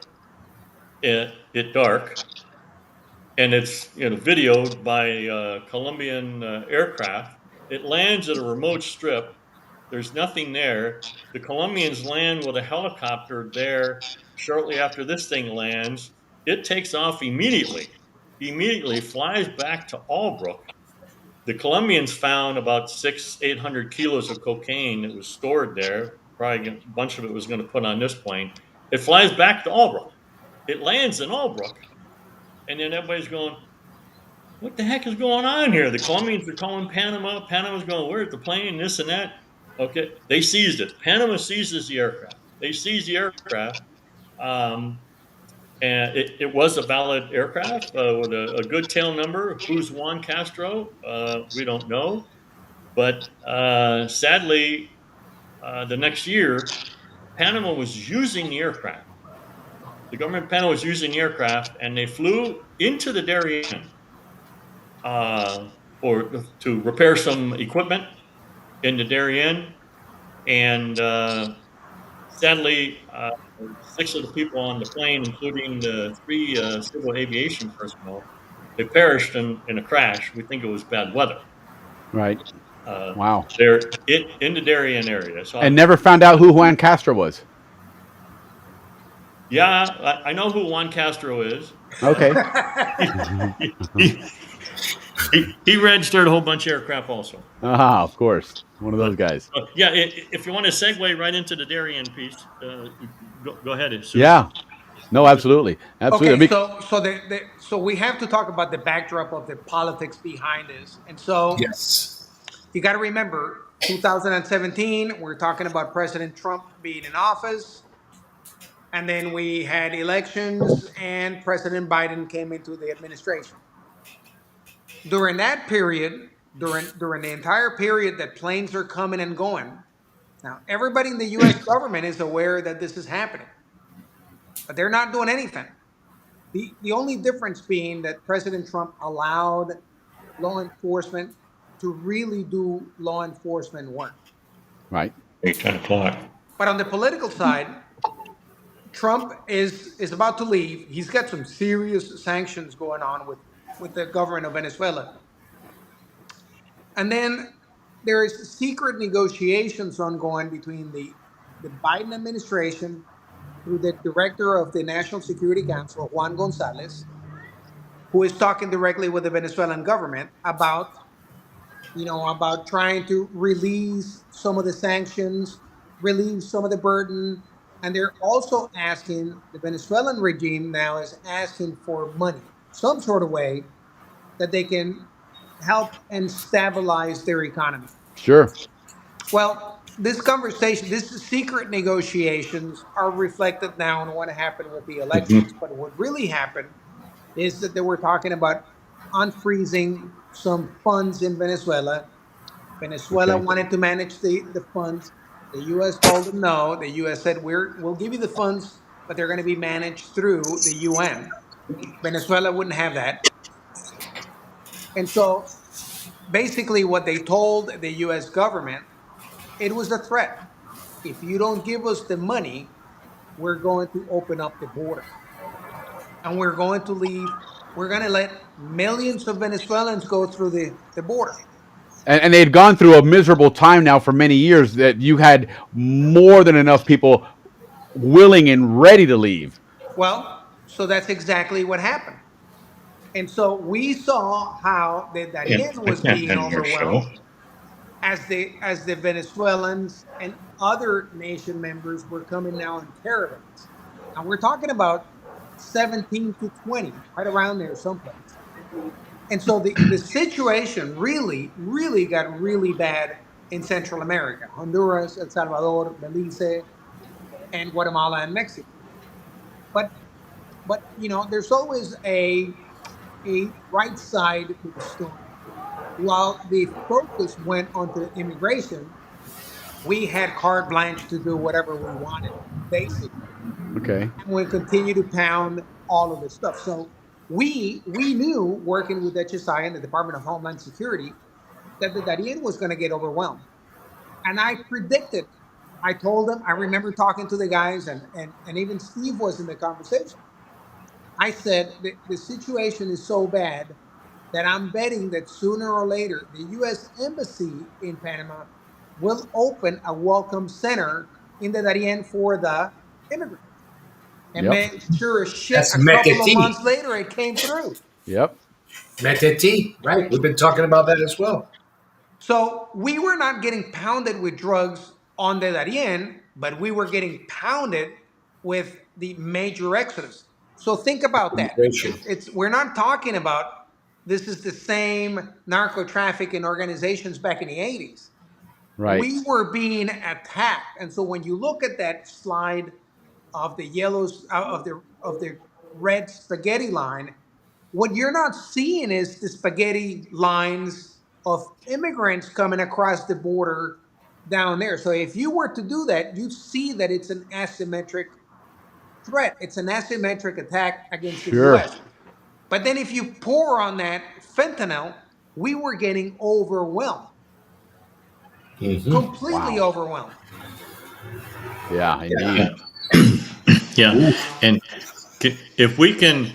at dark. And it's videoed by Colombian aircraft. It lands at a remote strip. There's nothing there. The Colombians land with a helicopter there shortly after this thing lands. It takes off immediately, flies back to Albrook. The Colombians found about 800 kilos of cocaine that was stored there. Probably a bunch of it was going to put on this plane. It flies back to Albrook. It lands in Albrook. And then everybody's going, what the heck is going on here? The Colombians are calling Panama. Panama's going, where's the plane? This and that. Okay, they seized it. Panama seizes the aircraft. They seized the aircraft. And it was a valid aircraft with a good tail number. Who's Juan Castro? We don't know. But sadly, the next year, Panama was using the aircraft. The government of Panama was using the aircraft, and they flew into the Darien to repair some equipment in the Darien. And sadly, 6 of the people on the plane, including the 3 civil aviation personnel, they perished in a crash. We think it was bad weather. Right. Wow. They're in the Darien area. So and never found out who Juan Castro was. Yeah, I know who Juan Castro is. Okay. He registered a whole bunch of aircraft also. Of course. One of those guys. Yeah, if you want to segue right into the Darien piece, go ahead. Yeah. No, absolutely. Absolutely. Okay, so we have to talk about the backdrop of the politics behind this. And so yes, you got to remember, 2017, we're talking about President Trump being in office. And then we had elections and President Biden came into the administration. During that period, during the entire period that planes are coming and going, now everybody in the U.S. government is aware that this is happening, but they're not doing anything. The only difference being that President Trump allowed law enforcement to really do law enforcement work. Right. 10 o'clock. But on the political side, Trump is about to leave. He's got some serious sanctions going on with the government of Venezuela. And then there is secret negotiations ongoing between the Biden administration through the director of the National Security Council, Juan Gonzalez, who is talking directly with the Venezuelan government about trying to release some of the sanctions, relieve some of the burden. And they're also asking, the Venezuelan regime now is asking for money, some sort of way that they can help and stabilize their economy. Sure. Well, this conversation, these secret negotiations are reflected now on what happened with the elections. Mm-hmm. But what really happened is that they were talking about unfreezing some funds in Venezuela. Venezuela wanted to manage the funds. The U.S. told them no. The U.S. said, we'll give you the funds, but they're going to be managed through the UN. Venezuela wouldn't have that. And so basically what they told the U.S. government, it was a threat. If you don't give us the money, we're going to open up the border. And we're going to let millions of Venezuelans go through the border. And they had gone through a miserable time now for many years that you had more than enough people willing and ready to leave. Well, So that's exactly what happened. And so we saw how the Darien was being overwhelmed as the Venezuelans and other nation members were coming now in caravans. And we're talking about 17 to 20, right around there someplace. And so the situation really got really bad in Central America, Honduras, El Salvador, Belize, and Guatemala and Mexico. But there's always a right side to the story. While the focus went onto immigration, we had carte blanche to do whatever we wanted, basically. Okay. And we continue to pound all of this stuff. So we knew, working with HSI and the Department of Homeland Security, that the Darien was going to get overwhelmed. And I predicted, I told them, I remember talking to the guys, and even Steve was in the conversation. I said, the situation is so bad that I'm betting that sooner or later, the U.S. Embassy in Panama will open a welcome center in the Darien for the immigrants. And man, sure as shit, That's a couple of Meteti. months later, it came through. Yep. Meteti, right? We've been talking about that as well. So we were not getting pounded with drugs on the Darien, but we were getting pounded with the major exodus. So think about that. We're not talking about this is the same narco trafficking organizations back in the 80s. Right. We were being attacked. And so when you look at that slide of the yellows, of the red spaghetti line, what you're not seeing is the spaghetti lines of immigrants coming across the border down there. So if you were to do that, you'd see that it's an asymmetric threat. It's an asymmetric attack against the U.S. But then if you pour on that fentanyl, we were getting overwhelmed. Completely overwhelmed. Yeah, indeed. Yeah. And if we can,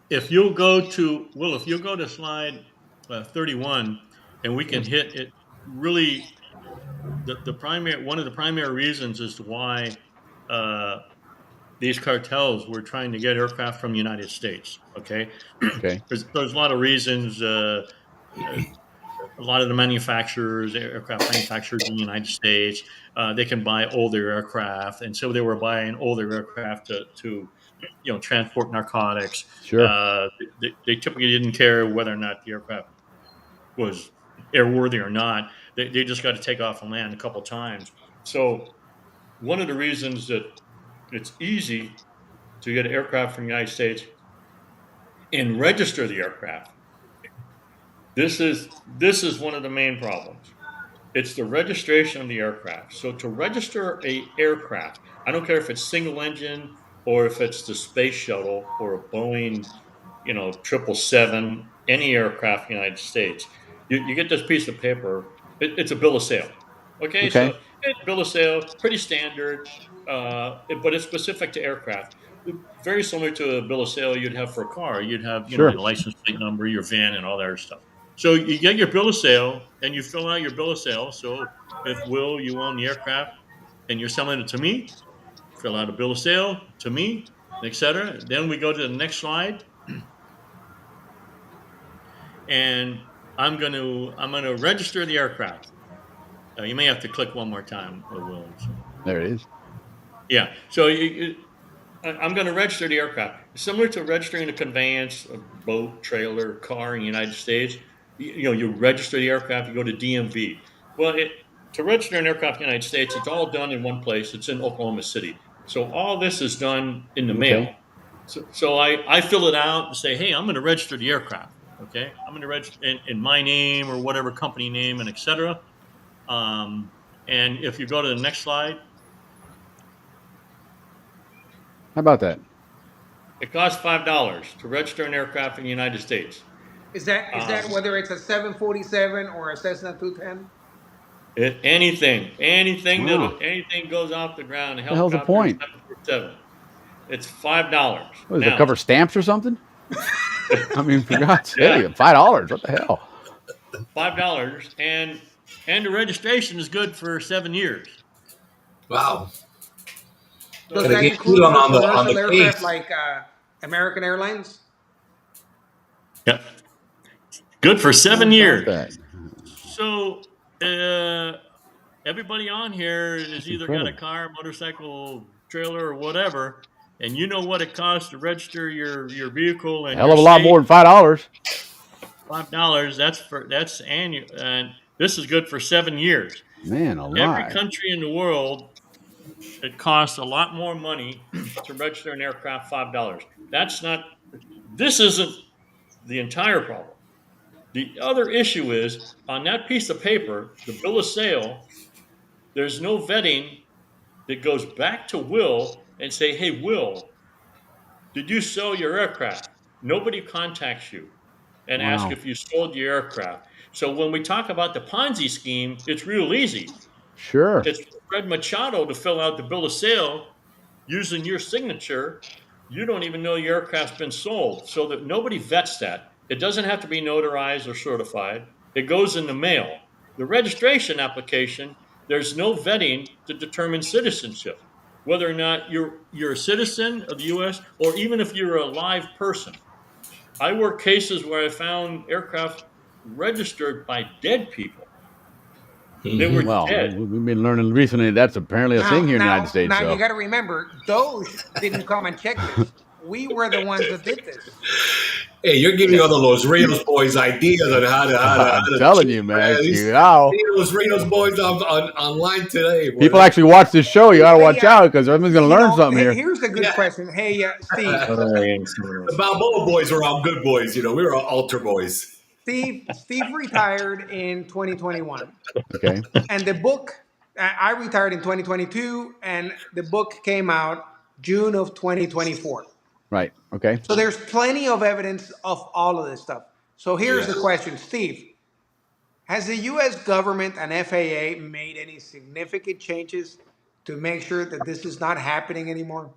if you'll go to slide 31, and we can hit it, really, one of the primary reasons as to why these cartels were trying to get aircraft from the United States. Okay. Okay. There's a lot of reasons. A lot of the aircraft manufacturers in the United States, they can buy older aircraft, and so they were buying older aircraft to transport narcotics. Sure. They typically didn't care whether or not the aircraft was airworthy or not. They just got to take off and land a couple times. So one of the reasons that it's easy to get an aircraft from the United States and register the aircraft. This is one of the main problems. It's the registration of the aircraft. So to register a aircraft, I don't care if it's single engine or if it's the space shuttle or a Boeing, 777, any aircraft in the United States, you get this piece of paper. It's a bill of sale. Okay. So it's bill of sale, pretty standard, but it's specific to aircraft. Very similar to a bill of sale you'd have for a car. You'd have your license plate number, your VIN, and all that stuff. So you get your bill of sale, and you fill out your bill of sale. So if you own the aircraft, and you're selling it to me, fill out a bill of sale to me, etc. Then we go to the next slide, and I'm going to register the aircraft. You may have to click one more time, Will. So. There it is. Yeah. So I'm going to register the aircraft. Similar to registering a conveyance, a boat, trailer, car in the United States. You register the aircraft, you go to DMV. Well, to register an aircraft in the United States, it's all done in one place. It's in Oklahoma City. So all this is done in the mail. So I fill it out and say, hey, I'm going to register the aircraft. Okay, I'm going to register in my name or whatever company name and etc. And if you go to the next slide. How about that? It costs $5 to register an aircraft in the United States. Is that whether it's a 747 or a Cessna 210? Anything goes off the ground. What the hell's the point? It's $5. What, does it cover stamps or something? I mean, for God's sake, $5. What the hell? $5, and the registration is good for 7 years. Wow. Does Gotta that get include Elon on commercial the aircraft case. like American Airlines? Yeah. Good for 7 How years. about that? So everybody on here is either got a incredible. car, motorcycle, trailer, or whatever, and you know what it costs to register your vehicle in Hell your of a lot state. more than $5. $5. That's annual, and this is good for 7 years. Man, Every alive. country in the world, it costs a lot more money to register an aircraft. $5. That's not. This isn't the entire problem. The other issue is on that piece of paper, the bill of sale. There's no vetting that goes back to Will and say, "Hey, Will, did you sell your aircraft?" Nobody contacts you and asks Wow. if you sold your aircraft. So when we talk about the Ponzi scheme, it's real easy. Sure. It's Fred Machado to fill out the bill of sale using your signature. You don't even know your aircraft's been sold, so that nobody vets that. It doesn't have to be notarized or certified. It goes in the mail. The registration application, there's no vetting to determine citizenship, whether or not you're a citizen of the U.S. or even if you're a live person. I work cases where I found aircraft registered by dead people. They were Well, dead. we've been learning recently that's apparently a thing here in the United States. Now So you got to remember, Doge didn't come and check this. We were the ones that did this. Hey, you're giving all the Los Rios boys ideas on how to I'm telling you, man. these Wow. Los Rios boys online today. Boy. People actually watch this show. You got to watch out because everyone's going to learn something here. Here's a good question. Hey, Steve. The Balboa boys were all good boys. You know, we were all altar boys. Steve retired in 2021. Okay. And the book, I retired in 2022, and the book came out June of 2024. Right. Okay. So there's plenty of evidence of all of this stuff. So here's the question, Steve. Has the U.S. government and FAA made any significant changes to make sure that this is not happening anymore?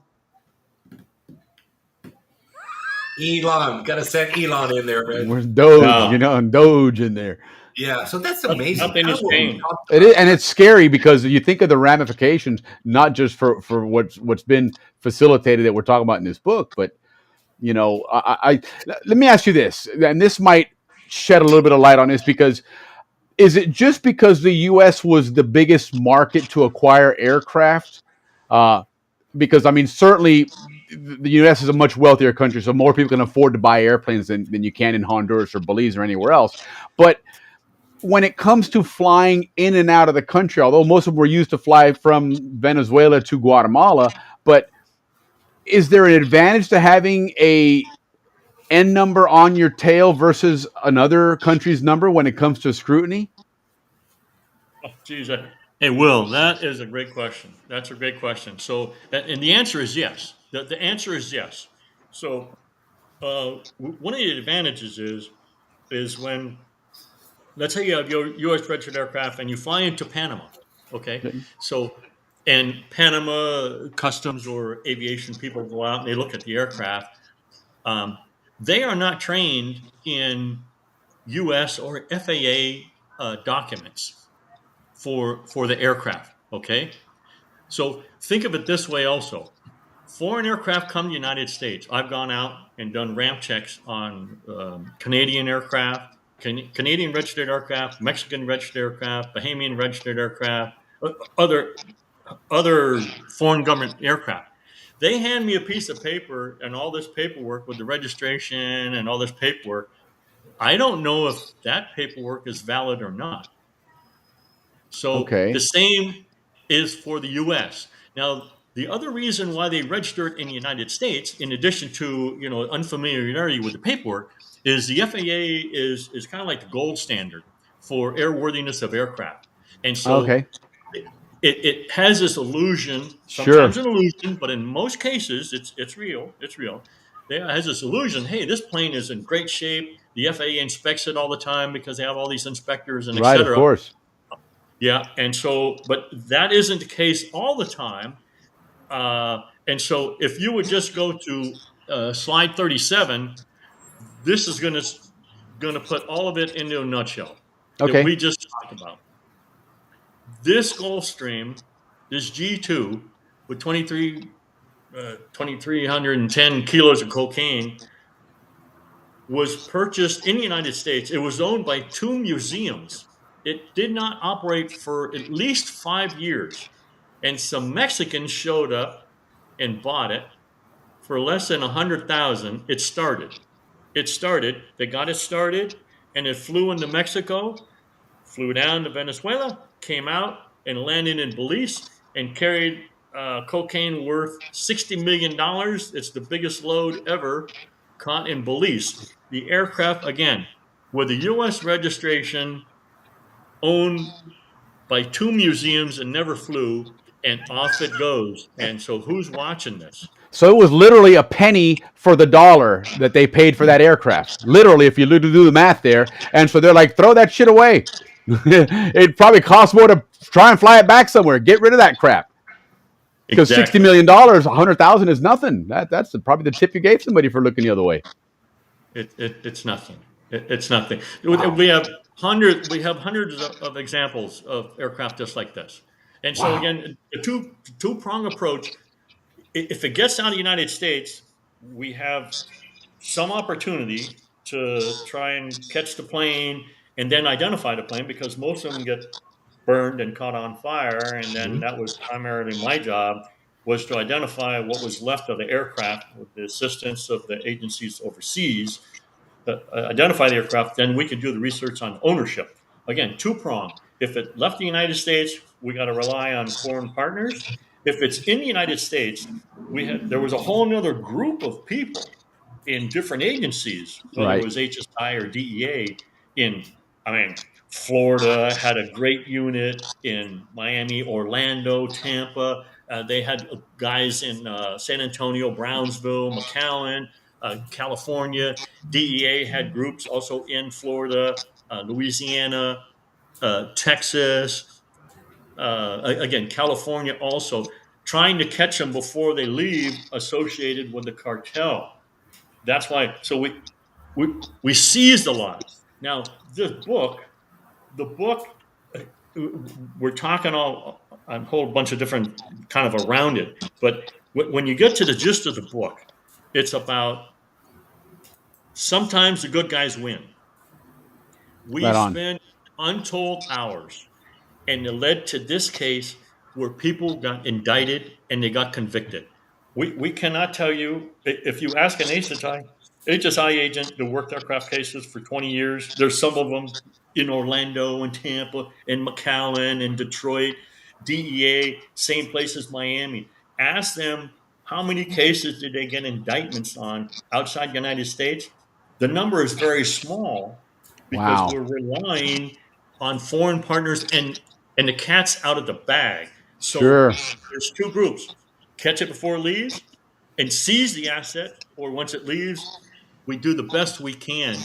Elon, gotta send Elon in there, man. Where's Doge? And Doge in there. Yeah, so that's amazing. Nothing is changed. It is, and it's scary because you think of the ramifications, not just for what's been facilitated that we're talking about in this book, but you know, I let me ask you this, and this might shed a little bit of light on this because is it just because the U.S. was the biggest market to acquire aircraft? Because I mean, certainly the U.S. is a much wealthier country, so more people can afford to buy airplanes than you can in Honduras or Belize or anywhere else. But when it comes to flying in and out of the country, although most of them were used to fly from Venezuela to Guatemala, but is there an advantage to having a N number on your tail versus another country's number when it comes to scrutiny? Oh, geez. Hey, Will, that is a great question. That's a great question. So, and the answer is yes. The answer is yes. So, one of the advantages is when, let's say you have your U.S. registered aircraft and you fly into Panama. Okay. So, and Panama customs or aviation people go out and they look at the aircraft. They are not trained in U.S. or FAA documents for the aircraft. Okay. So think of it this way also. Foreign aircraft come to the United States. I've gone out and done ramp checks on Canadian aircraft, Canadian registered aircraft, Mexican registered aircraft, Bahamian registered aircraft, other foreign government aircraft. They hand me a piece of paper and all this paperwork with the registration and all this paperwork. I don't know if that paperwork is valid or not. So Okay. the same is for the U.S. Now, the other reason why they registered in the United States, in addition to unfamiliarity with the paperwork, is the FAA is kind of like the gold standard for airworthiness of aircraft, and so Okay. it has this illusion, Sure. sometimes an illusion, but in most cases it's real. It's real. It has this illusion. Hey, this plane is in great shape. The FAA inspects it all the time because they have all these inspectors and et Right, of cetera. course. Yeah, and so, but that isn't the case all the time. And so, if you would just go to slide 37, this is going to put all of it into a nutshell that Okay. we just talked about. This Gulfstream, this G2 with 23 2,310 kilos of cocaine, was purchased in the United States. It was owned by 2 museums. It did not operate for at least 5 years. And some Mexicans showed up and bought it for less than 100,000. It started. They got it started, and it flew into Mexico, flew down to Venezuela, came out and landed in Belize, and carried cocaine worth $60 million. It's the biggest load ever caught in Belize. The aircraft, again, with a U.S. registration, owned by 2 museums and never flew, and off it goes. And so who's watching this? So it was literally a penny for the dollar that they paid for that aircraft. Literally, if you do the math there. And so they're like, throw that shit away. It probably costs more to try and fly it back somewhere. Get rid of that crap. Because Exactly. $60 million, 100,000 is nothing. That's probably the tip you gave somebody for looking the other way. It's nothing. It's nothing. Wow. We have hundreds of examples of aircraft just like this. And so again, the two-prong approach. If it gets out of the United States, we have some opportunity to try and catch the plane and then identify the plane, because most of them get burned and caught on fire. And then that was primarily my job, was to identify what was left of the aircraft with the assistance of the agencies overseas. Identify the aircraft, then we can do the research on ownership. Again, two-pronged. If it left the United States, we got to rely on foreign partners. If it's in the United States, there was a whole other group of people in different agencies, whether it was HSI or DEA. Florida had a great unit, in Miami, Orlando, Tampa. They had guys in San Antonio, Brownsville, McAllen, California. DEA had groups also in Florida, Louisiana, Texas, again, California also, trying to catch them before they leave, associated with the cartel. That's why. So we seized a lot. Now, the book, we're talking a whole bunch of different kind of around it. But when you get to the gist of the book, it's about sometimes the good guys win. We spent untold hours, and it led to this case where people got indicted and they got convicted. We cannot tell you, if you ask an HSI agent that worked aircraft cases for 20 years, there's some of them in Orlando and Tampa and McAllen and Detroit, DEA, same place as Miami. Ask them how many cases did they get indictments on outside the United States. The number is very small, because we're relying on foreign partners, and the cat's out of the bag. So there's two groups: catch it before it leaves and seize the asset, or once it leaves, we do the best we can.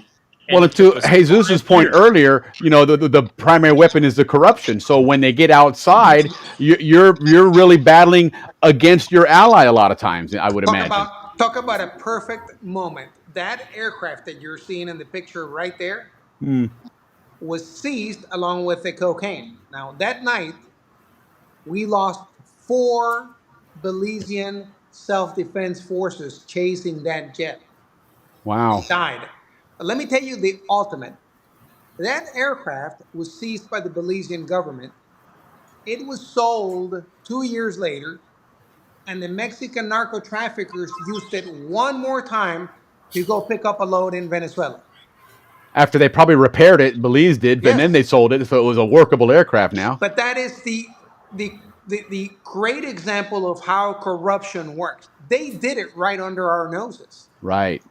Well, to Jesus's point earlier, the primary weapon is the corruption. So when they get outside, you're really battling against your ally a lot of times, I would imagine. Talk about a perfect moment. That aircraft that you're seeing in the picture right there was seized along with the cocaine. Now, that night, we lost 4 Belizean self-defense forces chasing that jet. Wow. Died. But let me tell you the ultimate. That aircraft was seized by the Belizean government. It was sold 2 years later, and the Mexican narco traffickers used it one more time to go pick up a load in Venezuela. After they probably repaired it, Belize did, and then they sold it, so it was a workable aircraft now. But that is the great example of how corruption works. They did it right under our noses. Right.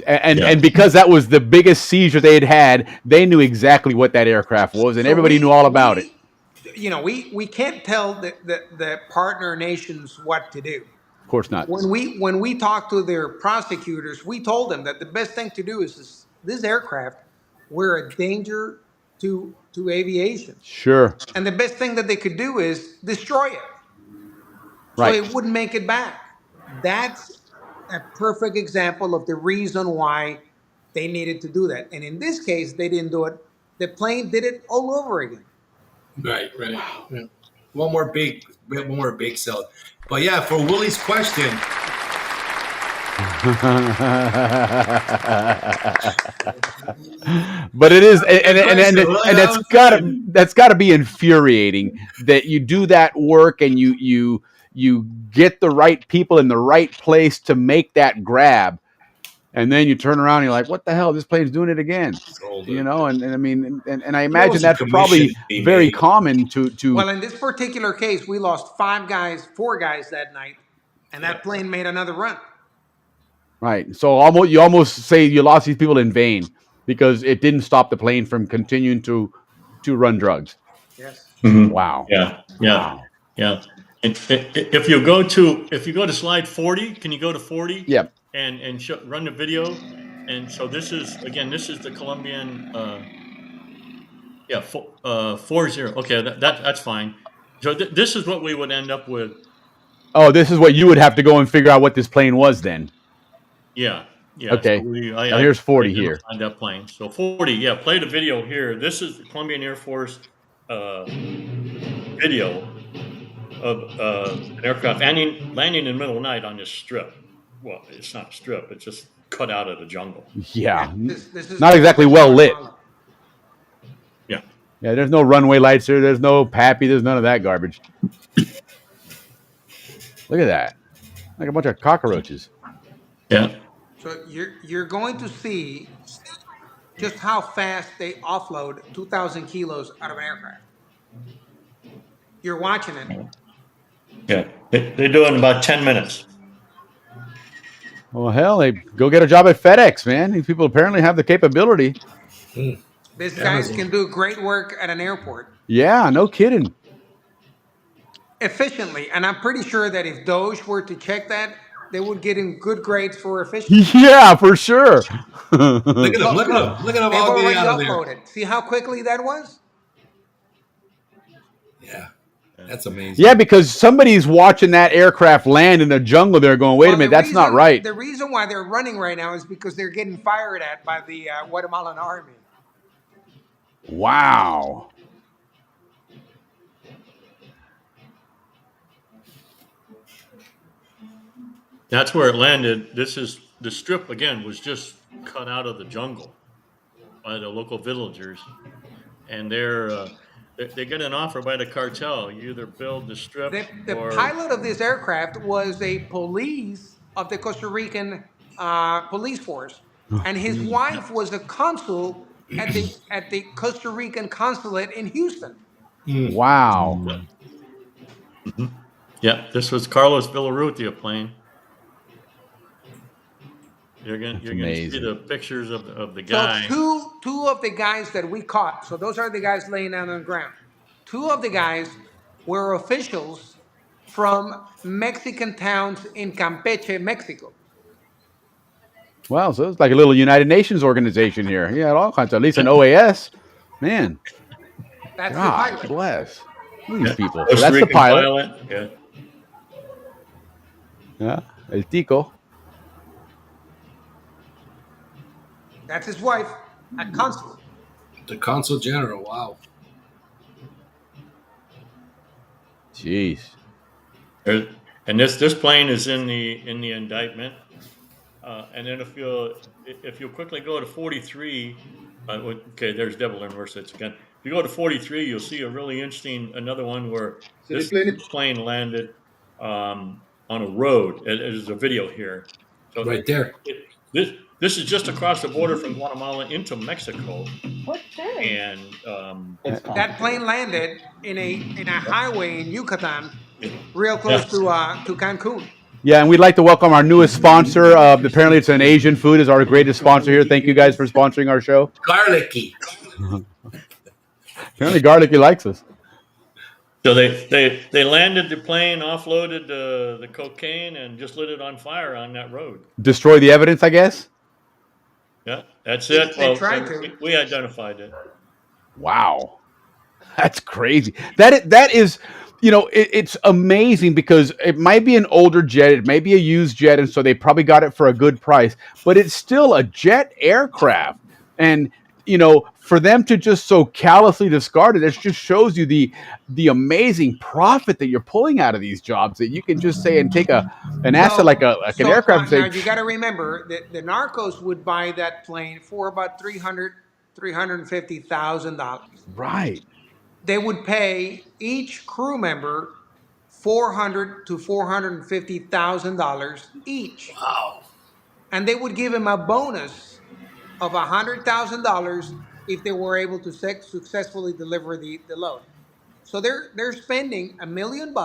And because that was the biggest seizure they had, they knew exactly what that aircraft was, and everybody knew all about it. We can't tell the partner nations what to do. Of course not. When we talked to their prosecutors, we told them that the best thing to do is this aircraft, we're a danger to aviation. Sure. And the best thing that they could do is destroy it. Right. So it wouldn't make it back. That's a perfect example of the reason why they needed to do that. And in this case, they didn't do it. The plane did it all over again. Right. Wow. Yeah. one more big sell. But yeah, for Willie's question. But it is, and that's gotta be infuriating that you do that work and you get the right people in the right place to make that grab, and then you turn around and you're like, what the hell? This plane's doing it again. You know, and I mean, and I imagine that's probably very common to. Well, in this particular case, we lost 4 guys that night, and that plane made another run. Right. So you almost say you lost these people in vain because it didn't stop the plane from continuing to run drugs. Yes. Mm-hmm. Wow. Yeah. Wow. Yeah. And if you go to slide 40, can you go to 40? Yep. And run the video. And so this is the Colombian 40. Okay, that's fine. So this is what we would end up with. Oh, this is what you would have to go and figure out what this plane was then. Yeah. Okay. So here's 40 here. On that plane. So 40. Yeah. Play the video here. This is the Colombian Air Force video of an aircraft landing in the middle of the night on this strip. Well, it's not a strip. It's just cut out of the jungle. Yeah. This is not exactly well lit. Yeah. Yeah. There's no runway lights here. There's no PAPI. There's none of that garbage. Look at that. Like a bunch of cockroaches. Yeah. So you're going to see just how fast they offload 2,000 kilos out of an aircraft. You're watching it. Yeah. They do it in about 10 minutes. Well, hell, they go get a job at FedEx, man. These people apparently have the capability. These guys can do great work at an airport. Yeah, no kidding. Efficiently. And I'm pretty sure that if Doge were to check that, they would get in good grades for efficiency. Yeah, for sure. Look at them. Look at them all getting out of there. Uploaded. See how quickly that was? Yeah. That's amazing. Yeah, because somebody's watching that aircraft land in the jungle. They're going, wait a minute, that's not right. The reason why they're running right now is because they're getting fired at by the Guatemalan army. Wow. That's where it landed. The strip again was just cut out of the jungle by the local villagers, and they get an offer by the cartel. You either build the strip. The pilot of this aircraft was a police of the Costa Rican police force, and his wife was a consul at the Costa Rican consulate in Houston. Wow. Mm-hmm. Yeah, this was Carlos Villarrutia plane. You're gonna see the pictures of the guy. So two of the guys that we caught. So those are the guys laying down on the ground. 2 of the guys were officials from Mexican towns in Campeche, Mexico. Wow, so it's like a little United Nations organization here. Yeah, all kinds of, at least an OAS. Man. That's God the pilot. Bless. These people. Costa That's Rican the pilot. Yeah. Yeah, El Tico. That's his wife, a consul. The consul general. Wow. Jeez. And this plane is in the indictment. And then if you quickly go to 43, okay, there's Devil University again. If you go to 43, you'll see a really interesting another one where this plane landed on a road. There's a video here. So right there. This is just across the border from Guatemala into Mexico. What's this? And that plane landed in a highway in Yucatan, real close to Cancun. Yeah, and we'd like to welcome our newest sponsor. Apparently, it's an Asian food is our greatest sponsor here. Thank you guys for sponsoring our show. Garlicky. Apparently, Garlicky likes us. So they landed the plane, offloaded the cocaine, and just lit it on fire on that road. Destroy the evidence, I guess. Yeah, that's it. They tried to. We identified it. Wow, that's crazy. That is, it's amazing because it might be an older jet, it may be a used jet, and so they probably got it for a good price. But it's still a jet aircraft, and for them to just so callously discard it, it just shows you the amazing profit that you're pulling out of these jobs, that you can just say and take an asset like an aircraft and say, now you got to remember that the narcos would buy that plane for about $350,000. right. They would pay each crew member $400,000 to $450,000 each. Wow. And they would give him a bonus of $100,000 if they were able to successfully deliver the load. So they're spending $1 million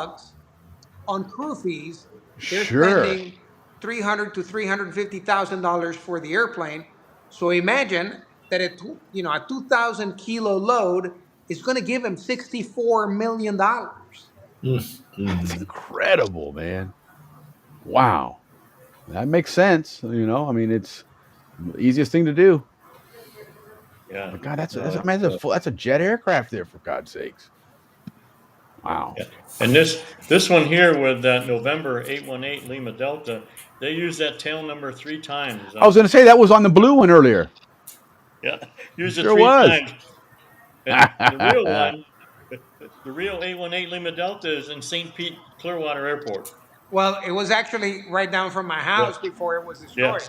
on crew fees. They're Sure. spending $300,000 to $350,000 for the airplane. So imagine that a 2,000 kilo load is going to give him $64 million. That's incredible, man. Wow. That makes sense. I mean, it's the easiest thing to do. Yeah. But God, that's a jet aircraft there, for God's sakes. Wow. Yeah. And this one here with that November 818 Lima Delta, they used that tail number 3 times. I was going to say that was on the blue one earlier. Yeah, used it Sure 3 was. times. And the real one, the real 818 Lima Delta is in St. Pete Clearwater Airport. Well, it was actually right down from my house before it was destroyed.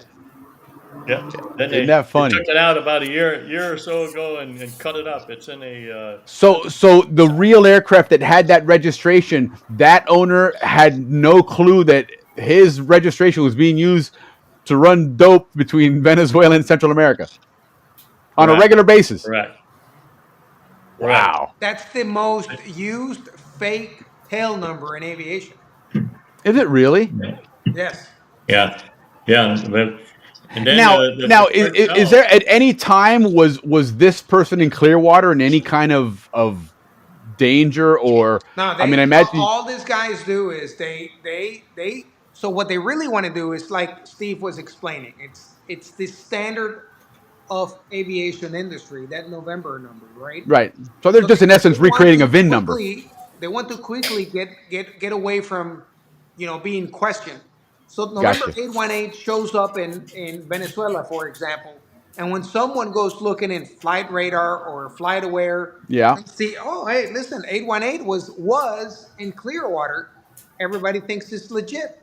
Yeah. Then Isn't that funny? They took it out about a year or so ago and cut it up. It's in a So the real aircraft that had that registration, that owner had no clue that his registration was being used to run dope between Venezuela and Central America on a regular basis. Correct. Wow. That's the most used fake tail number in aviation. Is it really? Yes. Yeah. And then now is there at any time was this person in Clearwater in any kind of danger, or No, I mean, I imagine all these guys do is they so what they really want to do is, like Steve was explaining, it's the standard of aviation industry, that November number, right? right. So they're just in essence recreating a VIN number. They want to quickly get away from being questioned. So November 818 shows up in Venezuela, for example, and when someone goes looking in flight radar or flight aware, see, oh hey, listen, 818 was in Clearwater, everybody thinks it's legit.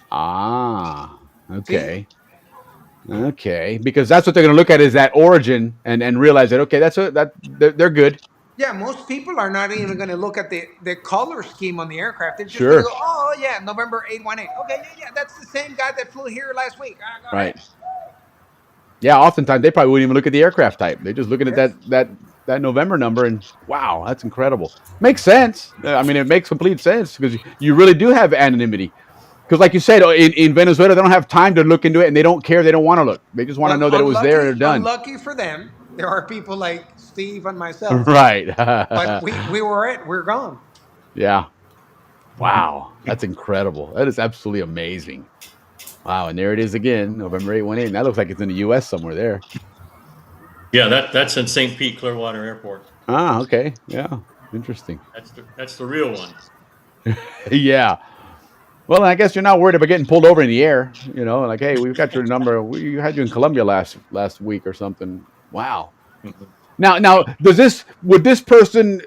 Ah, okay. See? Okay, because that's what they're going to look at, is that origin and realize that, okay, they're good. Yeah, most people are not even going to look at the color scheme on the aircraft. They're just going to go, oh yeah, November 818. Okay, yeah, that's the same guy that flew here last week. Right. Yeah, oftentimes they probably wouldn't even look at the aircraft type. They're just looking at that November number, and wow, that's incredible. Makes sense. I mean, it makes complete sense, because you really do have anonymity. Because like you said, in Venezuela, they don't have time to look into it, and they don't care. They don't want to look. They just want to know that it was there and they're done. Lucky for them, there are people like Steve and myself. Right. But we're gone. Yeah. Wow. That's incredible. That is absolutely amazing. Wow. And there it is again, November 818. That looks like it's in the U.S. somewhere there. Yeah, that's in St. Pete Clearwater Airport. Ah, okay. Yeah. Interesting. That's the real one. Yeah. Well, I guess you're not worried about getting pulled over in the air. Like, hey, we've got your number. We had you in Colombia last week or something. Wow. Now, would this person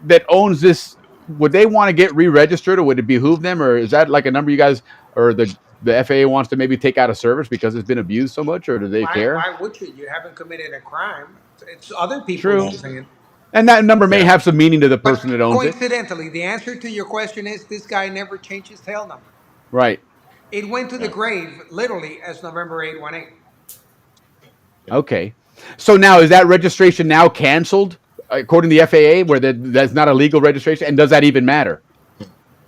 that owns this, would they want to get re-registered, or would it behoove them, or is that like a number you guys or the FAA wants to maybe take out of service because it's been abused so much, or do they care? Why would you? You haven't committed a crime. It's other people using it. And that number may have some meaning to the person that owns it. Coincidentally, the answer to your question is this guy never changed his tail number. Right. It went to the grave literally as November 818. Okay. So now, is that registration now canceled according to the FAA, where that's not a legal registration? And does that even matter?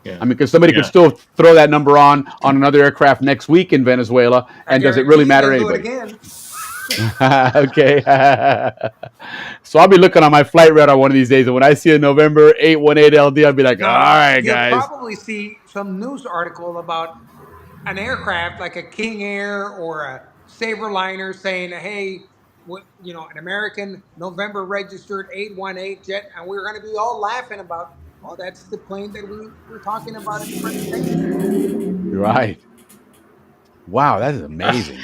Yeah. I mean, because somebody could still throw that number on another aircraft next week in Venezuela, and does it really matter to anybody? Okay. So I'll be looking on my flight radar one of these days, and when I see a November 818 LD, I'll be like, all right, guys. You'll probably see some news article about an aircraft like a King Air or a Saberliner saying, hey, an American November registered 818 jet, and we're going to be all laughing about, oh, that's the plane that we were talking about in the presentation. Right. Wow, that is amazing.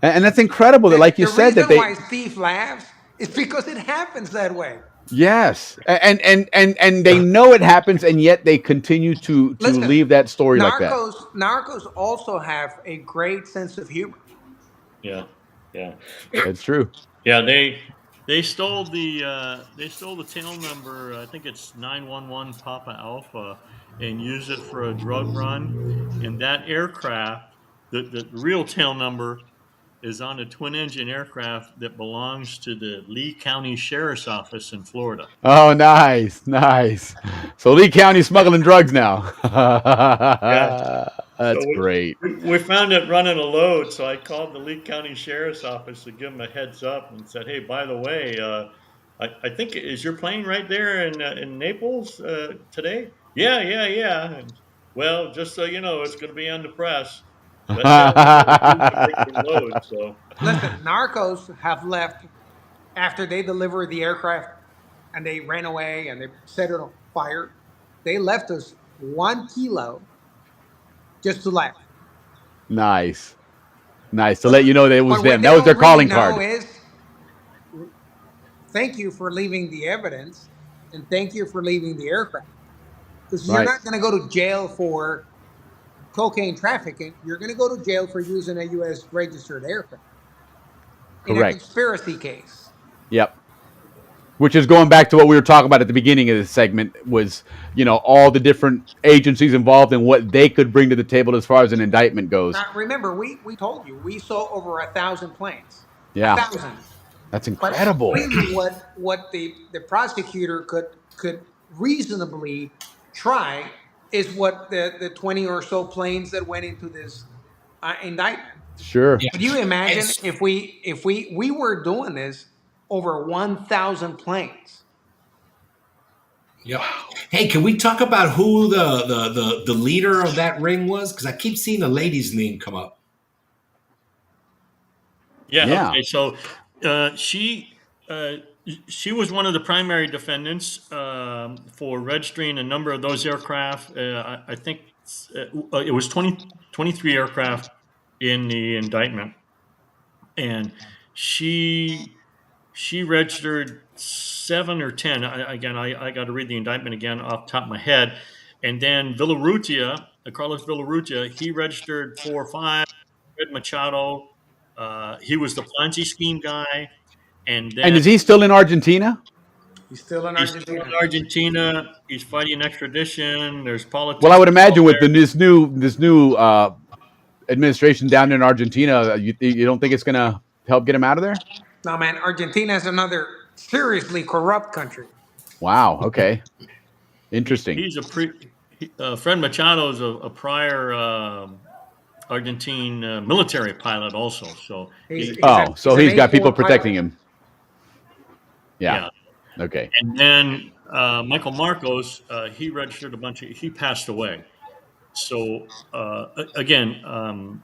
And that's incredible that, like you The said, that reason they why Steve laughs is because it happens that way. yes, and they know it happens, and yet they continue to Listen, leave that story like that. narcos also have a great sense of humor. Yeah, yeah, It's true. yeah. They stole the tail number. I think it's 911 Papa Alpha, and used it for a drug run. And that aircraft, the real tail number, is on a twin engine aircraft that belongs to the Lee County Sheriff's Office in Florida. Oh, nice, nice. So Lee County smuggling drugs now. Yeah. So That's great. we found it running a load, so I called the Lee County Sheriff's Office to give them a heads up and said, "Hey, by the way, I think is your plane right there in Naples today?" Yeah, yeah, yeah. And, well, just so you know, it's going to be on the press. But load. So Listen, narcos have left after they delivered the aircraft and they ran away and they set it on fire. They left us 1 kilo just to laugh. Nice, nice to let you know that it was But them. what That they was their don't really calling know card. is thank you for leaving the evidence and thank you for leaving the aircraft. Because you're Right. not going to go to jail for cocaine trafficking. You're going to go to jail for using a U.S. registered aircraft in a Correct. conspiracy case. Yep. Which is going back to what we were talking about at the beginning of this segment was, all the different agencies involved and what they could bring to the table as far as an indictment goes. Now, remember, we told you we saw over 1,000 planes. Yeah. 1,000. That's But incredible. really, what the prosecutor could reasonably try is what the 20 or so planes that went into this indictment. Sure. Yeah. Could you imagine It's- if we were doing this over 1,000 planes? Yep. Hey, can we talk about who the leader of that ring was? Because I keep seeing a lady's name come up. yeah. Okay. So she was one of the primary defendants for registering a number of those aircraft. I think it was 23 aircraft in the indictment, and she registered 7 or 10. I got to read the indictment again off the top of my head. And then Villarrutia, Carlos Villarrutia, he registered 4 or 5. Fred Machado, he was the Ponzi scheme guy. And then And is he still in Argentina? He's still in he's Argentina. still in Argentina. He's fighting extradition. There's politics. Well, I would imagine with this new administration down in Argentina, you don't think it's going to help get him out of there? No, man, Argentina is another seriously corrupt country. Wow. Okay. Interesting. He's Fred Machado is a prior Argentine military pilot also. So he's an got people A4 protecting pilot. him. Yeah. Okay. And then Michael Marcos, he registered he passed away. So again,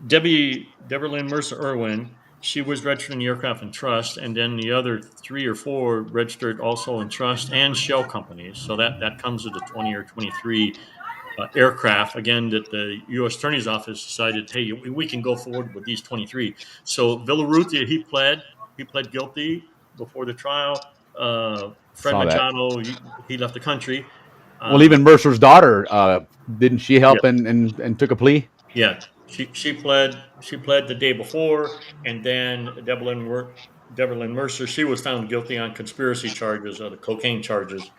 Deborah Lynn Mercer Irwin, she was registered in the aircraft and trust, and then the other 3 or 4 registered also in trust and shell companies. So that comes to the 20 or 23 aircraft, again, that the U.S. Attorney's Office decided, hey, we can go forward with these 23. So Villarrutia, he pled guilty before the trial. Fred Machado, he left the country. Well, even Mercer's daughter, didn't she help and took a plea? Yeah, she pled the day before, and then Deborah Lynn Mercer, she was found guilty on conspiracy charges, the cocaine charges,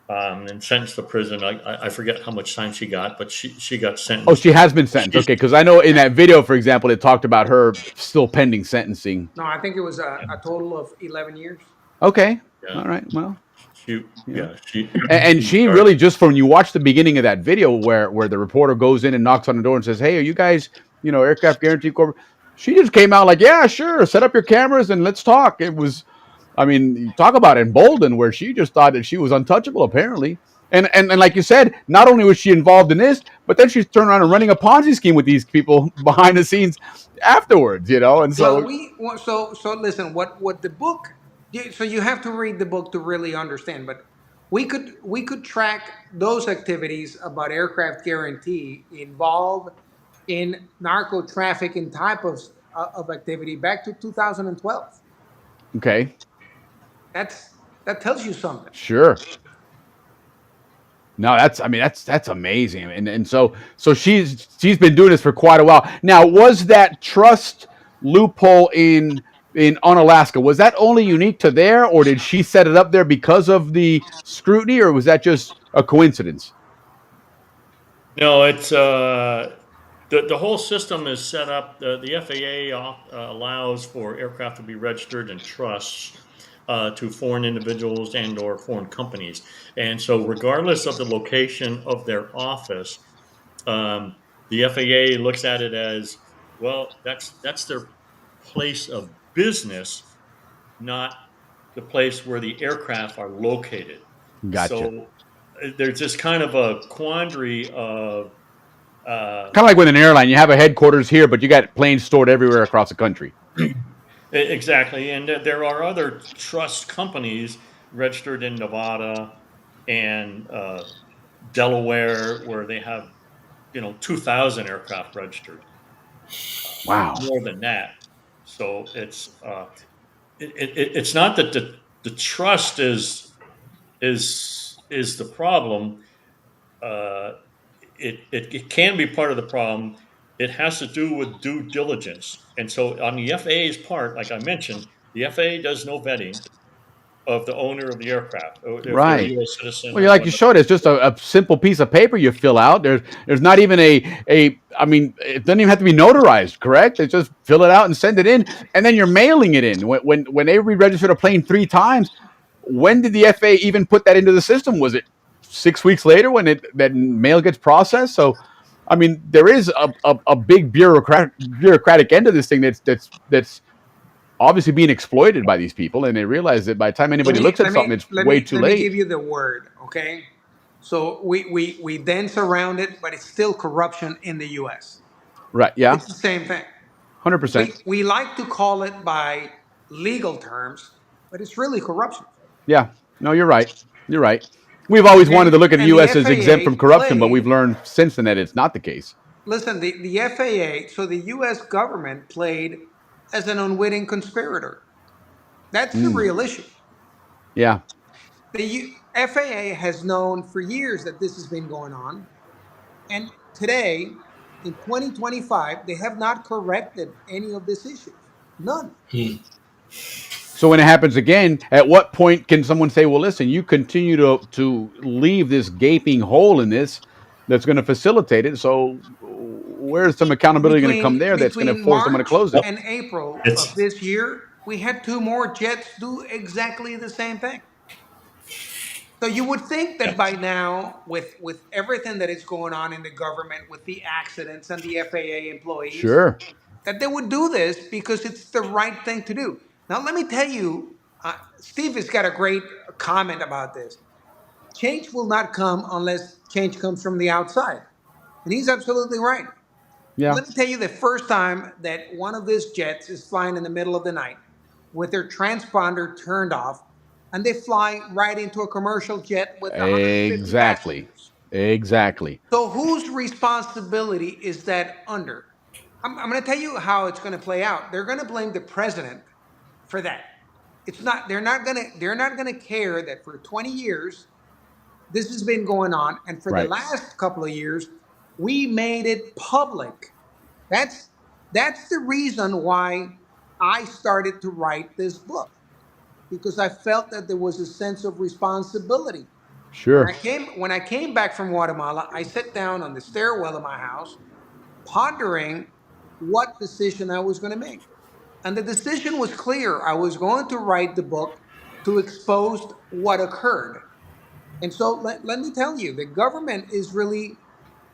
and sentenced to prison. I forget how much time she got, but she got sentenced. Oh, she has been sentenced. Okay, because I know in that video, for example, it talked about her still pending sentencing. No, I think it was a total of 11 years. Okay. Yeah. All right. Well. She really, just from when you watch the beginning of that video where the reporter goes in and knocks on the door and says, "Hey, are you guys, Aircraft Guarantee Corp?" She just came out like, "Yeah, sure. Set up your cameras and let's talk." It was, you talk about emboldened, where she just thought that she was untouchable, apparently. And like you said, not only was she involved in this, but then she's turned around and running a Ponzi scheme with these people behind the scenes afterwards, And so, so listen, what the book. So you have to read the book to really understand. But we could track those activities about aircraft guarantee involved in narco trafficking type of of activity back to 2012. Okay. That tells you something. Sure. No, that's amazing, and so she's been doing this for quite a while now. Was that trust loophole in on Alaska, was that only unique to there, or did she set it up there because of the scrutiny, or was that just a coincidence? No, it's the whole system is set up. The FAA allows for aircraft to be registered in trusts to foreign individuals and or foreign companies, and so regardless of the location of their office, the FAA looks at it as, well, that's their place of business, not the place where the aircraft are located. Gotcha. So there's just kind of a quandary of Kind of like with an airline, you have a headquarters here, but you got planes stored everywhere across the country. exactly, and there are other trust companies registered in Nevada and Delaware where they have 2,000 aircraft registered. Wow. More than that. So it's not that the trust is the problem. It can be part of the problem. It has to do with due diligence. And so on the FAA's part, like I mentioned, the FAA does no vetting of the owner of the aircraft. If they're a Right. U.S. citizen. Well, like you showed, it's just a simple piece of paper you fill out. There's not even I mean, it doesn't even have to be notarized, correct? It's just fill it out and send it in, and then you're mailing it in. When they re-registered a plane 3 times, when did the FAA even put that into the system? Was it 6 weeks later when that mail gets processed? So, I mean, there is a big bureaucratic end of this thing that's obviously being exploited by these people, and they realize that by the time anybody looks at something, it's way too late. Let me give you the word, okay? So we dance around it, but it's still corruption in the U.S. Right? Yeah. It's the same thing. 100%. We like to call it by legal terms, but it's really corruption. Yeah. No, you're right. You're right. We've always wanted to look at the U.S. as exempt from corruption, but we've learned since then that it's not the case. Listen, the FAA, so the U.S. government played as an unwitting conspirator. That's the real issue. Yeah. The FAA has known for years that this has been going on. And today, in 2025, they have not corrected any of these issues. None. So when it happens again, at what point can someone say, well, listen, you continue to leave this gaping hole in this that's going to facilitate it. So where's some accountability going to come there that's going to force someone to close it? In April of this year, we had 2 more jets do exactly the same thing. So you would think that by now, with everything that is going on in the government, with the accidents and the FAA employees, Sure, that they would do this because it's the right thing to do. Now, let me tell you, Steve has got a great comment about this. Change will not come unless change comes from the outside. And he's absolutely right. yeah, Let me tell you the first time that one of these jets is flying in the middle of the night with their transponder turned off, and they fly right into a commercial jet with 150 passengers. Exactly. So whose responsibility is that under? I'm going to tell you how it's going to play out. They're going to blame the president for that. It's not. They're not going to care that for 20 years this has been going on, and for the last couple of years we made it public. That's the reason why I started to write this book, because I felt that there was a sense of responsibility. Sure. When I came back from Guatemala, I sat down on the stairwell of my house, pondering what decision I was going to make. And the decision was clear. I was going to write the book to expose what occurred. And so let me tell you, the government is really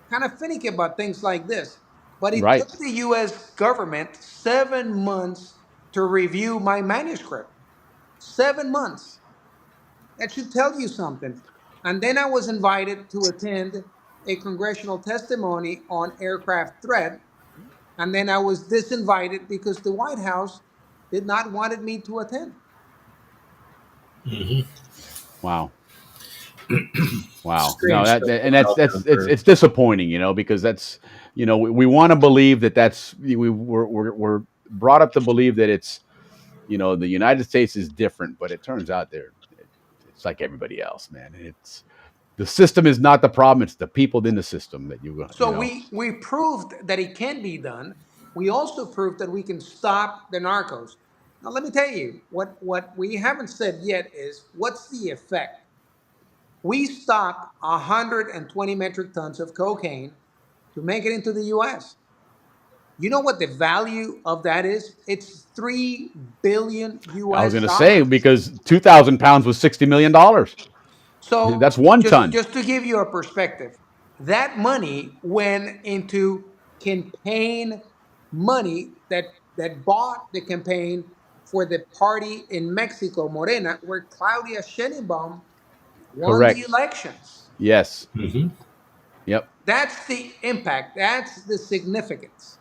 kind of finicky about things like this. But it took the U.S. government 7 months to review my manuscript. 7 months. That should tell you something. And then I was invited to attend a congressional testimony on aircraft threat. And then I was disinvited because the White House did not wanted me to attend. Wow. Wow. No, it's disappointing, because that's, we want to believe that's we're brought up to believe that it's, the United States is different, but it turns out it's like everybody else, man. It's the system is not the problem; it's the people in the system that So we proved that it can be done. We also proved that we can stop the narcos. Now let me tell you what we haven't said yet is what's the effect. We stopped 120 metric tons of cocaine to make it into the U.S. You know what the value of that is? It's $3 billion U.S. I was going to say, because 2,000 pounds was $60 million. So that's 1 ton. Just to give you a perspective, that money went into campaign money that bought the campaign for the party in Mexico, Morena, where Claudia Sheinbaum won the elections. Yes. Mm-hmm. Yep. That's the impact. That's the significance.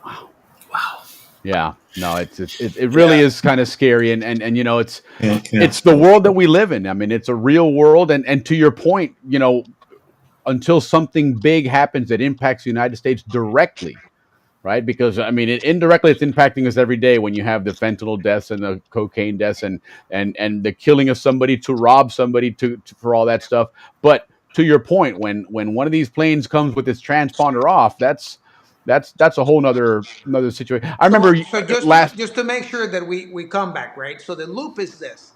Wow. Yeah, no, it really is kind of scary, and it's the world that we live in. I mean, it's a real world, and to your point, until something big happens that impacts the United States directly, right? Because I mean, indirectly, it's impacting us every day when you have the fentanyl deaths and the cocaine deaths and the killing of somebody to rob somebody to for all that stuff. But to your point, when one of these planes comes with its transponder off, that's a whole nother situation. I remember just to make sure that we come back, right? So the loop is this: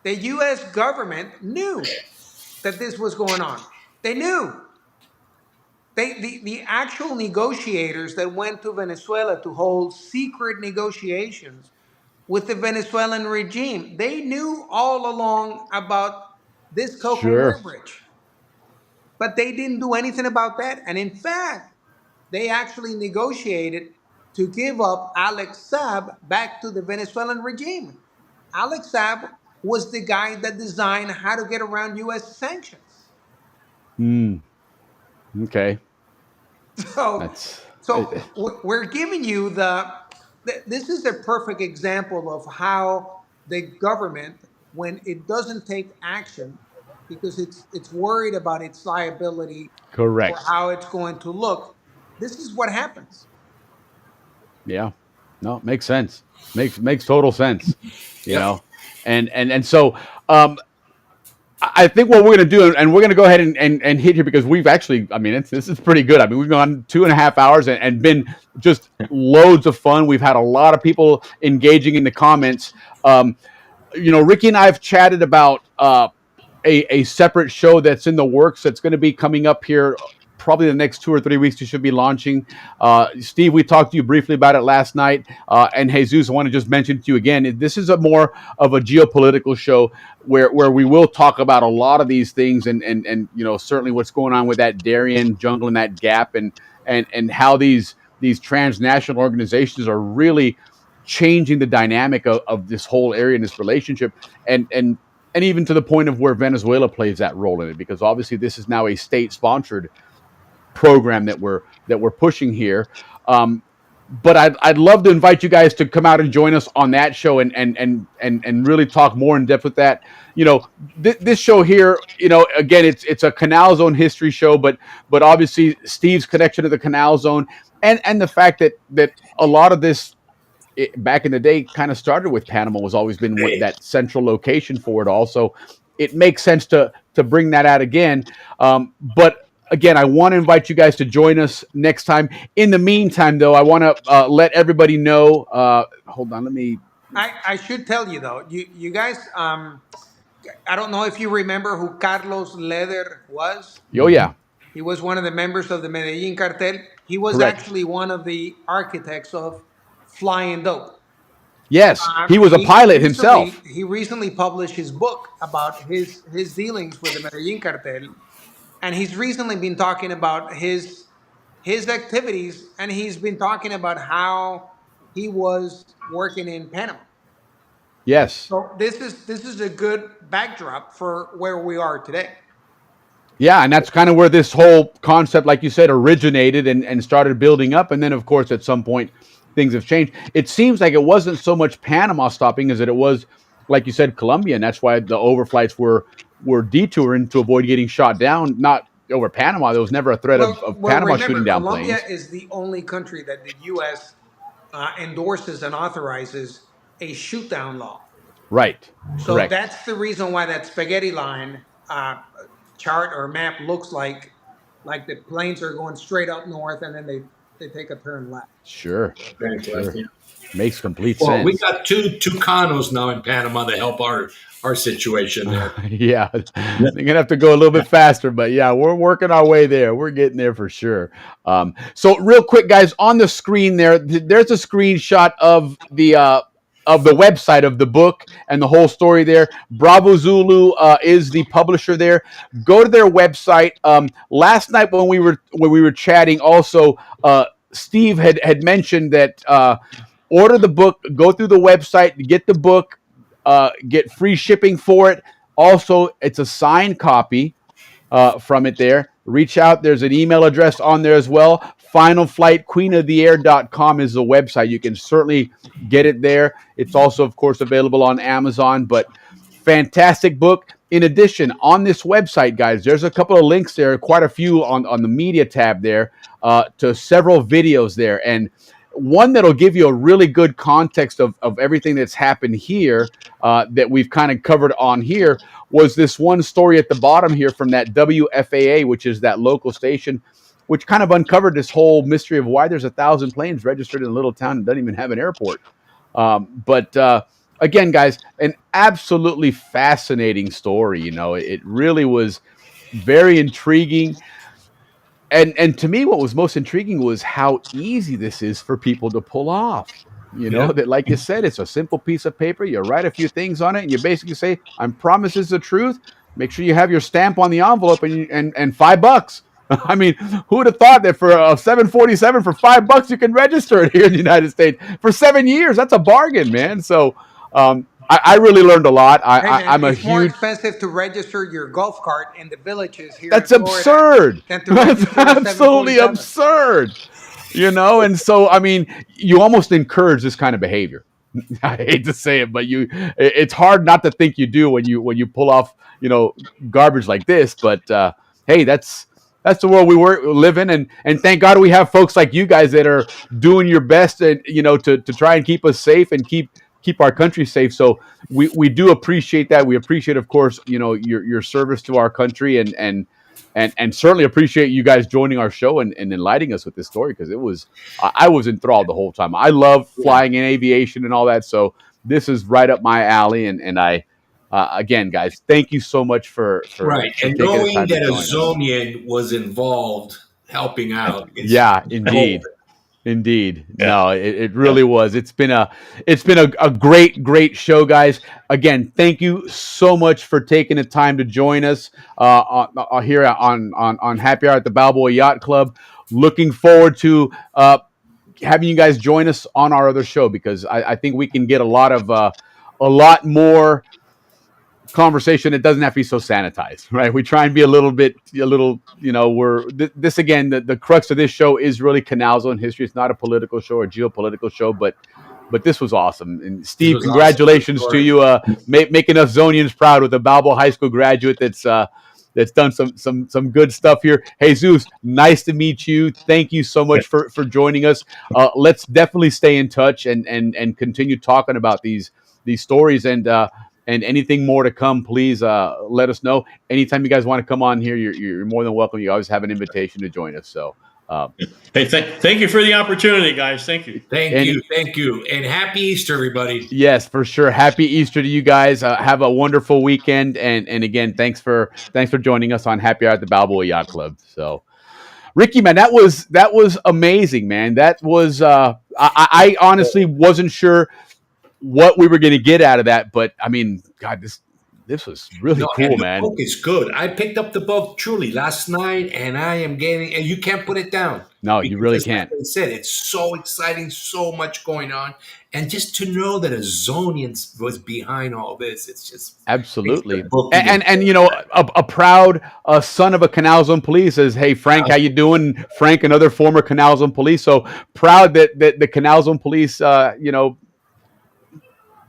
the U.S. government knew that this was going on. They knew. The actual negotiators that went to Venezuela to hold secret negotiations with the Venezuelan regime, they knew all along about this cocaine air bridge. But they didn't do anything about that. And in fact, they actually negotiated to give up Alex Saab back to the Venezuelan regime. Alex Saab was the guy that designed how to get around U.S. sanctions. Okay. So we're giving you this is a perfect example of how the government, when it doesn't take action, because it's worried about its liability, correct, or how it's going to look, this is what happens. Yeah, no, makes sense. Makes total sense. You know, and so I think what we're going to do, and we're going to go ahead and hit here, because we've actually, I mean, this is pretty good. I mean, we've gone 2.5 hours and been just loads of fun. We've had a lot of people engaging in the comments. Ricky and I have chatted about a separate show that's in the works that's going to be coming up here probably the next 2 or 3 weeks. You should be launching. Steve, we talked to you briefly about it last night. And Jesus, I want to just mention to you again, this is a more of a geopolitical show where we will talk about a lot of these things and certainly what's going on with that Darien jungle and that gap and how these transnational organizations are really changing the dynamic of this whole area and this relationship and even to the point of where Venezuela plays that role in it, because obviously this is now a state-sponsored program that we're pushing here. But I'd love to invite you guys to come out and join us on that show and really talk more in depth with that. This show here, again, it's a Canal Zone history show, but obviously Steve's connection to the Canal Zone and the fact that a lot of this back in the day kind of started with Panama, was always been that central location for it all. So it makes sense to bring that out again. But again, I want to invite you guys to join us next time. In the meantime, though, I want to let everybody know. Hold on, let me. I should tell you though, you guys. I don't know if you remember who Carlos Leder was. Oh yeah, he was one of the members of the Medellin cartel. He was actually one of the architects of Flying Dope. Yes, he was a pilot himself. He recently published his book about his dealings with the Medellin cartel. And he's recently been talking about his activities, and he's been talking about how he was working in Panama. Yes. So this is a good backdrop for where we are today. Yeah, and that's kind of where this whole concept, like you said, originated and started building up. And then, of course, at some point, things have changed. It seems like it wasn't so much Panama stopping as it was, like you said, Colombia. And that's why the overflights were detouring to avoid getting shot down, not over Panama. There was never a threat of Panama shooting down Colombia planes. is the only country that the U.S. endorses and authorizes a shoot down law. Right. So Correct. that's the reason why that spaghetti line chart or map looks like the planes are going straight up north and then they take a turn left. Sure. Sure. Yeah. Makes complete Well, sense. we got two Tucanos now in Panama to help our situation there. Yeah, they're gonna have to go a little bit faster, but yeah, we're working our way there. We're getting there for sure. So real quick, guys, on the screen there's a screenshot of the website of the book and the whole story there. Bravo Zulu is the publisher there. Go to their website. Last night when we were chatting, also Steve had mentioned that order the book, go through the website, get the book, get free shipping for it. Also, it's a signed copy from it there. Reach out. There's an email address on there as well. finalflightqueenoftheair.com is the website. You can certainly get it there. It's also, of course, available on Amazon, but fantastic book. In addition, on this website, guys, there's a couple of links there, quite a few on the media tab there, to several videos there. And one that'll give you a really good context of everything that's happened here that we've kind of covered on here was this one story at the bottom here from that WFAA, which is that local station, which kind of uncovered this whole mystery of why there's 1,000 planes registered in a little town and doesn't even have an airport. But again, guys, an absolutely fascinating story. You know, it really was very intriguing. And to me, what was most intriguing was how easy this is for people to pull off. You know, that, like you said, it's a simple piece of paper. You write a few things on it, and you basically say, "I promise it's the truth." Make sure you have your stamp on the envelope and $5. I mean, who would have thought that for a 747 for $5 you can register it here in the United States for 7 years? That's a bargain, man. So I really learned a lot. I'm it's more expensive to register your golf cart in the villages here. That's in Florida absurd. Than to register That's absolutely absurd. You know, and so I mean, you almost encourage this kind of behavior. I hate to say it, but it's hard not to think you do when you pull off, you know, garbage like this. But hey, that's the world we live in, and thank God we have folks like you guys that are doing your best, and you know, to try and keep us safe and keep our country safe. So we do appreciate that. We appreciate, of course, you know, your service to our country, and certainly appreciate you guys joining our show and enlightening us with this story, because I was enthralled the whole time. I love flying in aviation and all that, so this is right up my alley. And I again, guys, thank you so much for right. For and knowing that a Zonian was involved helping out. Yeah, indeed. Indeed. Yeah. No, it really was. It's been a great show, guys. Again, thank you so much for taking the time to join us here on Happy Hour at the Balboa Yacht Club. Looking forward to having you guys join us on our other show, because I think we can get a lot more conversation. It doesn't have to be so sanitized, right? We try and be a little, you know, this again, the crux of this show is really Canal Zone history. It's not a political show or geopolitical show, but this was awesome. And Steve, congratulations to you, making us Zonians proud with a Balboa High School graduate that's done some good stuff here. Jesus, nice to meet you. Thank you so much for joining us. Let's definitely stay in touch and continue talking about these stories, and anything more to come, please let us know. Anytime you guys want to come on here, you're more than welcome. You always have an invitation to join us. So, hey, thank you for the opportunity, guys. Thank you. Thank you. And happy Easter, everybody. Yes, for sure. Happy Easter to you guys. Have a wonderful weekend. And again, thanks for joining us on Happy Hour at the Balboa Yacht Club. So, Ricky, man, that was amazing, man. That was I honestly wasn't sure what we were going to get out of that, but I mean, God, this was really cool, man. The book is good. I picked up the book truly last night, and I am getting, and you can't put it down. No, you really can't. Like I said, it's so exciting, so much going on, and just to know that a Zonian was behind all this, it's just absolutely. And you know, a proud son of a Canal Zone police says, "Hey, Frank, how you doing?" Frank, another former Canal Zone police, so proud that the Canal Zone police, you know,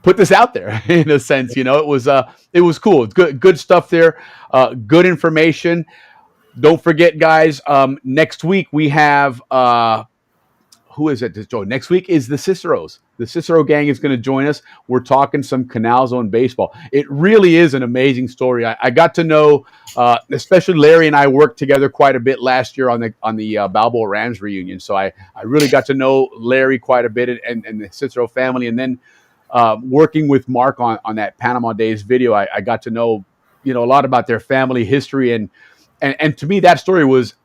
put this out there in a sense. You know, it was cool. It's good stuff there. Good information. Don't forget, guys, next week we have who is it to join? Next week is the Ciceros. The Cicero gang is going to join us. We're talking some Canal Zone baseball. It really is an amazing story. I got to know, especially Larry and I worked together quite a bit last year on the Balboa Rams reunion. So I really got to know Larry quite a bit and the Cicero family. And then working with Mark on that Panama Days video, I got to know, a lot about their family history. And to me, that story was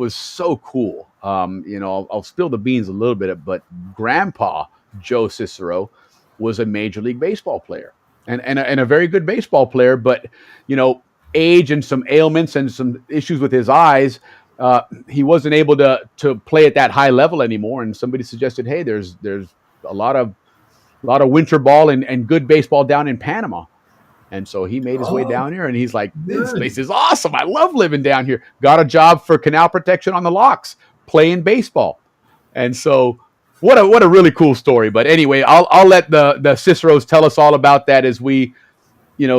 so cool. I'll spill the beans a little bit, but Grandpa Joe Cicero was a Major League Baseball player and a very good baseball player. But age and some ailments and some issues with his eyes, he wasn't able to play at that high level anymore. And somebody suggested, hey, there's a lot of winter ball and good baseball down in Panama. And so he made his way down here, and he's like, this place is awesome. I love living down here. Got a job for canal protection on the locks, playing baseball. And so what a really cool story. But anyway, I'll let the Ciceros tell us all about that as we,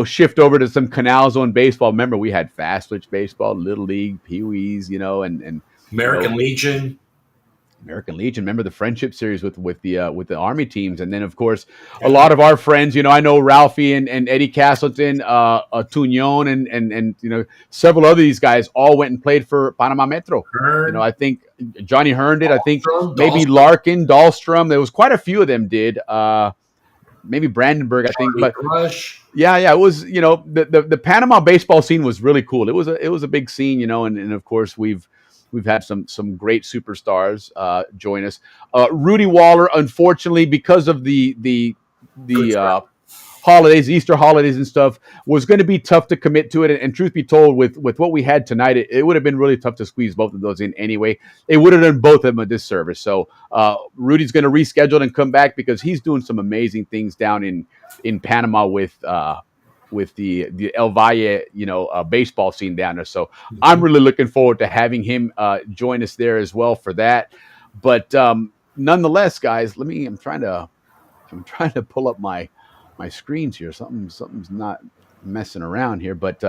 shift over to some Canal Zone baseball. Remember, we had fast switch baseball, Little League, Pee Wees, and American Legion. Remember the friendship series with the Army teams, and then of course a lot of our friends. I know Ralphie and Eddie Castleton, Tuñón, and several of these guys all went and played for Panama Metro. Hearn. I think Johnny Hearn did. I think maybe Dahlstrom. Larkin, Dahlstrom. There was quite a few of them did. Maybe Brandenburg, I think. But Rush. yeah, it was. The Panama baseball scene was really cool. It was a big scene. And of course we've had some great superstars join us. Rudy Waller, unfortunately, because of the holidays, Easter holidays and stuff, was going to be tough to commit to it. And truth be told, with what we had tonight, it would have been really tough to squeeze both of those in anyway. It would have done both of them a disservice. So Rudy's going to reschedule and come back because he's doing some amazing things down in Panama with the El Valle, baseball scene down there. So I'm really looking forward to having him join us there as well for that. But nonetheless, guys, I'm trying to pull up my screens here. Something's not messing around here. But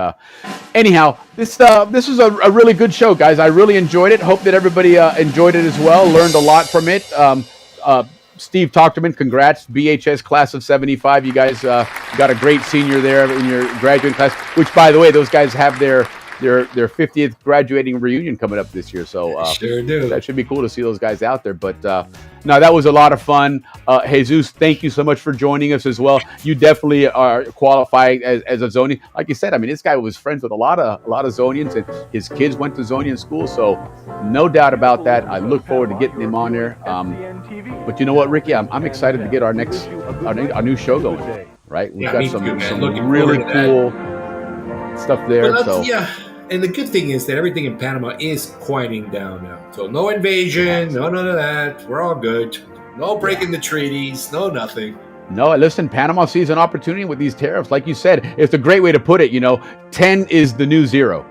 anyhow, this was a really good show, guys. I really enjoyed it. Hope that everybody enjoyed it as well. Learned a lot from it. Steve Tochterman, congrats, BHS class of 75. You guys got a great senior there in your graduating class, which, by the way, those guys have their 50th graduating reunion coming up this year. So sure do. That should be cool to see those guys out there. But no, that was a lot of fun. Jesus, thank you so much for joining us as well. You definitely are qualified as a Zonian. Like you said, this guy was friends with a lot of Zonians, and his kids went to Zonian school. So no doubt about that. I look forward to getting him on there. But you know what, Ricky? I'm excited to get our new show going. Right? We've got some really cool stuff there. And the good thing is that everything in Panama is quieting down now. So no invasion, no none of that. We're all good. No breaking the treaties, no nothing. No, listen, Panama sees an opportunity with these tariffs. Like you said, it's a great way to put it. 10 is the new 0.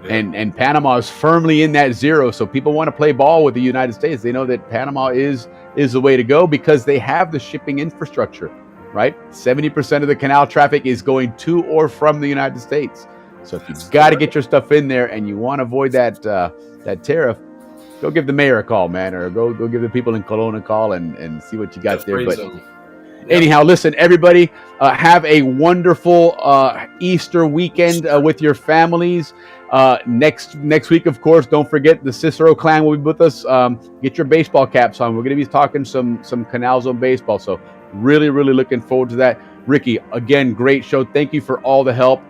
Yeah. And Panama is firmly in that 0. So people want to play ball with the United States. They know that Panama is the way to go because they have the shipping infrastructure, right? 70% of the canal traffic is going to or from the United States. So if you've got to get your stuff in there and you want to avoid that tariff, go give the mayor a call, man, or go give the people in Cologne a call and see what you got there. But anyhow, listen, everybody, have a wonderful Easter weekend with your families. Next week, of course, don't forget the Cicero clan will be with us. Get your baseball caps on. We're going to be talking some Canal Zone baseball. So really, really looking forward to that. Ricky, again, great show. Thank you for all the help.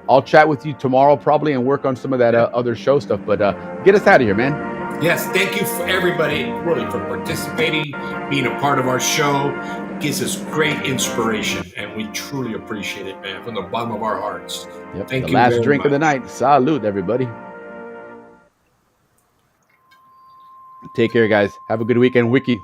I'll chat with you tomorrow probably and work on some of that other show stuff. But get us out of here, man. Yes, thank you for everybody really for participating, being a part of our show. It gives us great inspiration, and we truly appreciate it, man, from the bottom of our hearts. Yep, thank the you. Last drink of the night. Salute, everybody. Take care, guys. Have a good weekend. Wiki.